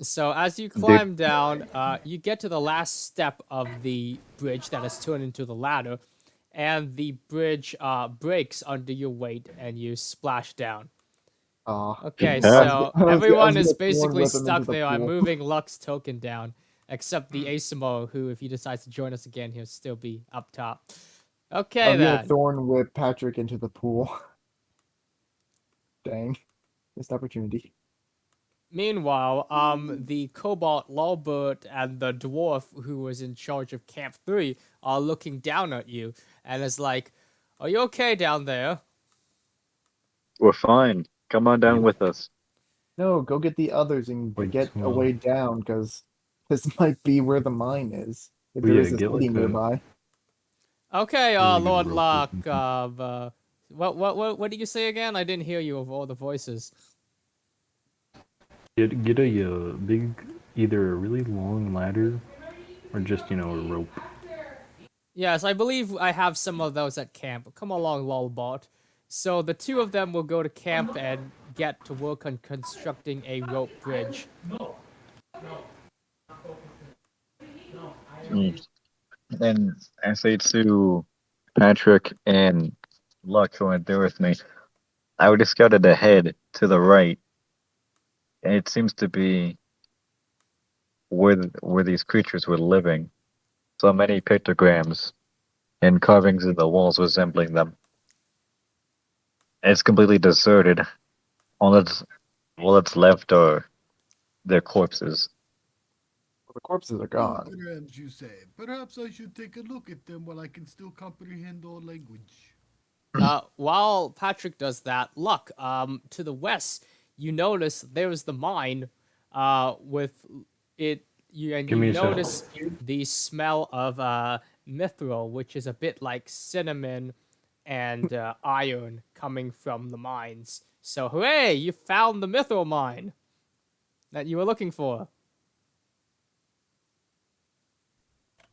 So as you Dude, climb down, you get to the last step of the bridge that has turned into the ladder, and the bridge breaks under your weight, and you splash down. Okay, I yeah. was, so I everyone was is gonna thorn basically whip him into stuck the there. I'm pool. moving Luck's token down, except the Asimo, who, if he decides to join us again, he'll still be up top. I Okay, was gonna then. thorn whip Patrick into the pool. Dang, missed opportunity. Meanwhile, the Cobalt Lawbert and the dwarf who was in charge of Camp 3 are looking down at you and is like, "Are you okay down there?" We're fine. Come on down Yep. with us. No, go get the others and Quite get well. away down, because this might be where the mine is. If But there yeah, is a get city like a nearby. Okay, really good Lord rope or Luck. something. What did you say again? I didn't hear you over all the voices. Get a big, either a really long ladder or just a rope. Yes, I believe I have some of those at camp. Come along, Lolbot. So the two of them will go to camp and get to work on constructing a rope bridge. Mm. And I say to Patrick and Luck, who went there with me, I would have scouted ahead to the right, and it seems to be where these creatures were living. So many pictograms and carvings in the walls resembling them. It's completely deserted. All that's left are their corpses. Well, the corpses are gone. Programs, you say. Perhaps I should take a look at them while I can still comprehend all language. While Patrick does that, Luck, to the west, you notice there's the mine, with it, and Give you me a sec. notice the smell of mithril, which is a bit like cinnamon and iron coming from the mines. So, hooray! You found the mithril mine that you were looking for.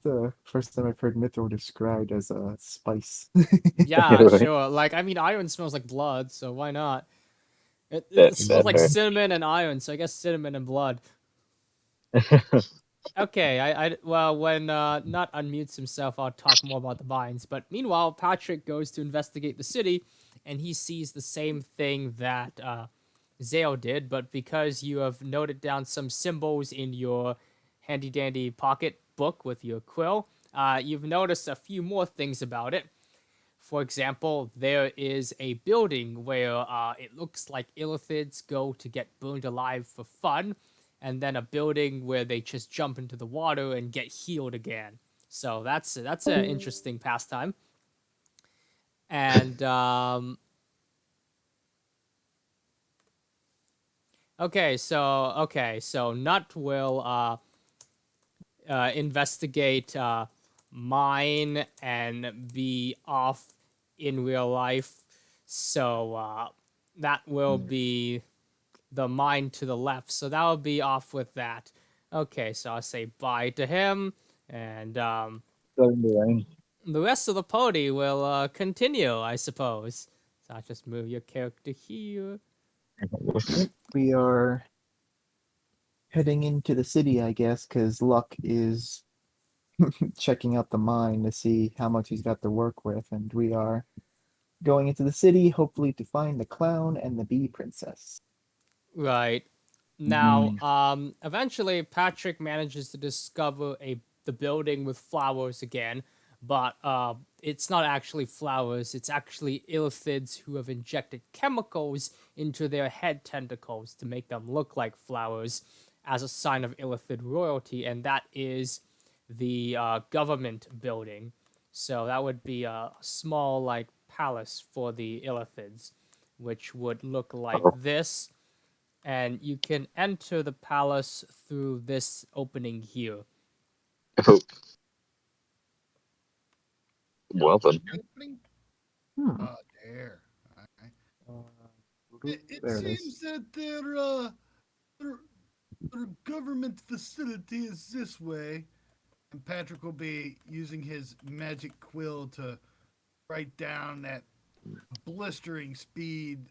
The first time I've heard mithril described as a spice. Yeah, Right. sure. Like, I mean, iron smells like blood, so why not? It That's smells like fair. cinnamon and iron, so I guess cinnamon and blood. Okay, well, when Nut unmutes himself, I'll talk more about the mines. But meanwhile, Patrick goes to investigate the city, and he sees the same thing that Zale did. But because you have noted down some symbols in your handy dandy pocket book with your quill, you've noticed a few more things about it. For example, there is a building where it looks like illithids go to get burned alive for fun, and then a building where they just jump into the water and get healed again. So that's an interesting pastime. And okay, so Nut will investigate mine and be off in real life. So that will be the mine to the left. So that will be off with that. Okay, so I'll say bye to him, and the rest of the party will continue, I suppose. So I'll just move your character here. Yep, we are heading into the city, I guess, because Luck is checking out the mine to see how much he's got to work with, and we are going into the city, hopefully to find the clown and the bee princess. Right. Now, Mm. eventually Patrick manages to discover the building with flowers again, but it's not actually flowers, it's actually illithids who have injected chemicals into their head tentacles to make them look like flowers as a sign of illithid royalty, and that is the government building. So that would be a small like palace for the illithids, which would look like Oh, this, and you can enter the palace through this opening here. oh, well then. Blink. Hmm. Ah, there. I- it There it is. seems that their, their government facility is this way. And Patrick will be using his magic quill to write down that blistering speed,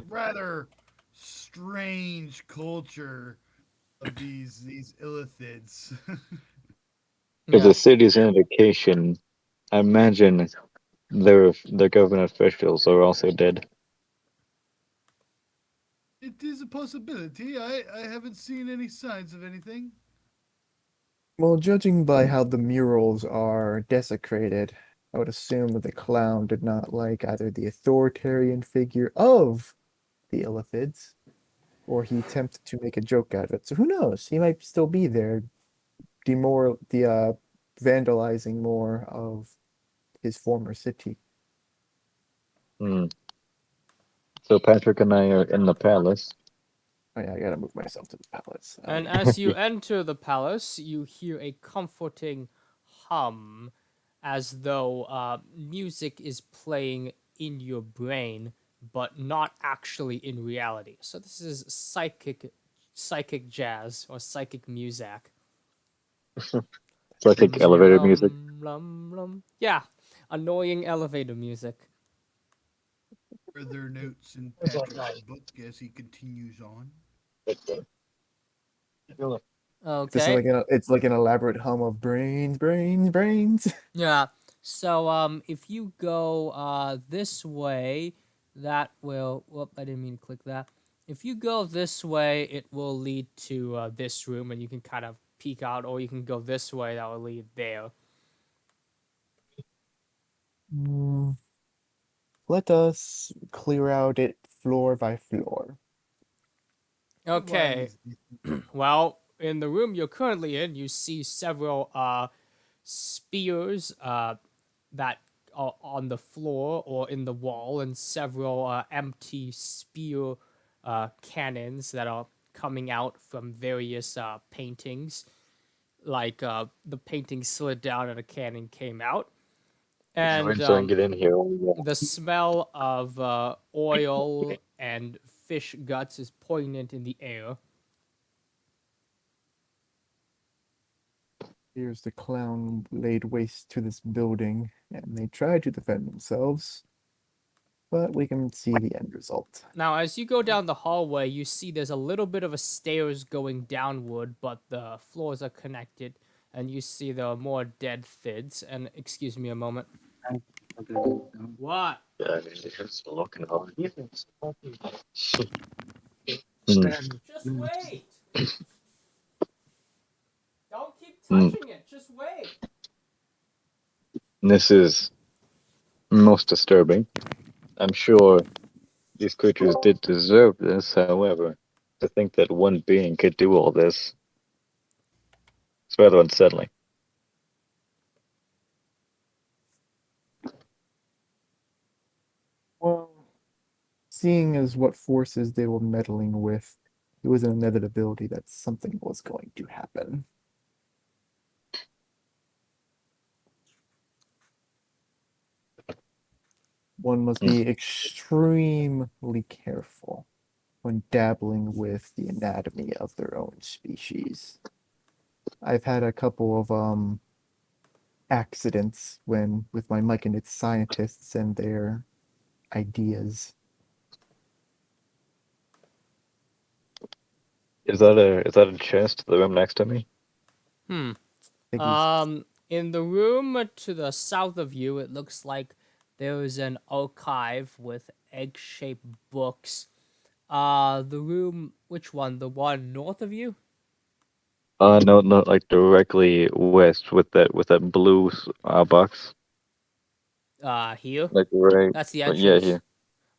rather strange culture of these illithids. If the Yes. city's an indication, I imagine their government officials are also dead. It is a possibility. I haven't seen any signs of anything. Well, judging by how the murals are desecrated, I would assume that the clown did not like either the authoritarian figure of the Illithids, or he attempted to make a joke out of it. So who knows? He might still be there, vandalizing more of his former city. Hmm. So Patrick and I are in the palace. Oh yeah, I gotta move myself to the palace. And as you enter the palace, you hear a comforting hum as though music is playing in your brain, but not actually in reality. So this is psychic jazz or psychic music. It's like elevator music. Lum, lum, lum. Yeah, annoying elevator music. Further notes in Patrick's book as he continues on. It's Okay. like it's like an elaborate hum of brains, brains, brains. Yeah. So if you go this way, that will whoop, I didn't mean to click that. If you go this way, it will lead to this room and you can kind of peek out, or you can go this way, that will lead there. Mm, Let us clear out it floor by floor. Why Okay. is this? Well, in the room you're currently in, you see several spears that are on the floor or in the wall, and several empty spear cannons that are coming out from various paintings. Like the painting slid down and a cannon came out, and Zoids don't get in here. Oh, yeah. the smell of oil and fish guts is poignant in the air. Here's the clown laid waste to this building, and they tried to defend themselves, but we can see the end result. Now, as you go down the hallway, you see there's a little bit of a stairs going downward, but the floors are connected, and you see there are more dead thids. And excuse me a moment. What? Yeah, I mean, it's looking hard. Just wait. Don't keep Hmm. touching it. Just wait. This is most disturbing. I'm sure these creatures did deserve this, however, to think that one being could do all this is rather unsettling. Well, seeing as what forces they were meddling with, it was an inevitability that something was going to happen. One must Hmm. be extremely careful when dabbling with the anatomy of their own species. I've had a couple of accidents when with my myconid scientists and their ideas. Is that a chest? The room next to me? Hmm. Piggies. In the room to the south of you, it looks like there is an archive with egg-shaped books. The room, which one? The one north of you? No, not like directly west with that blue box. Here. Like right, That's the but yeah, entrance. here.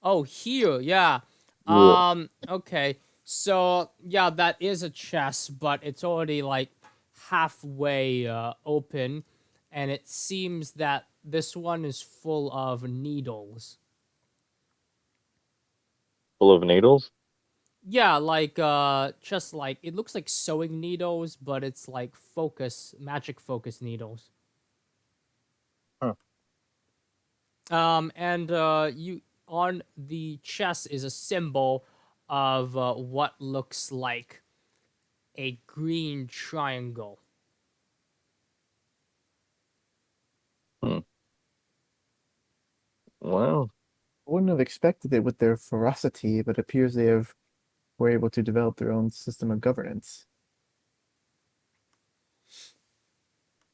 Oh, here, yeah. Yeah. Okay. So, yeah, that is a chest, but it's already like halfway open, and it seems that this one is full of needles. Full of needles. Yeah, like just like it looks like sewing needles, but it's like magic focus needles. Huh. And you on the chest is a symbol of what looks like a green triangle. Hmm. Wow. Wouldn't have expected it with their ferocity, but it appears they have were able to develop their own system of governance.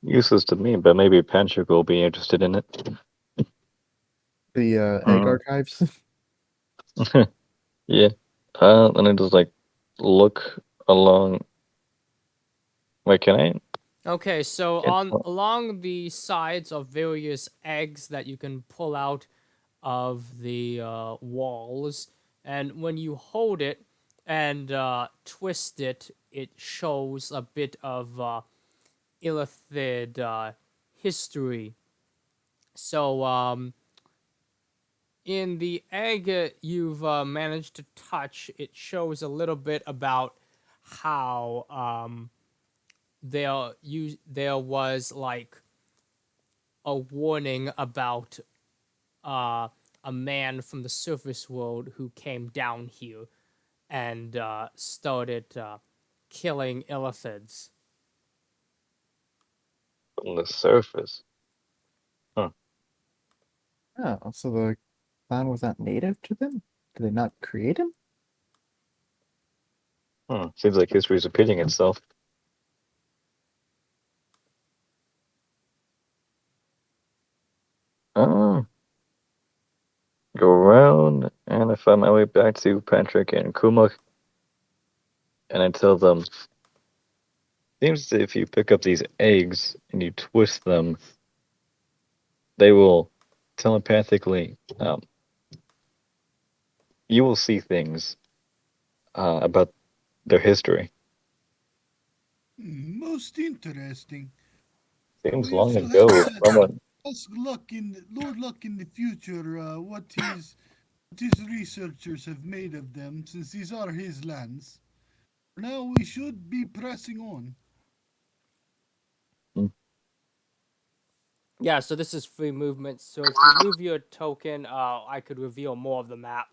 Useless to me, but maybe Patrick will be interested in it. The egg Mm. archives. Yeah. Then I just like look along. Wait, can I? Okay, so Can, on along the sides of various eggs that you can pull out of the walls, and when you hold it and twist it, it shows a bit of illithid history. So, in the egg you've managed to touch, it shows a little bit about how there was like a warning about uh, a man from the surface world who came down here and started killing illithids. from the surface. Huh. Oh, so the clown was not native to them? Did they not create him? Seems like history's repeating itself. Oh, go around, and I find my way back to Patrick and Kumuk, and I tell them, seems that if you pick up these eggs and you twist them, they will telepathically, you will see things about their history. Most interesting. Seems We long shall have ago, to someone. ask Lord Luck in the future what his researchers have made of them, since these are his lands. Now we should be pressing on. Hmm, Yeah, so this is free movement. So if you move your token, I could reveal more of the map.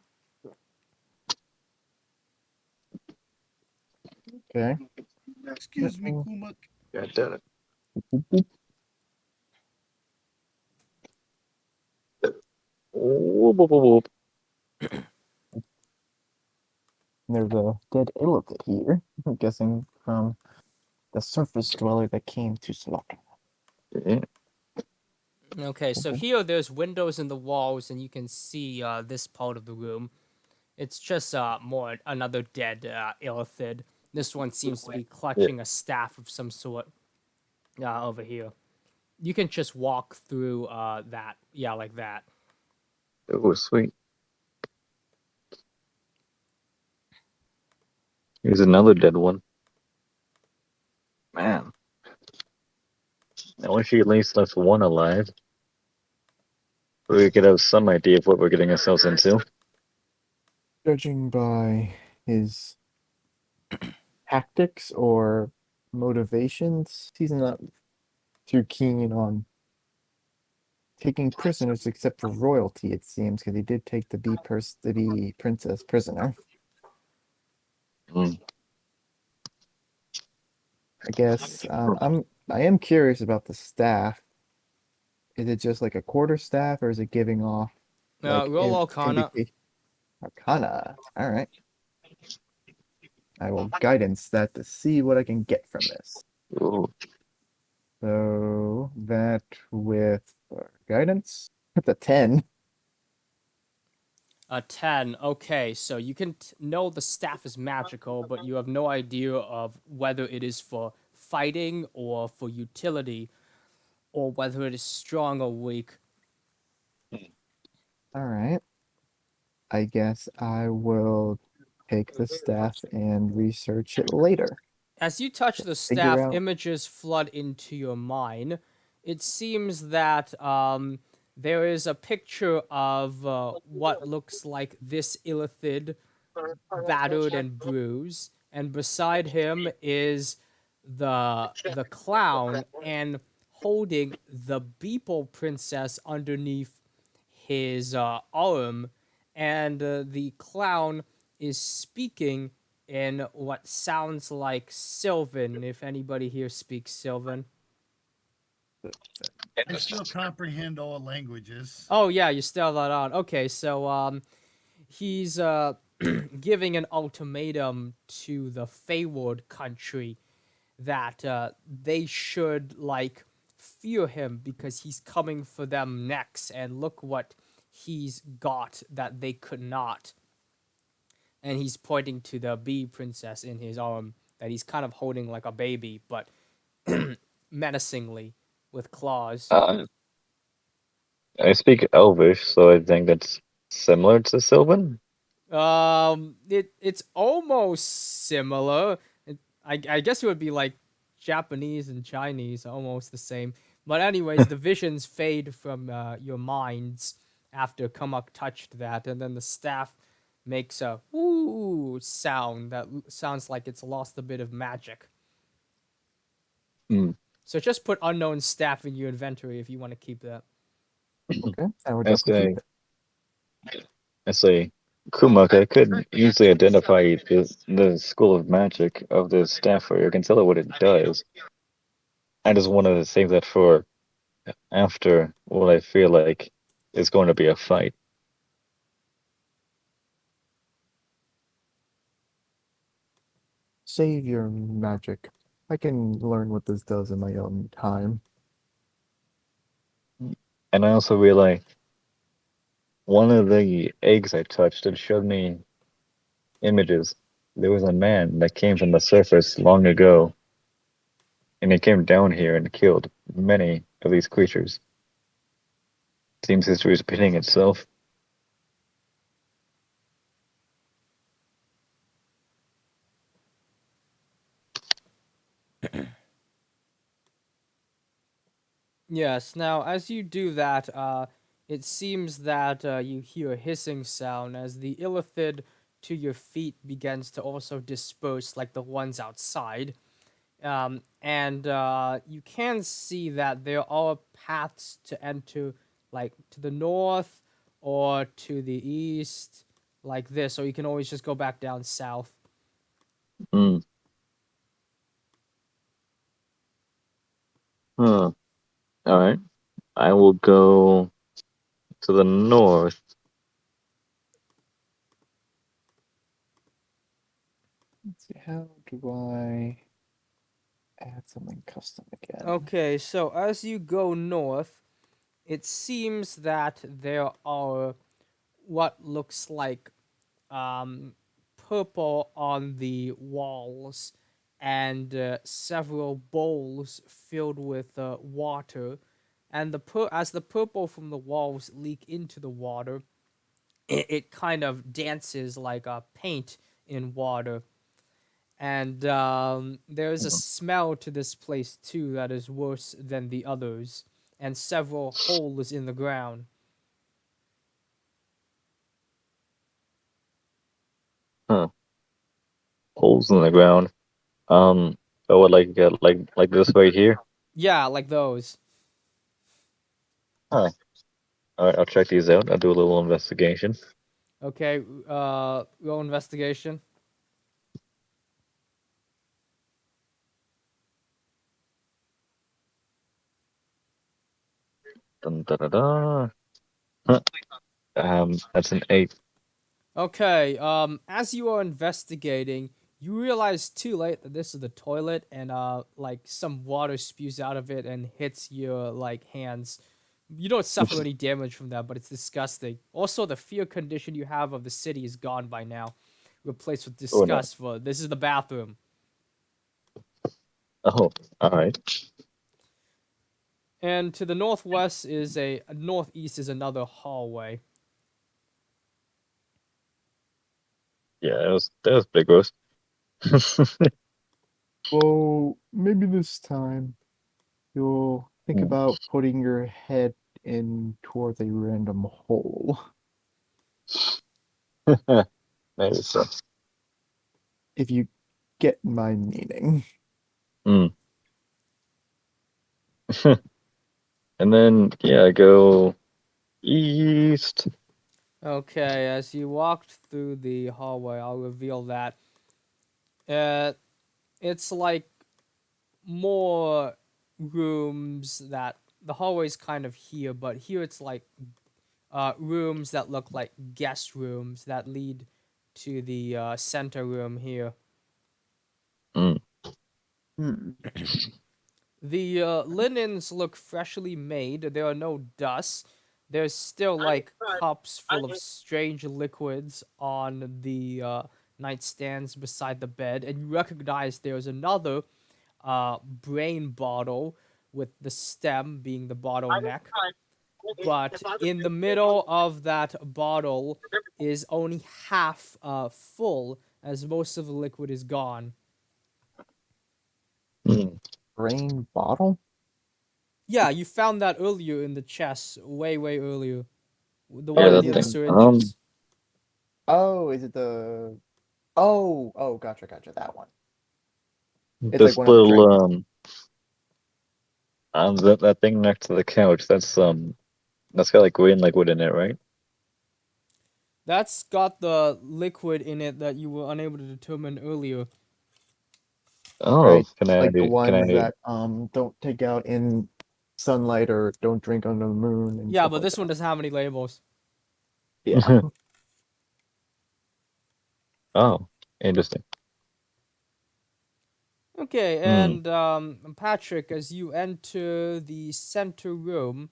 Okay. Excuse me, Uh-oh. Kumak. God damn it. Boop, boop. Whoop, whoop, whoop, whoop. There's a dead elephant here. I'm guessing from the surface dweller that came to slaughter. Yeah. Okay, Boop, so boop. here there's windows in the walls, and you can see this part of the room. It's just more another dead illithid. This one seems to be Yeah. clutching a staff of some sort over here. You can just walk through that. Yeah, like that. Oh, sweet. Here's another dead one. Man, I wish he at least left one alive. We could have some idea of what we're getting ourselves into. Judging by his tactics or motivations, he's not too keen on taking prisoners except for royalty, it seems, because he did take the bee princess prisoner. Mm. I guess I am curious about the staff. Is it just like a quarter staff, or is it giving off like Roll an Arcana. indication? Arcana. All right. I will guidance that to see what I can get from this. Ooh. So that with guidance, the 10. A 10. Okay, so you can know the staff is magical, but you have no idea of whether it is for fighting or for utility, or whether it is strong or weak. All right. I guess I will take the staff and research it later. As you touch To the figure staff, out. images flood into your mind. It seems that there is a picture of what looks like this illithid, battered and bruised, and beside him is the clown, and holding the Beeple princess underneath his arm, and the clown is speaking in what sounds like Sylvan. If anybody here speaks Sylvan. I still comprehend all languages. Oh yeah, you still have that on. Okay, so he's giving an ultimatum to the Feyward country that they should like fear him because he's coming for them next, and look what he's got that they could not. And he's pointing to the bee princess in his arm that he's kind of holding like a baby, but menacingly with claws. Uh, I speak Elvish, so I think that's similar to Sylvan. It's almost similar. I guess it would be like Japanese and Chinese, almost the same. But anyways, the visions fade from your minds after Kamak touched that, and then the staff makes a woo sound that sounds like it's lost a bit of magic. Hmm. So just put unknown staff in your inventory if you want to keep that. Okay, I would I definitely keep say, it. I say, Kumak, I could easily identify the school of magic of the staff where you can tell it what it does. I just wanted to save that for after what I feel like is going to be a fight. Save your magic. I can learn what this does in my own time. And I also realized one of the eggs I touched, it showed me images. There was a man that came from the surface long ago, and he came down here and killed many of these creatures. Seems history is repeating itself. Yes. Now, as you do that, it seems that you hear a hissing sound as the illithid to your feet begins to also disperse, like the ones outside. And you can see that there are paths to enter, like to the north or to the east, like this. Or you can always just go back down south. Hmm. Huh. All right. I will go to the north. Let's see, how do I add something custom again? Okay, so as you go north, it seems that there are what looks like purple on the walls and several bowls filled with water. And as the purple from the walls leak into the water, it kind of dances like a paint in water. And there is a smell to this place too that is worse than the others, and several holes in the ground. Huh. Holes in the ground. Oh, what, like this right here? Yeah, like those. Huh. All right, I'll check these out. I'll do a little investigation. Okay, roll investigation. Dun, da, da, da. Huh. That's an 8. Okay, as you are investigating, you realize too late that this is the toilet, and like some water spews out of it and hits your like hands. You don't suffer any damage from that, but it's disgusting. Also, the fear condition you have of the city is gone by now, replaced with Oh no. disgust for this is the bathroom. Oh, all right. And to the northwest is a northeast is another hallway. Yeah, that was big roast. Well, maybe this time you'll think about putting your head in towards a random hole. Maybe so. If you get my meaning. Mm. And then yeah, I go east. Okay, as you walked through the hallway, I'll reveal that. Uh, it's like more. rooms that the hallway's kind of here, but here it's like rooms that look like guest rooms that lead to the center room here. Mm. Hmm. The linens look freshly made. There are no dusts. There's still like cups full of strange liquids on the nightstands beside the bed, and you recognize there's another brain bottle with the stem being the bottleneck. But in the middle of that bottle is only half full, as most of the liquid is gone. Mm. Rain bottle? Yeah, you found that earlier in the chest, way earlier. The Yeah, one Oh, that near the thing. syringes. oh, is it the? Oh, gotcha, that one. It's like This one of the little drinks. that thing next to the couch. That's got like green liquid in it, right? That's got the liquid in it that you were unable to determine earlier. Oh, Right? Like the can ones I? that don't take out in sunlight or don't drink under the moon and Yeah, stuff but like this one that. doesn't have any labels. Yeah. Oh, interesting. Okay, Hmm. and Patrick, as you enter the center room,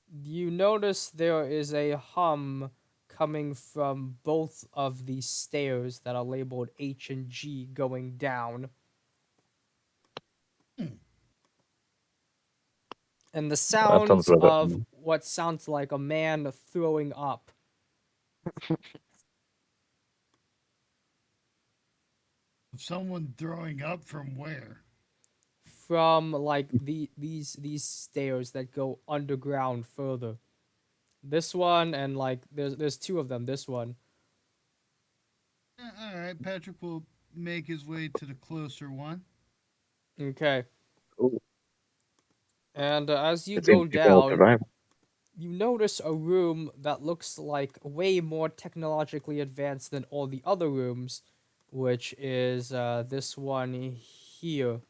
you notice there is a hum coming from both of the stairs that are labeled H and G going down. And the That sounds sounds rather. of what sounds like a man throwing up. Someone throwing up from where? From like these stairs that go underground further. This one and like there's two of them. This one. All right, Patrick will make his way to the closer one. Okay. Ooh, And as you it seems go to be called down, survival. you notice a room that looks like way more technologically advanced than all the other rooms, which is this one here.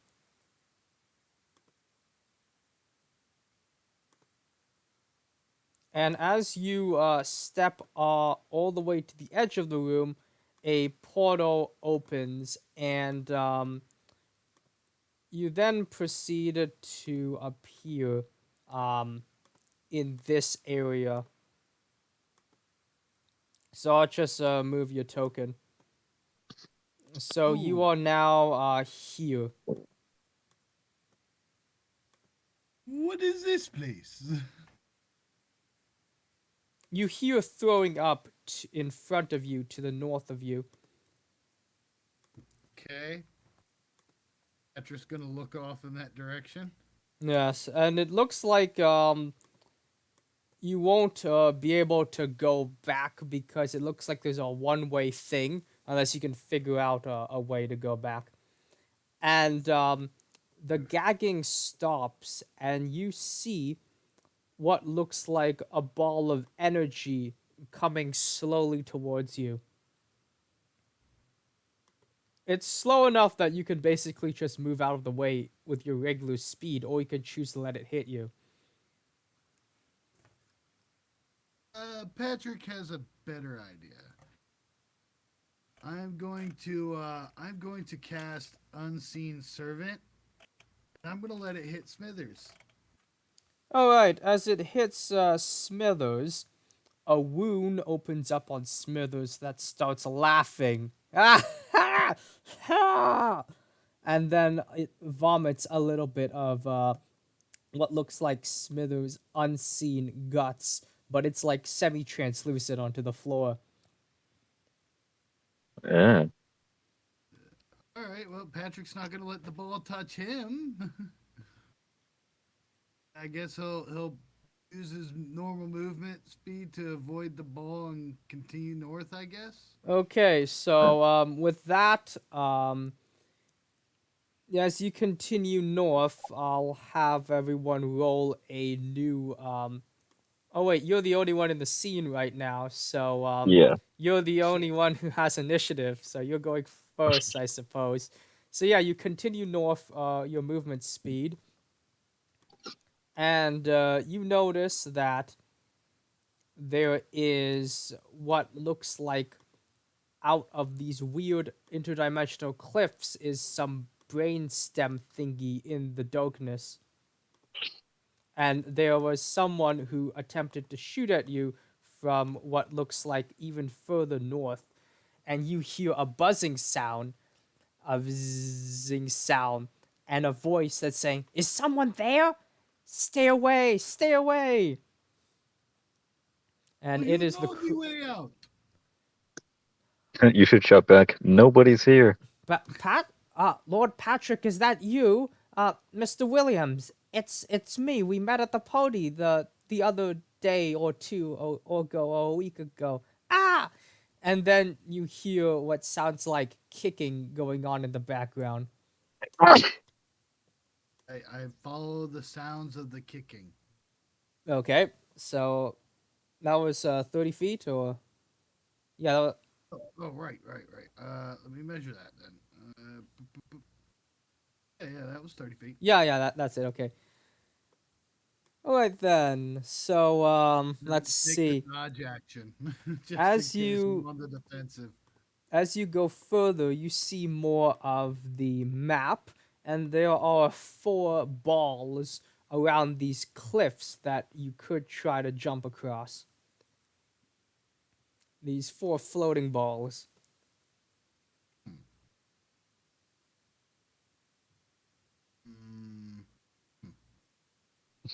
And as you step all the way to the edge of the room, a portal opens, and you then proceed to appear um, in this area. So I'll just move your token. So you Ooh, are now here. what is this place? You hear throwing up in front of you to the north of you. Okay. Patrick's gonna look off in that direction. Yes, and it looks like you won't be able to go back because it looks like there's a one-way thing unless you can figure out a way to go back. And the gagging stops, and you see what looks like a ball of energy coming slowly towards you. It's slow enough that you can basically just move out of the way with your regular speed, or you can choose to let it hit you. Patrick has a better idea. I'm going to cast Unseen Servant. And I'm gonna let it hit Smithers. Alright, as it hits Smithers, a wound opens up on Smithers that starts laughing. And then it vomits a little bit of what looks like Smithers' unseen guts, but it's like semi translucent onto the floor. Yeah. All right, well, Patrick's not gonna let the ball touch him. I guess he'll use his normal movement speed to avoid the ball and continue north. I guess. Okay, Huh. so with that, as you continue north, I'll have everyone roll a new. Oh wait, you're the only one in the scene right now, so Yeah. you're the only one who has initiative. So you're going first, I suppose. So yeah, you continue north, your movement speed, and you notice that there is what looks like out of these weird interdimensional cliffs is some brainstem thingy in the darkness, and there was someone who attempted to shoot at you from what looks like even further north, and you hear a buzzing sound, a zing sound, and a voice that's saying, "Is someone there? Stay away! Stay away!" Oh, And it you is the doggy way out. You should shout back. Nobody's here. Pat, Lord Patrick, is that you? Mr. Williams, it's me. We met at the party the other day or two or ago or a week ago. Ah! And then you hear what sounds like kicking going on in the background. I follow the sounds of the kicking. Okay, so that was 30 feet or yeah. Oh, right. Let me measure that then. Yeah, that was 30 feet. Yeah, that's it. Okay. All right then. So Then let's take the see. dodge action, just in As case I'm you on the defensive. as you go further, you see more of the map, and there are four balls around these cliffs that you could try to jump across. These four floating balls. Mm,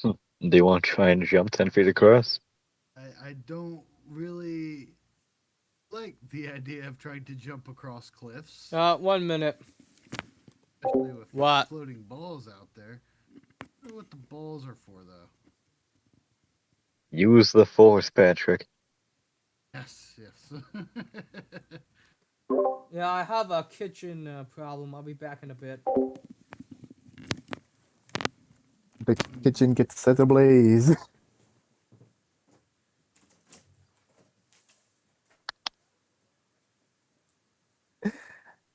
Do you want to try and jump 10 feet across? I don't really like the idea of trying to jump across cliffs, 1 minute. especially with What? floating balls out there. I wonder what the balls are for, though. Use the force, Patrick. Yes. Yeah, I have a kitchen problem. I'll be back in a bit. The kitchen gets set ablaze.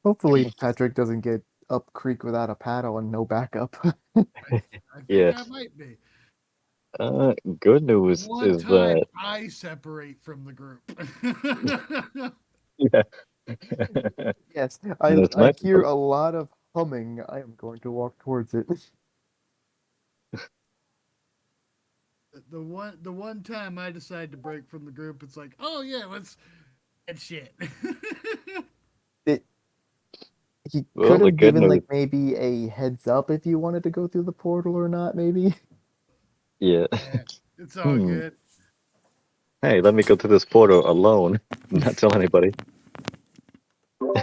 Hopefully, Patrick doesn't get up creek without a paddle and no backup. I think I Yes. might be. Good news One is time that. I separate from the group. Yeah. Yes, This I might. hear a lot of humming. I am going to walk towards it. The one time I decide to break from the group, it's like, oh yeah, let's and shit. It he Well, could the have good given news. like maybe a heads up if you wanted to go through the portal or not, maybe. Yeah. Yeah, it's all Hmm. good. Hey, let me go through this portal alone. Not tell anybody.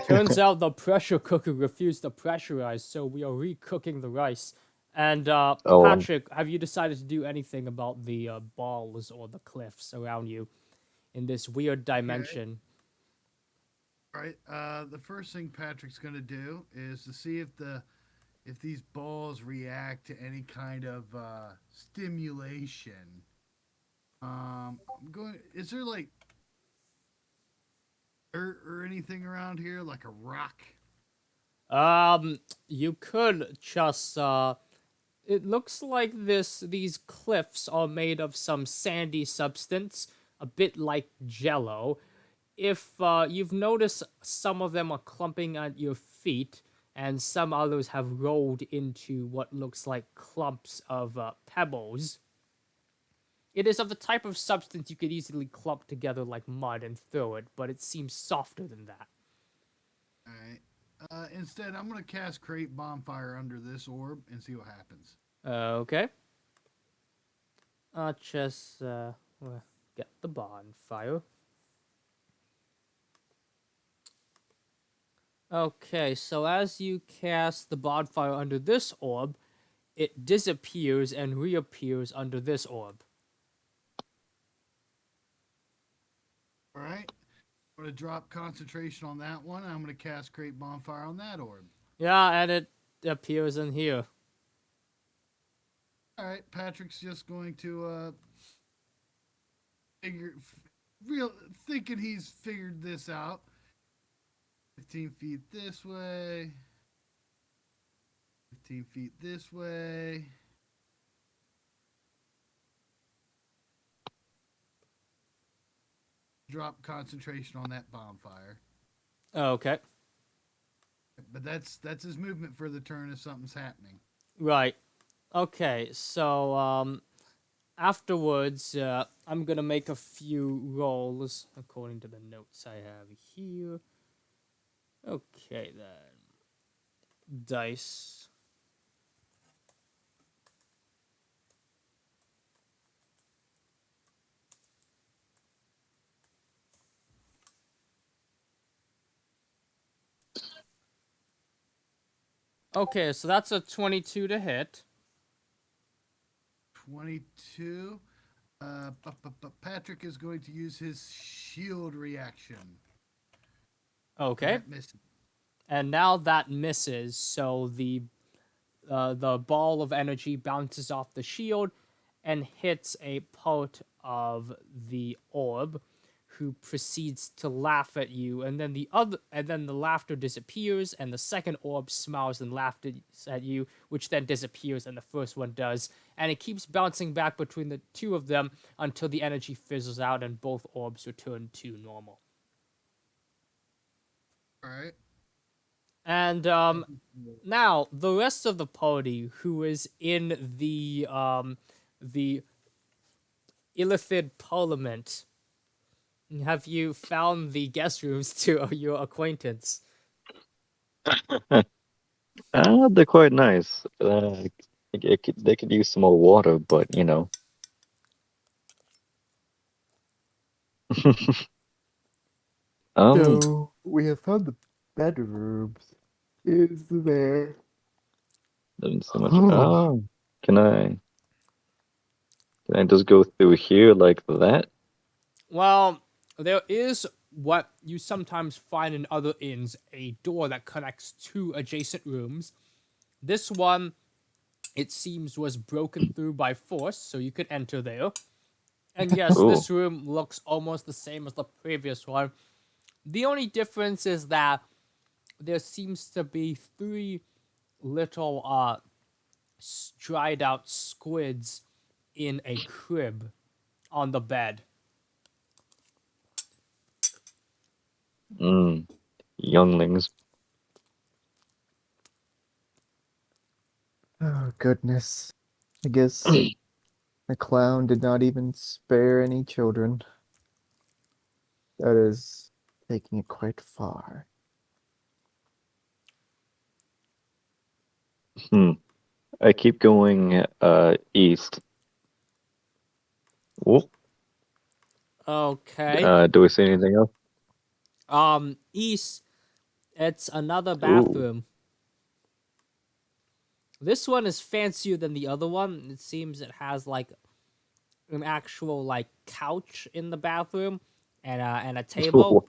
Turns out the pressure cooker refused to pressurize, so we are recooking the rice. And Oh, Patrick, have you decided to do anything about the balls or the cliffs around you in this weird Okay. dimension? All right. The first thing Patrick's gonna do is to see if these balls react to any kind of stimulation. I'm going. Is there like dirt or anything around here, like a rock? You could just it looks like these cliffs are made of some sandy substance, a bit like jello. If you've noticed, some of them are clumping at your feet, and some others have rolled into what looks like clumps of pebbles. It is of the type of substance you could easily clump together like mud and throw it, but it seems softer than that. All right. Instead, I'm gonna cast create bonfire under this orb and see what happens. Okay. Just get the bonfire. Okay, so as you cast the bonfire under this orb, it disappears and reappears under this orb. All right. I'm gonna drop concentration on that one. I'm gonna cast create bonfire on that orb. Yeah, and it appears in here. All right. Patrick's just going to figure, real thinking he's figured this out. 15 feet this way. 15 feet this way. Drop concentration on that bonfire. Okay. But that's his movement for the turn if something's happening. Right. Okay. So afterwards, I'm gonna make a few rolls according to the notes I have here. Okay then. Dice. Okay, so that's a 22 to hit. 22. Patrick is going to use his shield reaction. Okay. That misses. And now that misses, so the ball of energy bounces off the shield and hits a part of the orb, who proceeds to laugh at you, and then the laughter disappears, and the second orb smiles and laughs at you, which then disappears, and the first one does, and it keeps bouncing back between the two of them until the energy fizzles out and both orbs return to normal. All right. And now the rest of the party, who is in the Illithid Parliament, have you found the guest rooms to your acquaintance? They're quite nice. They could use some more water, but um, So we have found the bedrooms. Is there? not so much. Oh, can I can I just go through here like that? Well, there is what you sometimes find in other inns, a door that connects two adjacent rooms. This one, it seems, was broken through by force, so you could enter there. And yes, Ooh, this room looks almost the same as the previous one. The only difference is that there seems to be three little dried out squids in a crib on the bed. mm, younglings. Oh, goodness. I guess the clown did not even spare any children. That is taking it quite far. Hmm. I keep going east. Oh, Okay. do we see anything else? East, it's another Ooh, bathroom. This one is fancier than the other one. It seems it has like an actual like couch in the bathroom and a table.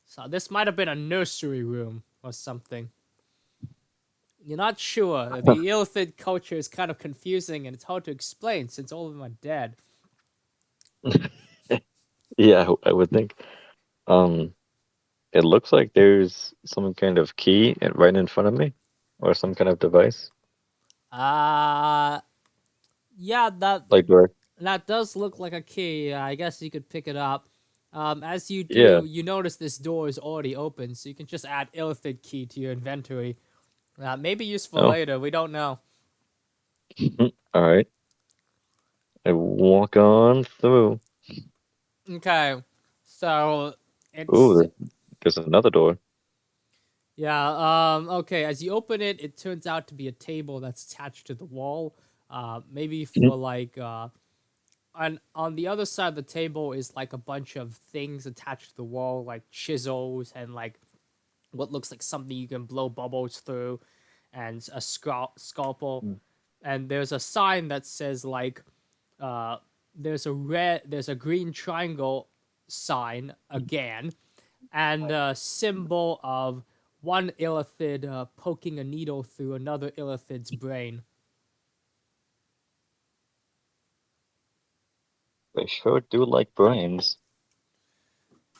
So this might have been a nursery room or something. You're not sure. The Illithid culture is kind of confusing and it's hard to explain since all of them are dead. yeah, I would think. Um, it looks like there's some kind of key right in front of me, or some kind of device. Uh yeah, Like where? that does look like a key. I guess you could pick it up. As you Yeah. do, you notice this door is already open, so you can just add Illithid key to your inventory. Maybe useful Oh, later. We don't know. all right. I walk on through. Okay, so Ooh, it's there's another door. yeah. Okay, as you open it, it turns out to be a table that's attached to the wall. Maybe for like and on the other side of the table is like a bunch of things attached to the wall, like chisels and like what looks like something you can blow bubbles through, and a scalpel. And there's a sign that says like, uh, there's a green triangle sign again, and a symbol of one illithid poking a needle through another illithid's brain. They sure do like brains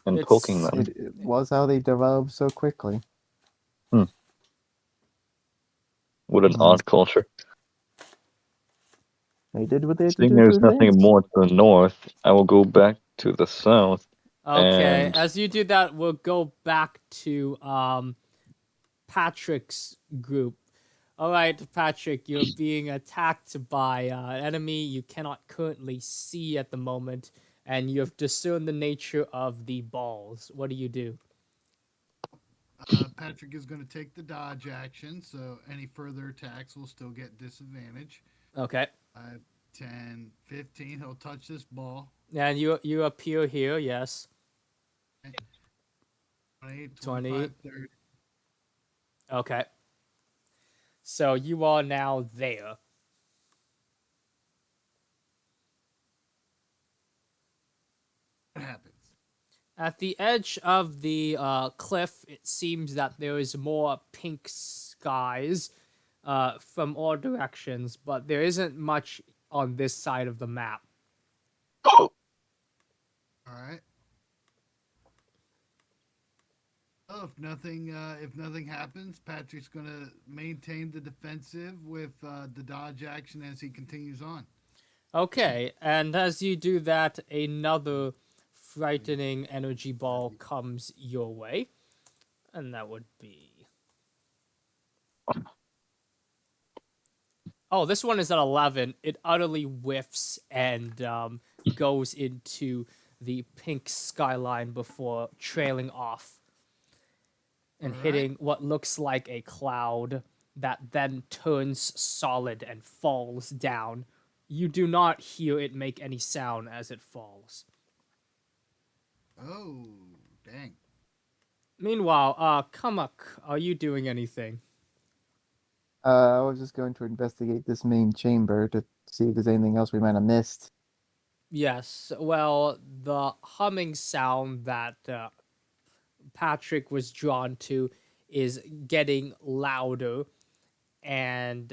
and poking It's them. It was how they developed so quickly. Hmm. What an Hmm. odd culture. They did what they had to Seeing do to there's nothing advance. more to the north, I will go back to the south Okay, and as you do that, we'll go back to Patrick's group. All right, Patrick, you're being attacked by an enemy you cannot currently see at the moment, and you have discerned the nature of the balls. What do you do? Patrick is going to take the dodge action, so any further attacks will still get disadvantage. Okay, 5, 10, 15. He'll touch this ball. and you appear here. Yes, 20, 20. 25, 30. Okay, so you are now there. What happens? At the edge of the cliff, it seems that there is more pink skies from all directions, but there isn't much on this side of the map. All right. Oh, if nothing happens, Patrick's going to maintain the defensive with the dodge action as he continues on. Okay, and as you do that, another frightening energy ball comes your way, and that would be. Oh, this one is at 11. It utterly whiffs and goes into the pink skyline before trailing off All and right. hitting what looks like a cloud that then turns solid and falls down. You do not hear it make any sound as it falls. Oh, dang. Meanwhile, Kamak, are you doing anything? I was just going to investigate this main chamber to see if there's anything else we might have missed. Yes, well, the humming sound that Patrick was drawn to is getting louder, and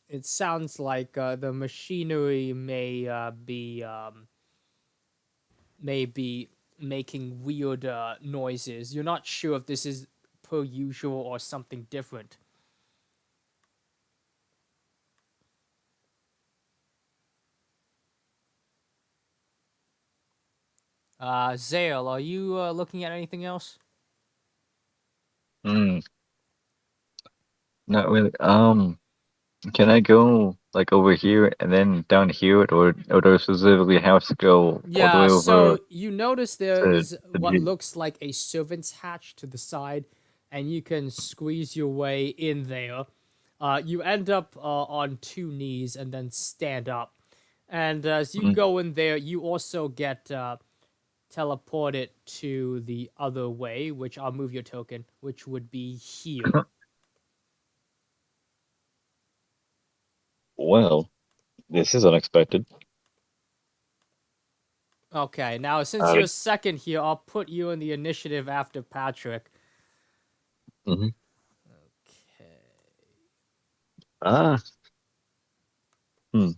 it sounds like the machinery may be making weird noises. You're not sure if this is per usual or something different. Zale, are you looking at anything else? Hmm, not really. Can I go like over here and then down here, or do I specifically have to go all the Yeah, way over so you notice there to is the what G? looks like a servant's hatch to the side, and you can squeeze your way in there. You end up on two knees and then stand up. And as you Mm. go in there, you also get teleported to the other way, which I'll move your token, which would be here. Well, this is unexpected. Okay, now since Uh, you're second here, I'll put you in the initiative after Patrick. mhm. Okay. Ah, hmm.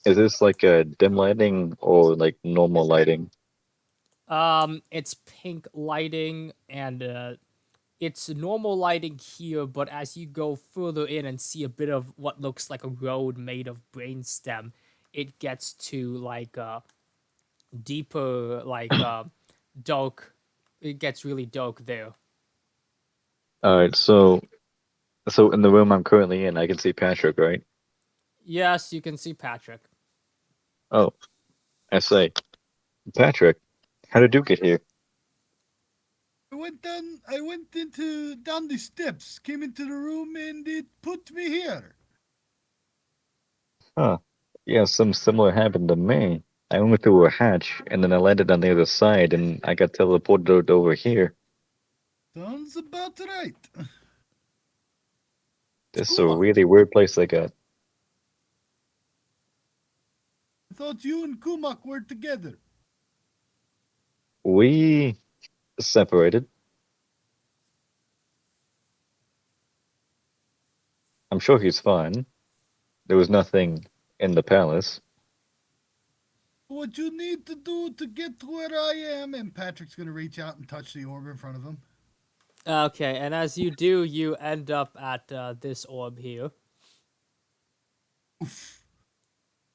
Is this like a dim lighting or like normal lighting? It's pink lighting and it's normal lighting here, but as you go further in and see a bit of what looks like a road made of brainstem, it gets to like deeper, like dark. It gets really dark there. All right, so in the room I'm currently in, I can see Patrick, right? Yes, you can see Patrick. Oh, I say, Patrick, how did you get here? I went into down the steps, came into the room, and it put me here. Huh. Yeah, some similar happened to me. I went through a hatch, and then I landed on the other side, and I got teleported over here. Sounds about right. This is a Kuma, really weird place I got. I thought you and Kumak were together. We separated. I'm sure he's fine. There was nothing in the palace. What you need to do to get to where I am, and Patrick's gonna reach out and touch the orb in front of him. Okay, and as you do, you end up at this orb here.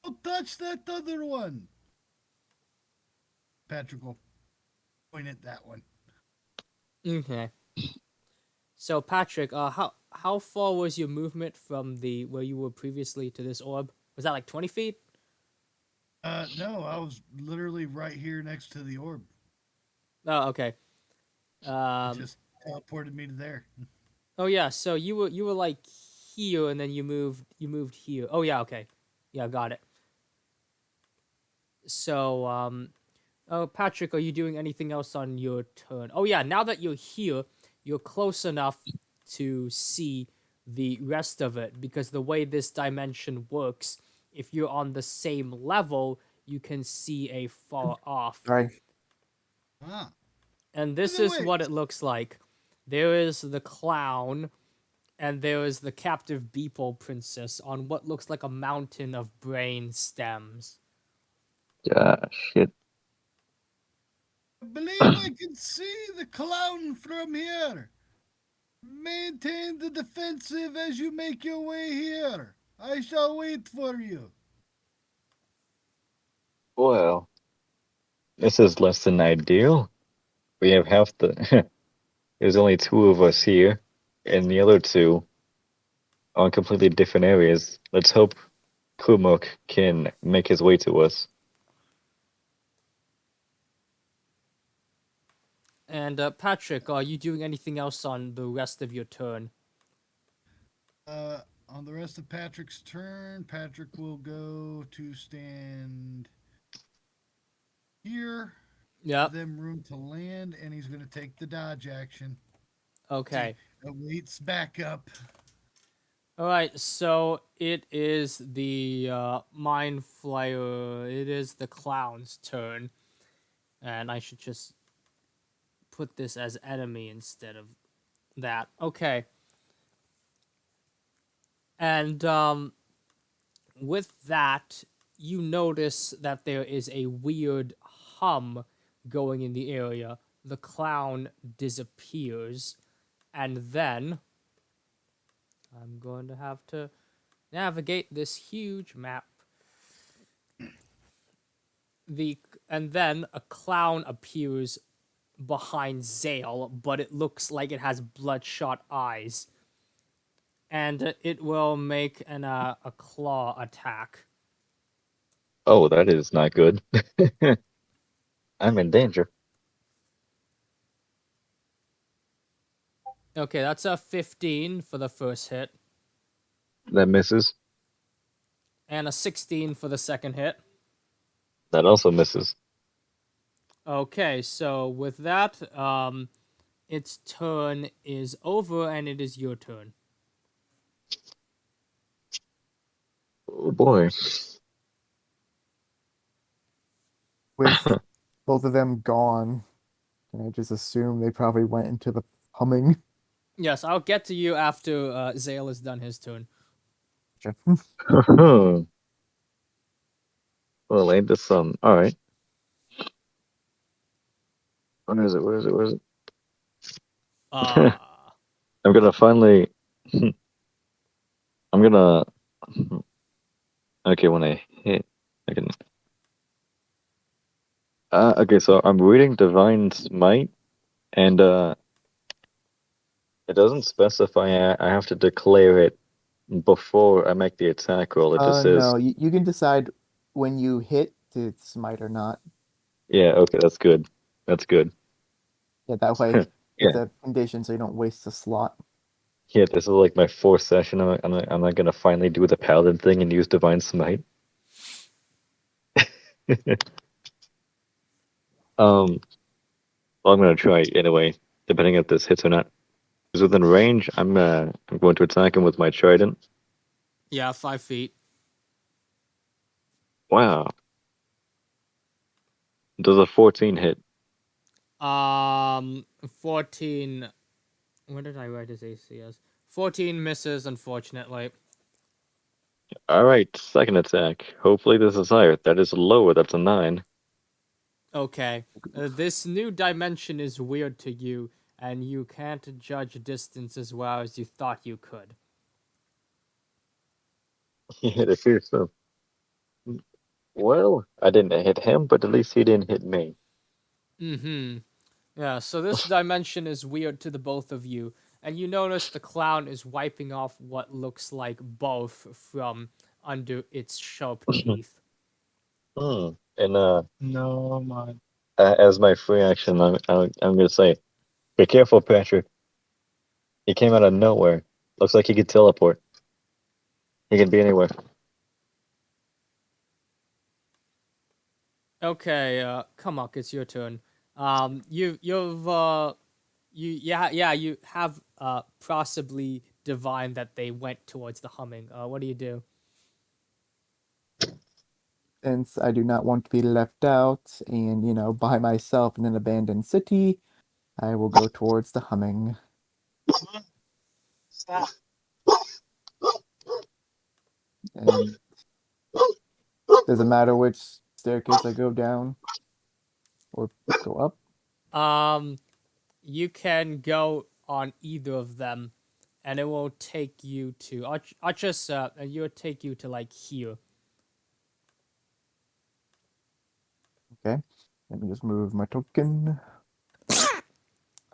Don't touch that other one. Patrick will point at that one. Okay. So Patrick, how far was your movement from the where you were previously to this orb? Was that like 20 feet? No, I was literally right here next to the orb. Oh, okay. It Um. just teleported me to there. Oh yeah. So you were like here, and then you moved here. Oh yeah. Okay. Yeah, got it. So oh Patrick, are you doing anything else on your turn? Oh yeah. Now that you're here, you're close enough to see the rest of it because the way this dimension works, if you're on the same level, you can see a far off. Sorry. Ah. And By this the is way, what it looks like. There is the clown, and there is the captive Beeple princess on what looks like a mountain of brain stems. Shit. I believe I can see the clown from here. Maintain the defensive as you make your way here. I shall wait for you. Well, this is less than ideal. We have half the. There's only two of us here, and the other two are in completely different areas. Let's hope Kumuk can make his way to us. And Patrick, are you doing anything else on the rest of your turn? On the rest of Patrick's turn, Patrick will go to stand here. Give Yep. them room to land, and he's going to take the dodge action. He Okay. awaits backup. All right. So it is the Mindflayer. It is the clown's turn, and I should just put this as enemy instead of that. Okay. And with that, you notice that there is a weird hum going in the area. The clown disappears, and then I'm going to have to navigate this huge map. And then a clown appears behind Zale, but it looks like it has bloodshot eyes, and it will make a claw attack. Oh, that is not good. I'm in danger. Okay, that's a 15 for the first hit, That misses. and a 16 for the second hit. That also misses. Okay, so with that, its turn is over, and it is your turn. Oh boy. With both of them gone, can I just assume they probably went into the humming? Yes, I'll get to you after Zale has done his turn. Well, ain't this some? All right. Where is it? Where is it? Where is it? Ah. I'm gonna finally. I'm gonna. Okay, when I hit, I can. Okay, so I'm reading Divine Smite, and it doesn't specify I have to declare it before I make the attack roll. It just says, No, you can decide when you hit to smite or not. yeah, okay, that's good. That's good. Yeah, that way it's Yeah, a condition so you don't waste a slot. yeah, this is like my fourth session. I'm not gonna finally do the paladin thing and use Divine Smite. Well, I'm gonna try anyway, depending if this hits or not. He's within range. I'm going to attack him with my trident. Yeah, 5 feet. Wow, does a 14 hit? 14. Where did I write his AC as? 14 misses, unfortunately. All right, second attack. Hopefully this is higher. That is lower. That's a 9. Okay. This new dimension is weird to you, and you can't judge distance as well as you thought you could. He hit a fearsome. Well, I didn't hit him, but at least he didn't hit me. Mm-hmm. Yeah, so this dimension is weird to the both of you, and you notice the clown is wiping off what looks like both from under its sharp teeth. And No, man. as my free action, I'm gonna say, be careful, Patrick. He came out of nowhere. Looks like he could teleport. He can be anywhere. Okay, come on, it's your turn. You have possibly divined that they went towards the humming. What do you do? Since I do not want to be left out and, by myself in an abandoned city, I will go towards the humming. Stop. And does it matter which staircase I go down or go up? Um, you can go on either of them, and it will take you to. I'll just you'll take you to like here. Okay. Let me just move my token.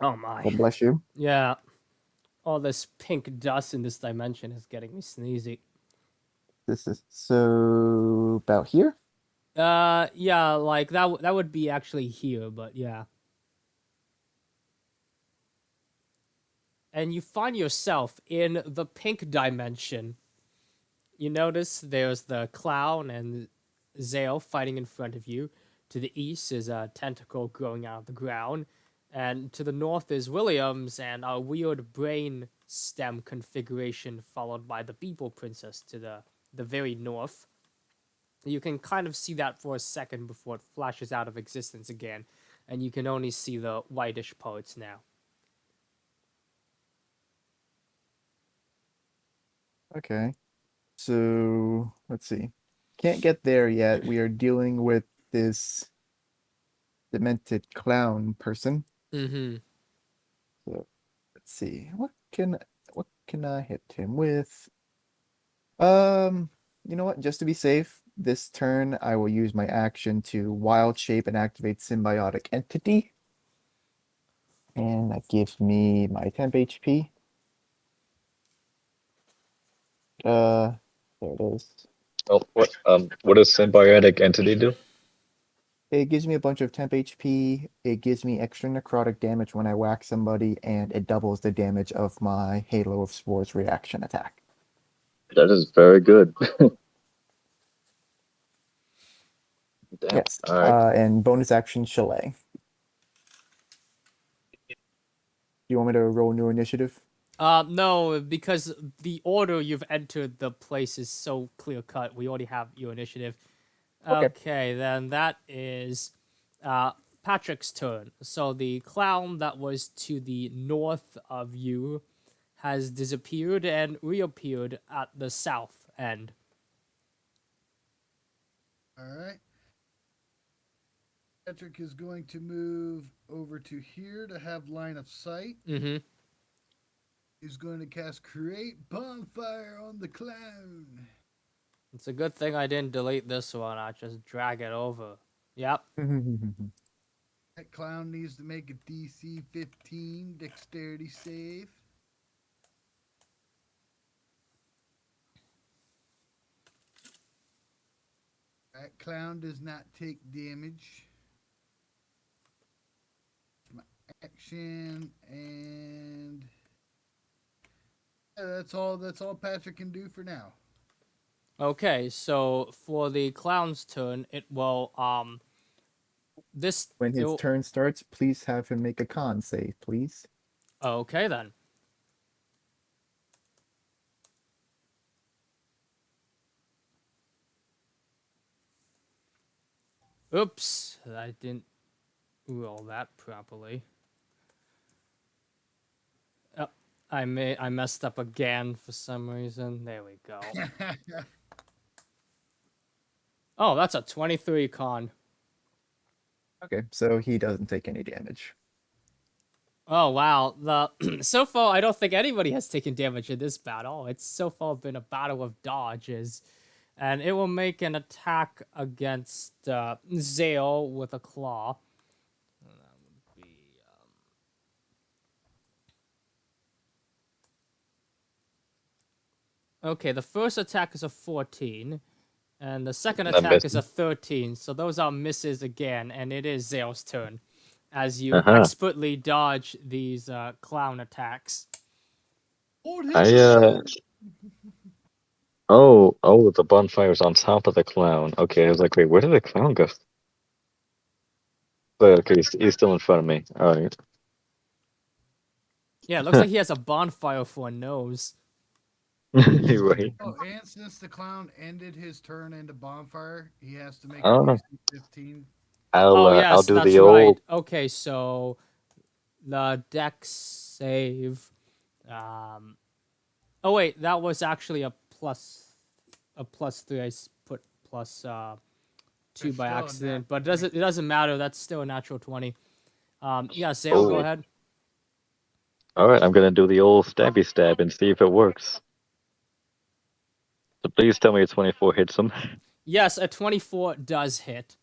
Oh my. God bless you. Yeah, all this pink dust in this dimension is getting me sneezy. This is so about here. Yeah, like that would be actually here, but yeah. And you find yourself in the pink dimension. You notice there's the clown and Zale fighting in front of you. To the east is a tentacle growing out of the ground. And to the north is Williams and a weird brain stem configuration, followed by the Beeple Princess to the very north. You can kind of see that for a second before it flashes out of existence again, and you can only see the whitish parts now. Okay. So let's see. Can't get there yet. We are dealing with this demented clown person. Mm-hmm. So let's see. What can I hit him with? You know what? Just to be safe, this turn I will use my action to wild shape and activate symbiotic entity. And that gives me my temp HP. Uh, there it is. Oh, what does symbiotic entity do? It gives me a bunch of temp HP. It gives me extra necrotic damage when I whack somebody, and it doubles the damage of my Halo of Spores reaction attack. That is very good. Damn. Yes. All right. And bonus action Chalet. Do you want me to roll new initiative? No, because the order you've entered the place is so clear cut. We already have your initiative. Okay. Okay, then that is Patrick's turn. So the clown that was to the north of you has disappeared and reappeared at the south end. All right. Patrick is going to move over to here to have line of sight. Mm-hmm. He's going to cast Create Bonfire on the clown. It's a good thing I didn't delete this one. I just drag it over. Yep. That clown needs to make a DC 15 dexterity save. That clown does not take damage. My action and yeah, that's all. That's all Patrick can do for now. Okay, so for the clown's turn, it will this When it his will, turn starts, please have him make a con save, please. okay then. Oops, I didn't roll that properly. Oh, I messed up again for some reason. There we go. Oh, that's a 23 con. Okay, so he doesn't take any damage. Oh wow, the so far I don't think anybody has taken damage in this battle. It's so far been a battle of dodges, and it will make an attack against Zale with a claw. And that would be okay. The first attack is a 14, and the second I'm attack is a missing. 13. So those are misses again, and it is Zale's turn, as you Uh-huh. expertly dodge these clown attacks. Hold him I down. oh, the bonfire's on top of the clown. Okay, I was like, wait, where did the clown go? But okay, he's still in front of me. All right. Yeah, it looks like he has a bonfire for a nose. Right. Oh, and since the clown ended his turn into bonfire, he has to make a Oh no. DC 15. Oh I'll yes, do that's the right. old. Okay, so the dex save. Um. Oh wait, that was actually a plus three. Put plus two It's by still a nat accident, but 20. it doesn't matter. That's still a natural 20. Yeah, Sale, go Oh, ahead. all right. I'm gonna do the old stabby stab and see if it works. So please tell me a 24 hits him. Yes, a 24 does hit.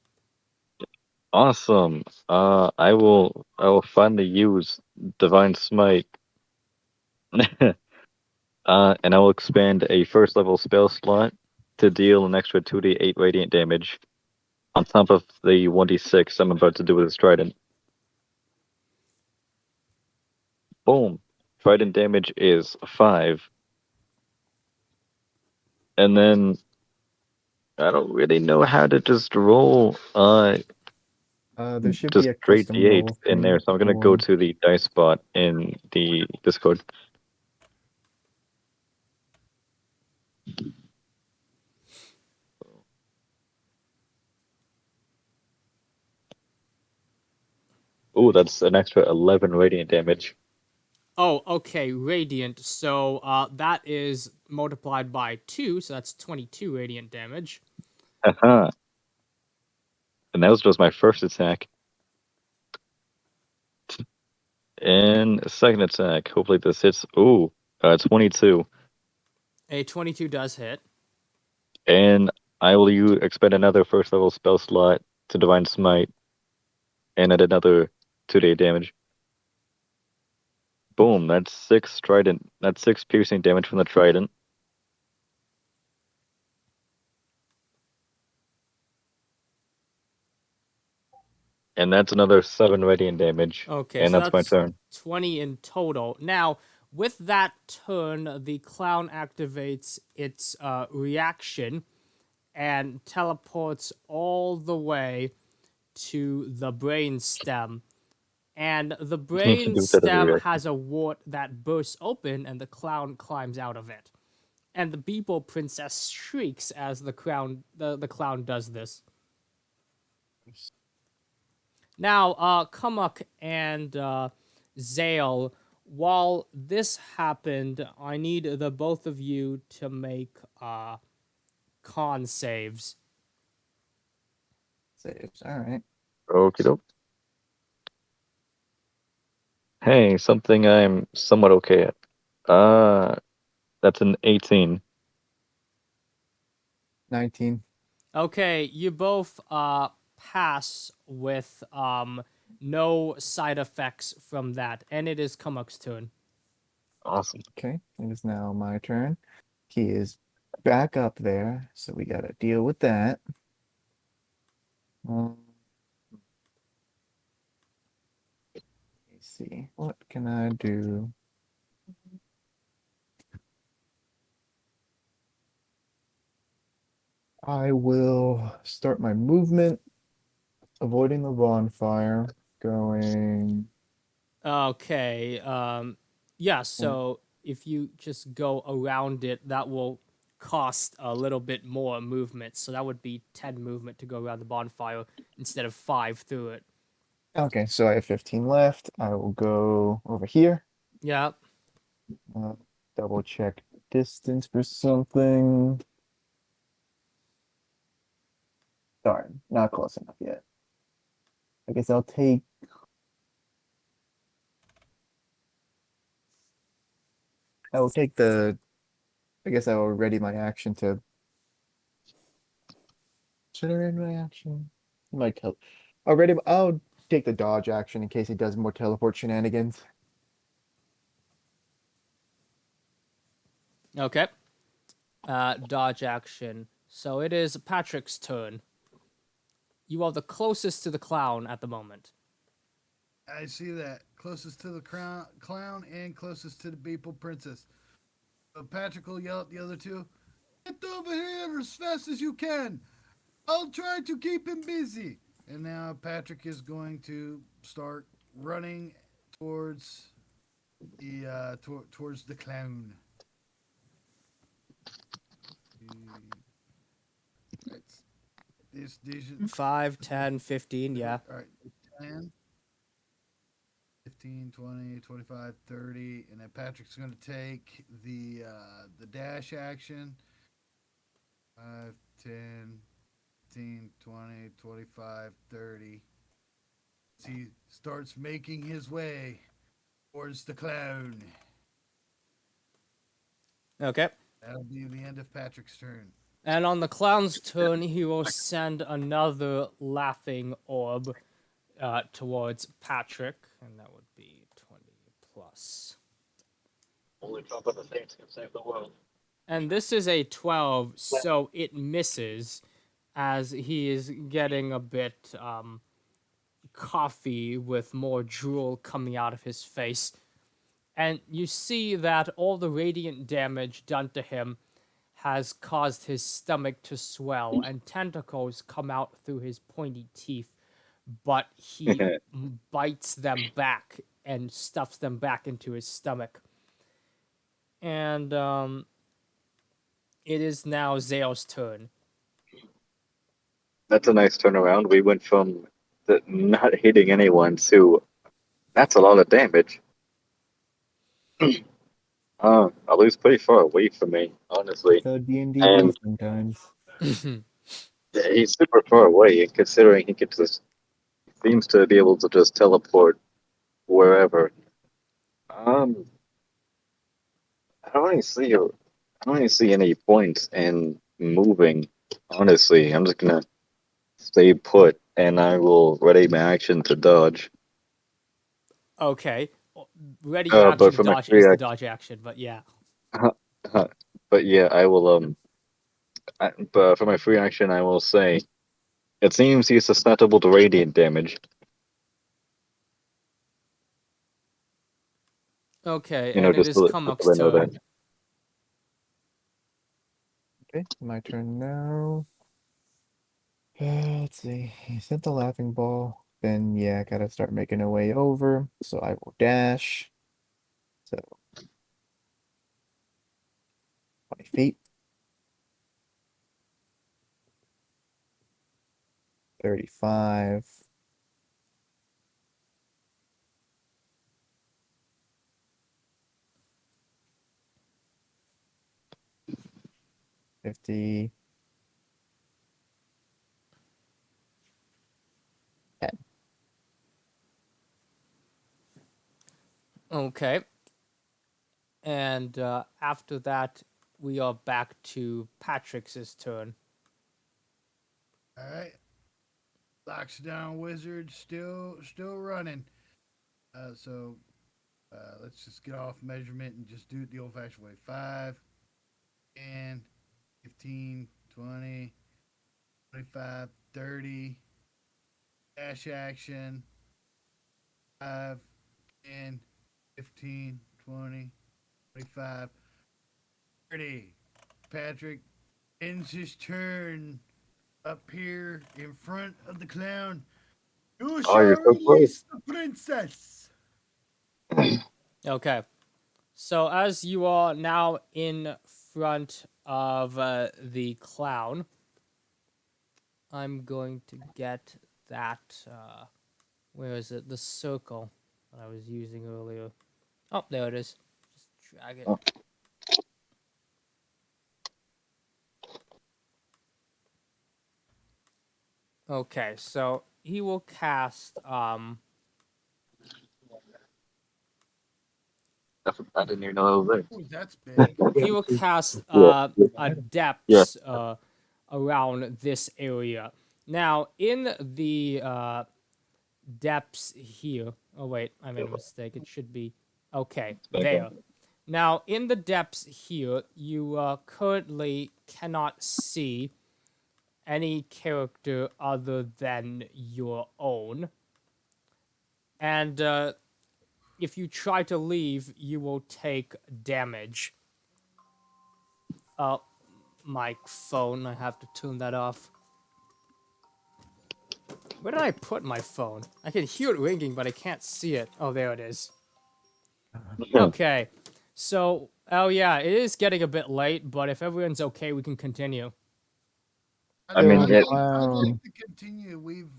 Awesome. I will finally use Divine Smite. And I will expand a first level spell slot to deal an extra 2d8 radiant damage on top of the 1d6 I'm about to do with his trident. Boom. Trident damage is 5. And then I don't really know how to just roll There should be just a straight custom d8 roll in there. thing So I'm gonna go for. to the dice spot in the Discord. Ooh, that's an extra 11 radiant damage. Oh, okay, radiant. So that is multiplied by 2, so that's 22 radiant damage. Haha. And that was just my first attack. And second attack. Hopefully this hits. Ooh, 22. A 22 does hit. And I will expend another first level spell slot to Divine Smite and add another 2d damage. Boom, that's 6 trident. That's 6 piercing damage from the trident. And that's another 7 radiant damage. Okay, And so that's my that's turn. 20 in total. Now, with that turn, the clown activates its reaction and teleports all the way to the brain stem. And the brain Do that as a stem reaction. has a wart that bursts open, and the clown climbs out of it. And the Beeple princess shrieks as the clown does this. Now, Kamak and Zale, while this happened, I need the both of you to make con saves. Saves. All right. Okie doke. Hey, something I'm somewhat okay at. That's an 18. 19. Okay, you both pass with no side effects from that, and it is Kamak's turn. Awesome. Okay. It is now my turn. He is back up there, so we gotta deal with that. Let me see. What can I do? I will start my movement, avoiding the bonfire, going. Okay. Yeah. So if you just go around it, that will cost a little bit more movement. So that would be 10 movement to go around the bonfire instead of 5 through it. Okay, so I have 15 left. I will go over here. Yeah. Uh, double check distance for something. Darn, not close enough yet. I guess I'll take I will take the. I guess I will ready my action to. Should I ready my action? My tel. I'll take the dodge action in case he does more teleport shenanigans. Okay. Dodge action. So it is Patrick's turn. You are the closest to the clown at the moment. I see that. Closest to the clown and closest to the Beeple Princess. So Patrick will yell at the other two. Get over here as fast as you can. I'll try to keep him busy. And now Patrick is going to start running towards towards the clown. Right. These 5, 10, 15, yeah. all right. 10, 15, 20, 25, 30, and then Patrick's going to take the dash action. 5, 10, 15, 20, 25, 30. As he starts making his way towards the clown. Okay. That'll be the end of Patrick's turn. And on the clown's turn, he will send another laughing orb towards Patrick, and that would be 20 plus. Only drop of the Saints can save the world. And this is a 12, so it misses as he is getting a bit coffee with more drool coming out of his face. And you see that all the radiant damage done to him has caused his stomach to swell, and tentacles come out through his pointy teeth, but he bites them back and stuffs them back into his stomach. And it is now Zale's turn. That's a nice turnaround. We went from not hitting anyone to that's a lot of damage. At least pretty far away from me, honestly. So D&D be And sometimes. he's super far away, and considering he could just seems to be able to just teleport wherever. Um, I don't really see any point in moving. Honestly, I'm just gonna stay put, and I will ready my action to dodge. Okay. Ready your But action to for my dodge free is the action, dodge action, but yeah. but yeah, I will but for my free action, I will say it seems he's susceptible to radiant damage. Okay, and it is Just Kumuk's so I know that. turn. Okay, my turn now. Let's see. He sent the laughing ball. Then yeah, gotta start making our way over. So I will dash. So 20 feet, 35, 50, 10. Okay. And after that, we are back to Patrick's turn. All right. Locks down wizard still running. So let's just get off measurement and just do it the old fashioned way. 5, 10, 15, 20, 25, 30. Dash action. 5, 10, 15, 20, 25, 30. Patrick ends his turn up here in front of the clown. You Oh, you're shall so close. release the princess. Okay. So as you are now in front of the clown, I'm going to get that. Where is it? The circle that I was using earlier. Oh, there it is. Just drag it. Oh, Okay, so he will cast I didn't even know that was Ooh, that's big. He will cast there. Yeah, a yeah. depths around this area. Now, in the depths here. Oh wait, I made a mistake. It should be okay Back on. there. Now, in the depths here, you currently cannot see any character other than your own. And if you try to leave, you will take damage. Uh, my phone, I have to turn that off. Where did I put my phone? I can hear it ringing, but I can't see it. Oh, there it is. Okay. So, oh yeah, it is getting a bit late, but if everyone's okay, we can continue. I mean, I'd Kill yeah, like clown. to continue. We've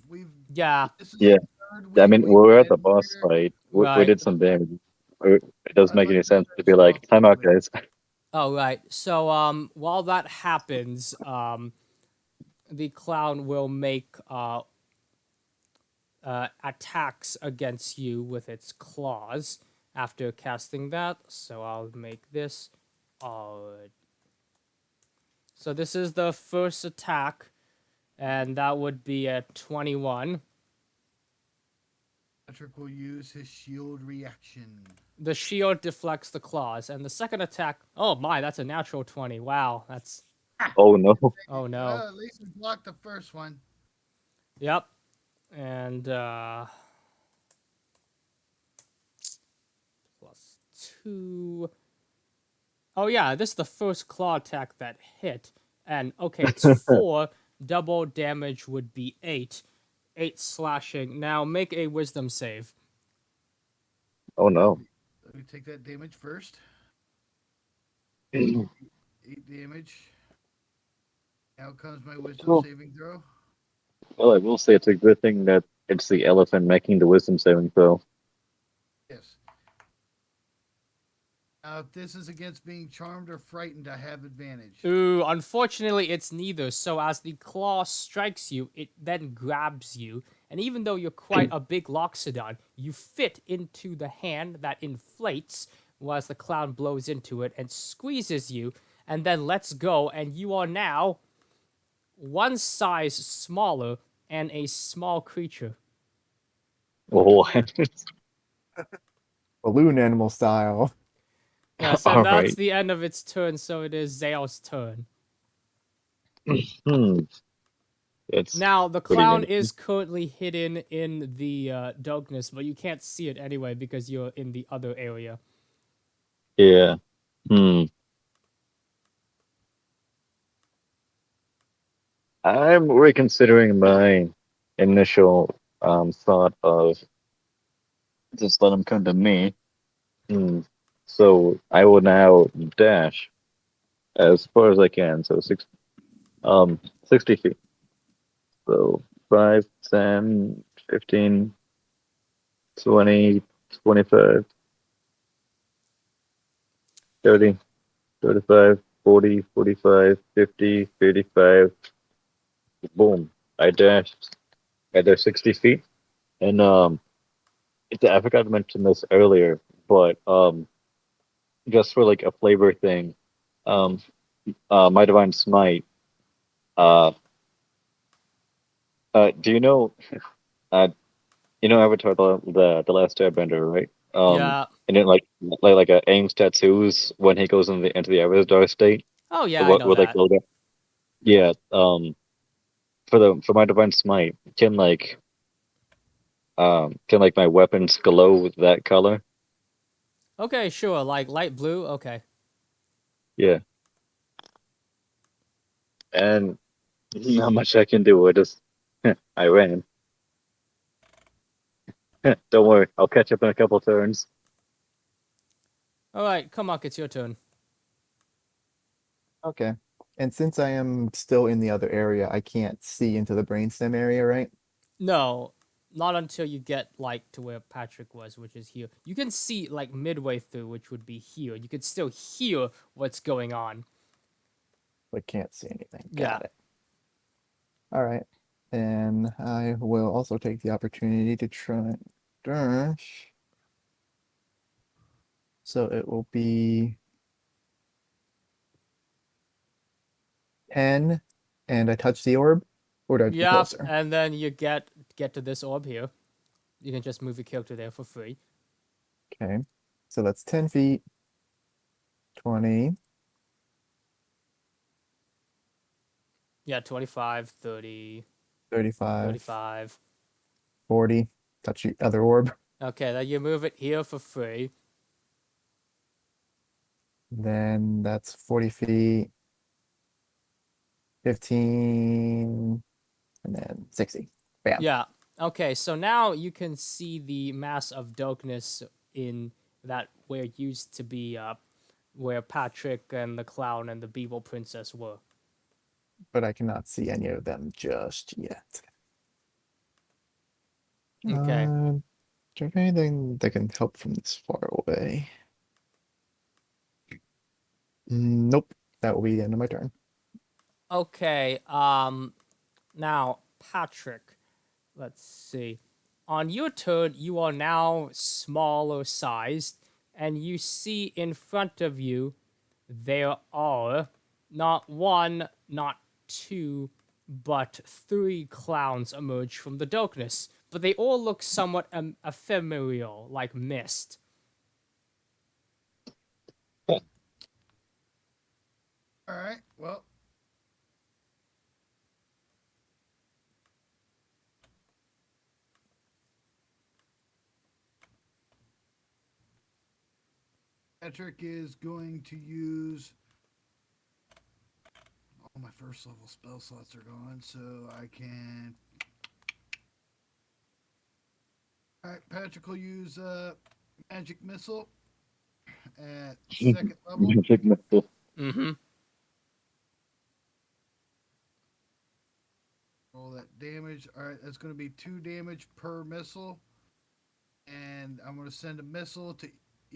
Yeah, this is yeah. the third I week mean, we've we're at the been boss here. fight. We right. did some damage. It doesn't I'd make like any to sense to be finish off like, time out, quickly. guys. Oh, right. So, while that happens, the clown will make attacks against you with its claws after casting that. So I'll make this. So this is the first attack, and that would be a 21. Patrick will use his shield reaction. The shield deflects the claws, and the second attack. Oh my, that's a natural 20. Wow, that's. Oh no. Oh no. At least we blocked the first one. Yep. And plus 2. Oh yeah, this is the first claw attack that hit. And okay, it's 4. Double damage would be 8. 8 slashing. Now make a wisdom save. Oh no. Let me take that damage first. Well, 8 damage. Now comes my wisdom I saving throw. will say it's a good thing that it's the elephant making the wisdom saving throw. Yes. Now, if this is against being charmed or frightened, I have advantage. Ooh, unfortunately, it's neither. So as the claw strikes you, it then grabs you. And even though you're quite a big Loxodon, you fit into the hand that inflates as the clown blows into it and squeezes you and then lets go. And you are now one size smaller and a small creature. Oh, Balloon animal style. Yes, and all that's right. the end of its turn, so it is Zale's turn. Hmm. It's Now, the pretty clown interesting. is currently hidden in the darkness, but you can't see it anyway because you're in the other area. Yeah. Hmm. I'm reconsidering my initial thought of just let him come to me. Hmm. So I will now dash as far as I can. So 60 feet. So 5, 10, 15, 20, 25, 30, 35, 40, 45, 50, 55. Boom. I dashed at their 60 feet. And I forgot to mention this earlier, but just for like a flavor thing, um, my divine smite. Uh, do you know? Uh, you know Avatar the Last Airbender, right? Yeah. And then like Aang's tattoos when he goes into the Avatar state, Oh, yeah, I what know where they that. glow. Yeah. For my divine smite, can like my weapons glow with that color? Okay, sure, like light blue. Okay. Yeah. And not much I can do. I just I ran. Don't worry, I'll catch up in a couple turns. All right, come on, it's your turn. Okay. And since I am still in the other area, I can't see into the brainstem area, right? No, not until you get like to where Patrick was, which is here. You can see like midway through, which would be here. You can still hear what's going on. But can't see anything. Yeah. Got it. All right. And I will also take the opportunity to try dash So it will be 10, and I touch the orb, or do I be Yep, closer? and then you get to this orb here. You can just move your character there for free. Okay. So that's 10 feet, 20, Yeah, 25, 30, 35, 35. 40. Touch the other orb. Okay, then you move it here for free. Then that's 40 feet, 15, and then 60. Bam. Yeah. Okay, so now you can see the mass of darkness in that where it used to be where Patrick and the clown and the Beeble princess were. But I cannot see any of them just yet. Okay. Do you have anything that can help from this far away? Nope. That will be the end of my turn. Okay. Now Patrick, let's see. On your turn, you are now smaller sized, and you see in front of you there are not one, not two, but three clowns emerge from the darkness. But they all look somewhat ephemeral, like mist. All right. Well, Patrick is going to use. All my first level spell slots are gone, so I can. All right, Patrick will use magic missile at second level. Magic missile. Mm-hmm. Roll that damage. All right, that's going to be 2 damage per missile, and I'm going to send a missile to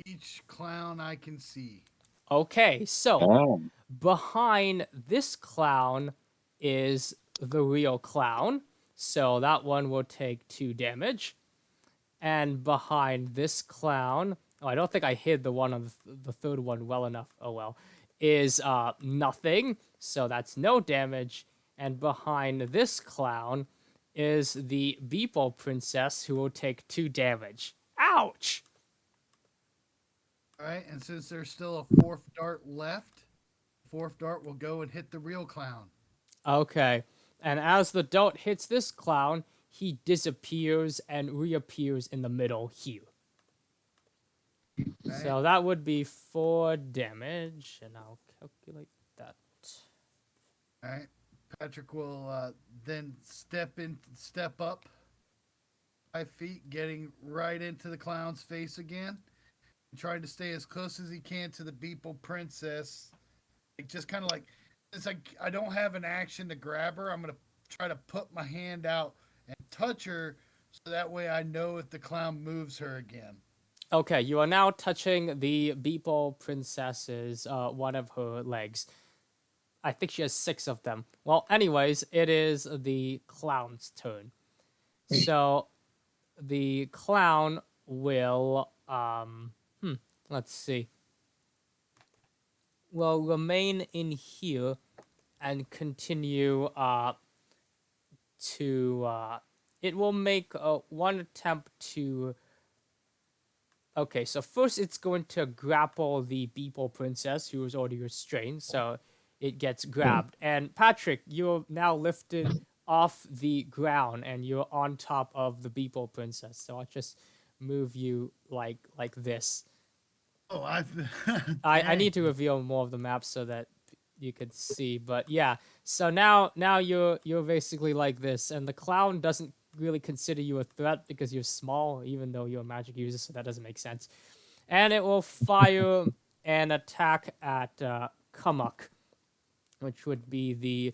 each clown I can see. Okay, so Oh. behind this clown is the real clown. So that one will take 2 damage. And behind this clown, oh, I don't think I hid the one on the third one well enough. Oh well, is nothing. So that's no damage. And behind this clown is the Beeple princess, who will take 2 damage. Ouch! All right, and since there's still a 4th dart left, 4th dart will go and hit the real clown. Okay. And as the dart hits this clown, he disappears and reappears in the middle here. Right. So that would be 4 damage, and I'll calculate that. All right. Patrick will then step up 5 feet, getting right into the clown's face again, and trying to stay as close as he can to the Beeple princess. Like, just kind of like, it's like I don't have an action to grab her. I'm gonna try to put my hand out and touch her, so that way I know if the clown moves her again. Okay, you are now touching the Beeple princess's one of her legs. I think she has 6 of them. Well, anyways, it is the clown's turn. So the clown will let's see. Will remain in here and continue to it will make one attempt to. Okay, so first it's going to grapple the Beeple princess, who is already restrained, so it gets grabbed. And Patrick, you're now lifted off the ground, and you're on top of the Beeple princess. So I'll just move you like this. Oh, I need to reveal more of the map so that you could see, but yeah. So now you're basically like this, and the clown doesn't really consider you a threat because you're small, even though you're a magic user, so that doesn't make sense. And it will fire an attack at Kumuk, which would be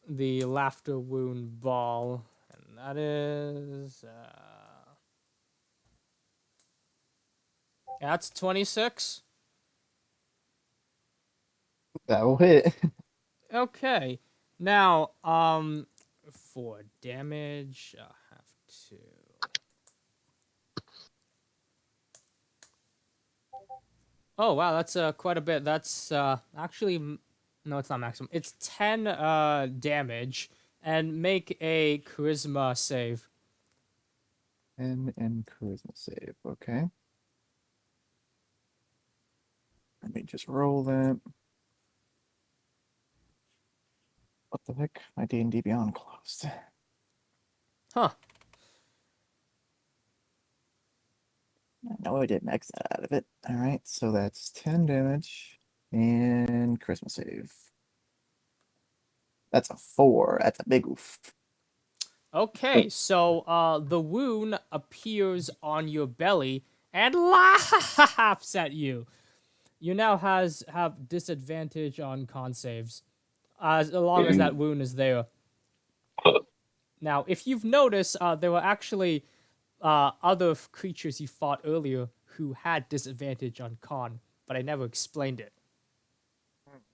the laughter wound ball, and that is that's 26. That will hit. Okay. Now, for damage, I have to. Oh wow, that's quite a bit. That's actually no, it's not maximum. It's 10 damage, and make a charisma save. And charisma save. Okay. Let me just roll that. What the heck? My D&D Beyond closed. Huh. I know I did max that out of it. All right, so that's 10 damage and charisma save. That's a 4. That's a big oof. Okay, so the wound appears on your belly and laughs at you. You now have disadvantage on con saves, as long as that wound is there. Now, if you've noticed, there were actually other creatures you fought earlier who had disadvantage on con, but I never explained it.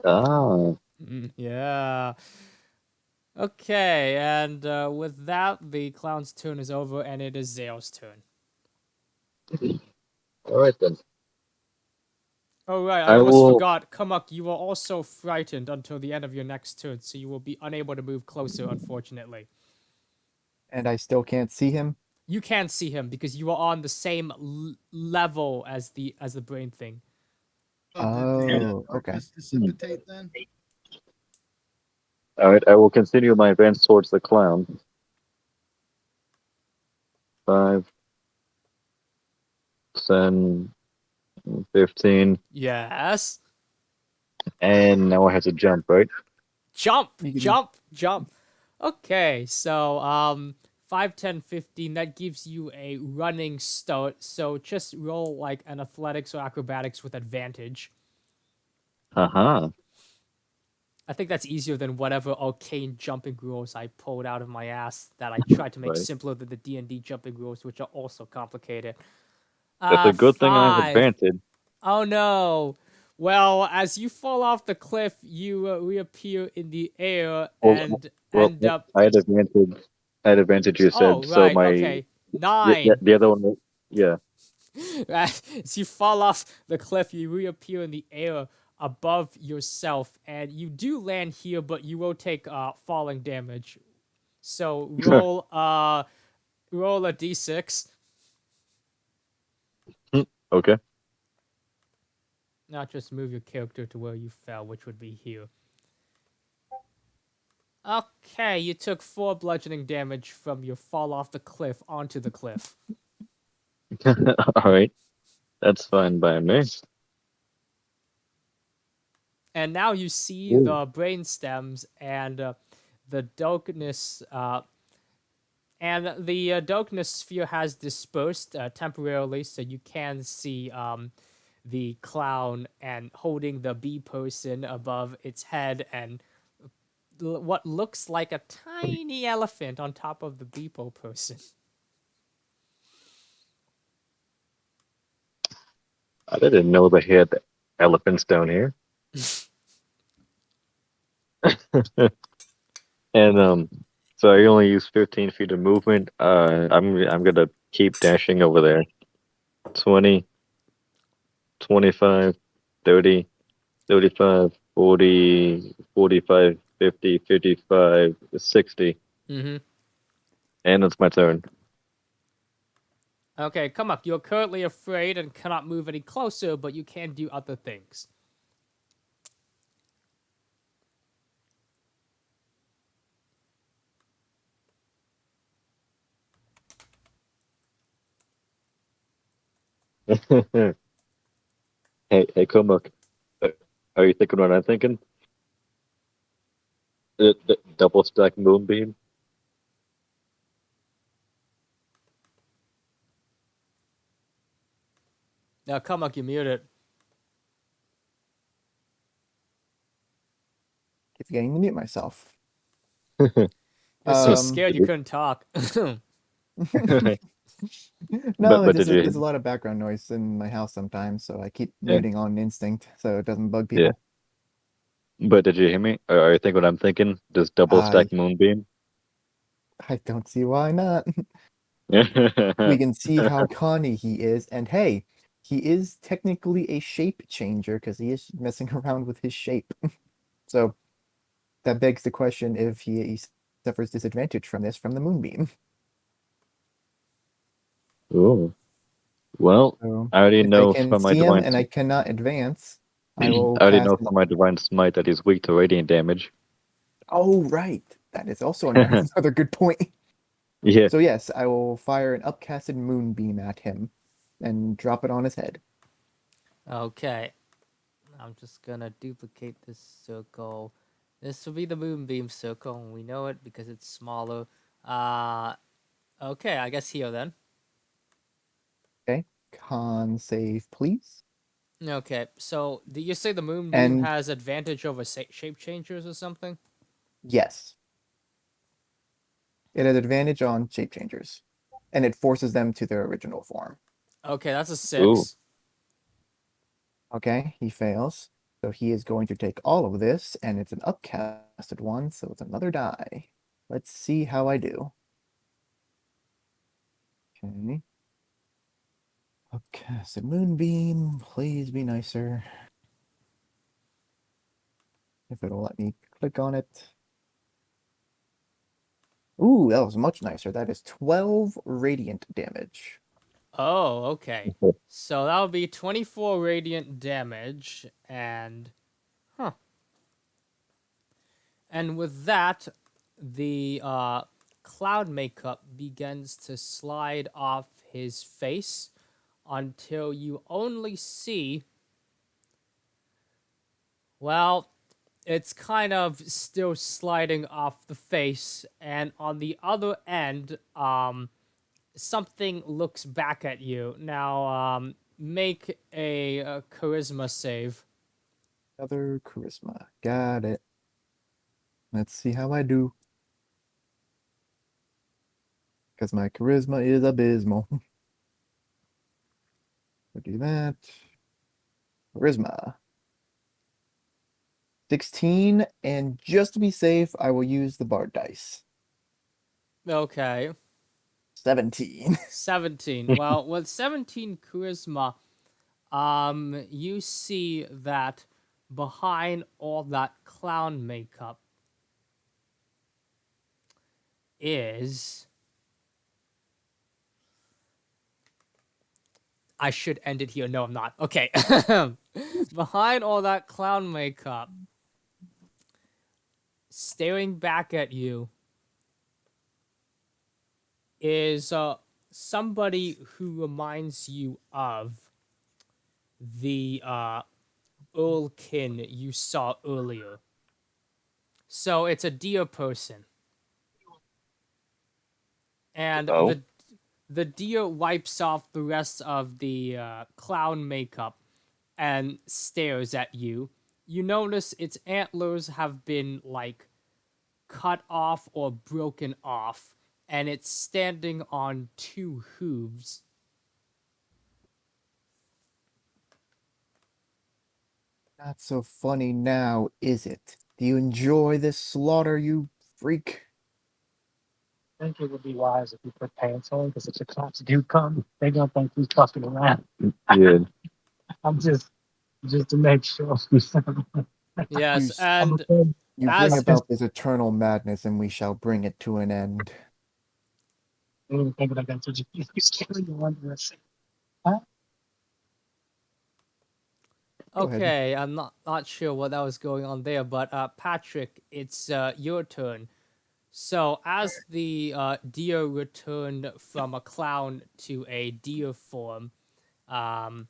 Ah, Yeah. Okay, and with that, the clown's turn is over, and it is Zale's turn. all right then. Oh right, I I almost will. forgot. Kamak, you are also frightened until the end of your next turn, so you will be unable to move closer, unfortunately. And I still can't see him. You can't see him because you are on the same level as the brain thing. Oh, did the Oh, okay. darkness dissipate then? All right, I will continue my advance towards the clown. 5, 10, 15, Yes. and now I have to jump, right? Jump, You can jump, jump. Okay, so 5, 10, 15, that gives you a running start. So just roll like an athletics or acrobatics with advantage. Haha. I think that's easier than whatever arcane jumping rules I pulled out of my ass that I tried to make Right. simpler than the D&D jumping rules, which are also complicated. It's a good thing I have 5. advantage. Oh no. Well, as you fall off the cliff, you reappear in the air Well, and well, end up. I had advantage. I had advantage. You Oh, said so. right. My Okay. 9. the other one. Yeah. As you fall off the cliff, you reappear in the air above yourself, and you do land here, but you will take falling damage. So roll a d6. Okay. Not just move your character to where you fell, which would be here. Okay, you took 4 bludgeoning damage from your fall off the cliff onto the cliff. All right. That's fine by me. And now you see Ooh. the brain stems and the darkness darkness sphere has dispersed temporarily, so you can see the clown and holding the bee person above its head, and what looks like a tiny elephant on top of the beeple person. I didn't know they had elephants down here. And so I only use 15 feet of movement. I'm gonna keep dashing over there. 20, 25, 30, 35, 40, 45, 50, 55, 60. Mm-hmm. And it's my turn. Okay, come up. You're currently afraid and cannot move any closer, but you can do other things. Hey, Kumuk. uh, Are you thinking what I'm thinking? The double stack moonbeam? Now, come up. You muted. keep forgetting to mute myself. You're so Um, scared you couldn't talk. no, But there's did you there's a lot of background noise in my house sometimes, so I keep yeah, muting on instinct so it doesn't bug yeah. people. But did you hear me? Are you thinking what I'm thinking? This double I stack moonbeam? I don't see why not. We can see how conny he is, and hey, he is technically a shape changer because he is messing around with his shape. So that begs the question if he suffers disadvantage from this from the moonbeam. Oh, well, So I already if I know can from my see him divine, and I cannot advance, I I will already cast know an. from my divine smite that he's weak to radiant damage. Oh, right. That is also another good point. Yeah. So yes, I will fire an upcasted moonbeam at him and drop it on his head. Okay. I'm just gonna duplicate this circle. This will be the moonbeam circle, and we know it because it's smaller. Uh, okay, I guess heal then. Okay. Con save, please. Okay, so did you say the moonbeam And has advantage over shape changers or something? yes, it has advantage on shape changers, and it forces them to their original form. Okay, that's a Ooh. 6. Okay, he fails. So he is going to take all of this, and it's an upcasted one, so it's another die. Let's see how I do. Okay. Upcasted moonbeam, please be nicer. If it'll let me click on it. Ooh, that was much nicer. That is 12 radiant damage. Oh, okay. So that would be 24 radiant damage, and huh. And with that, the cloud makeup begins to slide off his face until you only see, well, it's kind of still sliding off the face, and on the other end, something looks back at you. Now, make a charisma save. Another charisma. Got it. Let's see how I do. Because my charisma is abysmal. We'll do that. Charisma. 16, and just to be safe, I will use the bard dice. Okay. 17. 17. Well, with 17 charisma, you see that behind all that clown makeup is. I should end it here. No, I'm not. Okay. Behind all that clown makeup, staring back at you, is somebody who reminds you of the Earlkin you saw earlier. So it's a deer person. And Oh. the deer wipes off the rest of the clown makeup and stares at you. You notice its antlers have been like cut off or broken off, and it's standing on two hooves. Not so funny now, is it? Do you enjoy this slaughter, you freak? I think it would be wise if you put pants on because if the cops do come, they're gonna think we fucking around. Yeah. I'm just to make sure. Yes, s- I'm and afraid. You bring as I'm just about this eternal madness, and we shall bring it to an end. really thinking of that. So you scaring you under a seat. Huh? Go ahead. okay, I'm not sure what that was going on there, but Patrick, it's your turn. So, as the deer returned from a clown to a deer form, um,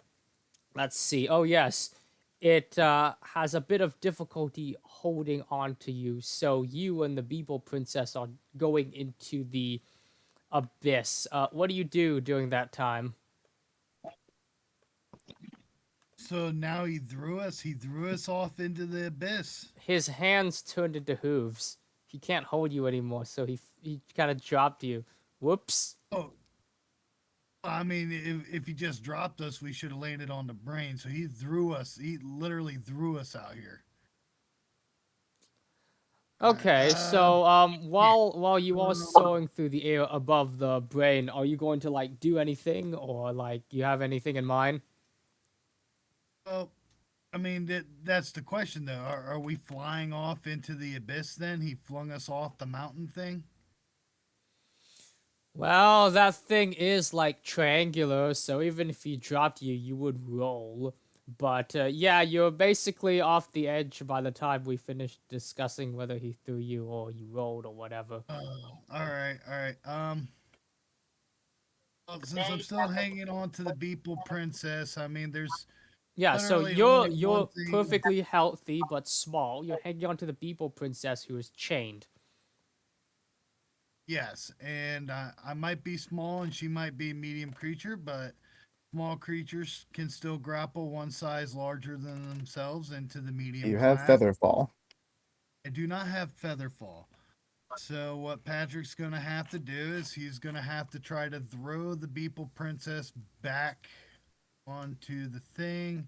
let's see. Oh, yes. It has a bit of difficulty holding on to you. So, you and the Beeble Princess are going into the abyss. What do you do during that time? So now he threw us. He threw us off into the abyss. His hands turned into hooves. He can't hold you anymore, so he kind of dropped you. Whoops. Oh, I mean, if he just dropped us, we should have landed on the brain. So he threw us. He literally threw us out here. Okay, Uh, so yeah. while you are soaring through the air above the brain, are you going to like do anything or like you have anything in mind? Well, I mean, that's the question, though. Are we flying off into the abyss then? He flung us off the mountain thing? Well, that thing is like triangular, so even if he dropped you, you would roll. But yeah, you're basically off the edge by the time we finished discussing whether he threw you or you rolled or whatever. Oh, all right, all right. Well, since I'm still hanging on to the Beeple Princess, I mean, there's Yeah, so literally you're only one you're thing. perfectly healthy but small. You're hanging on to the Beeple princess who is chained. Yes, and I might be small and she might be a medium creature, but small creatures can still grapple one size larger than themselves into the medium You have class. Featherfall. I do not have Featherfall. So what Patrick's gonna have to do is he's gonna have to try to throw the Beeple Princess back onto the thing,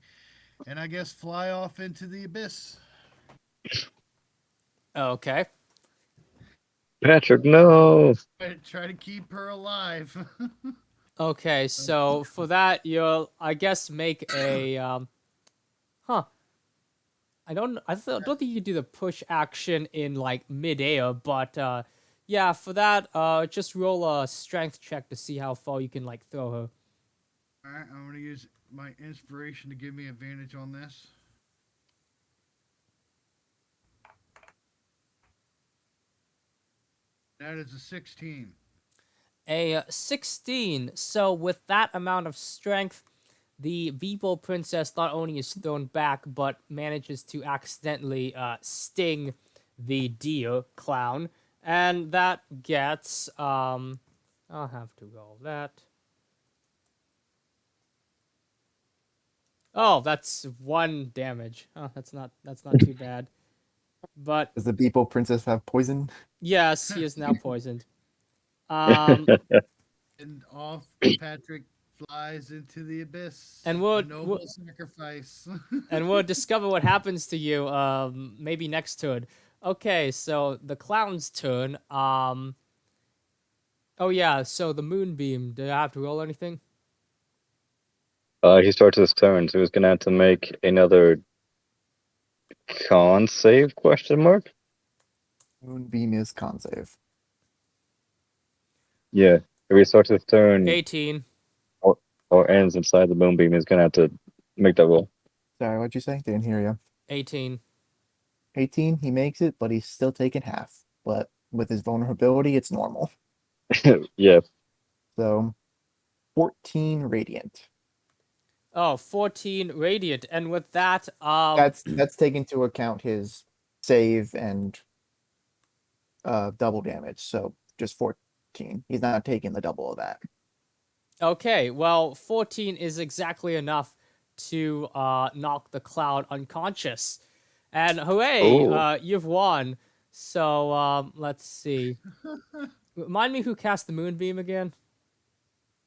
and I guess fly off into the abyss. Okay. Patrick, no. Try to keep her alive. Okay, so for that you'll I guess make a huh. Don't think you can do the push action in like midair, but yeah, for that just roll a strength check to see how far you can like throw her. All right, I'm gonna use my inspiration to give me advantage on this. That is a 16. A 16. So with that amount of strength, the Beeple princess not only is thrown back, but manages to accidentally sting the deer clown, and that gets I'll have to roll that. Oh, that's 1 damage. Oh, that's not too bad. But Does the Beeple Princess have poison? yes, he is now poisoned. Um, And off Patrick flies into the abyss. and A we'll noble sacrifice. and we'll discover what happens to you maybe next turn. Okay, so the clown's turn. Oh yeah, so the moonbeam. Do I have to roll anything? He starts his turn, so he's gonna have to make another con save question mark. Moonbeam is con save. Yeah. If he starts his turn 18. or, or ends inside the moonbeam, he's gonna have to make that roll. Sorry, what'd you say? Didn't hear you. 18. 18, he makes it, but he's still taking half. But with his vulnerability, it's normal. Yeah. So 14 radiant. Oh, 14 radiant. And with that, That's taking into account his save and double damage. So just 14. He's not taking the double of that. okay, well, 14 is exactly enough to knock the cloud unconscious. And hooray, Oh. you've won. So, let's see. Remind me who cast the moonbeam again?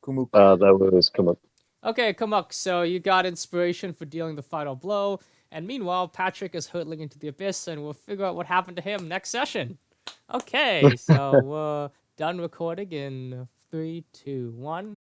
Kumuk. That was come up. Okay, come up. So you got inspiration for dealing the final blow. And meanwhile, Patrick is hurtling into the abyss, and we'll figure out what happened to him next session. Okay, so done recording in 3, 2, 1.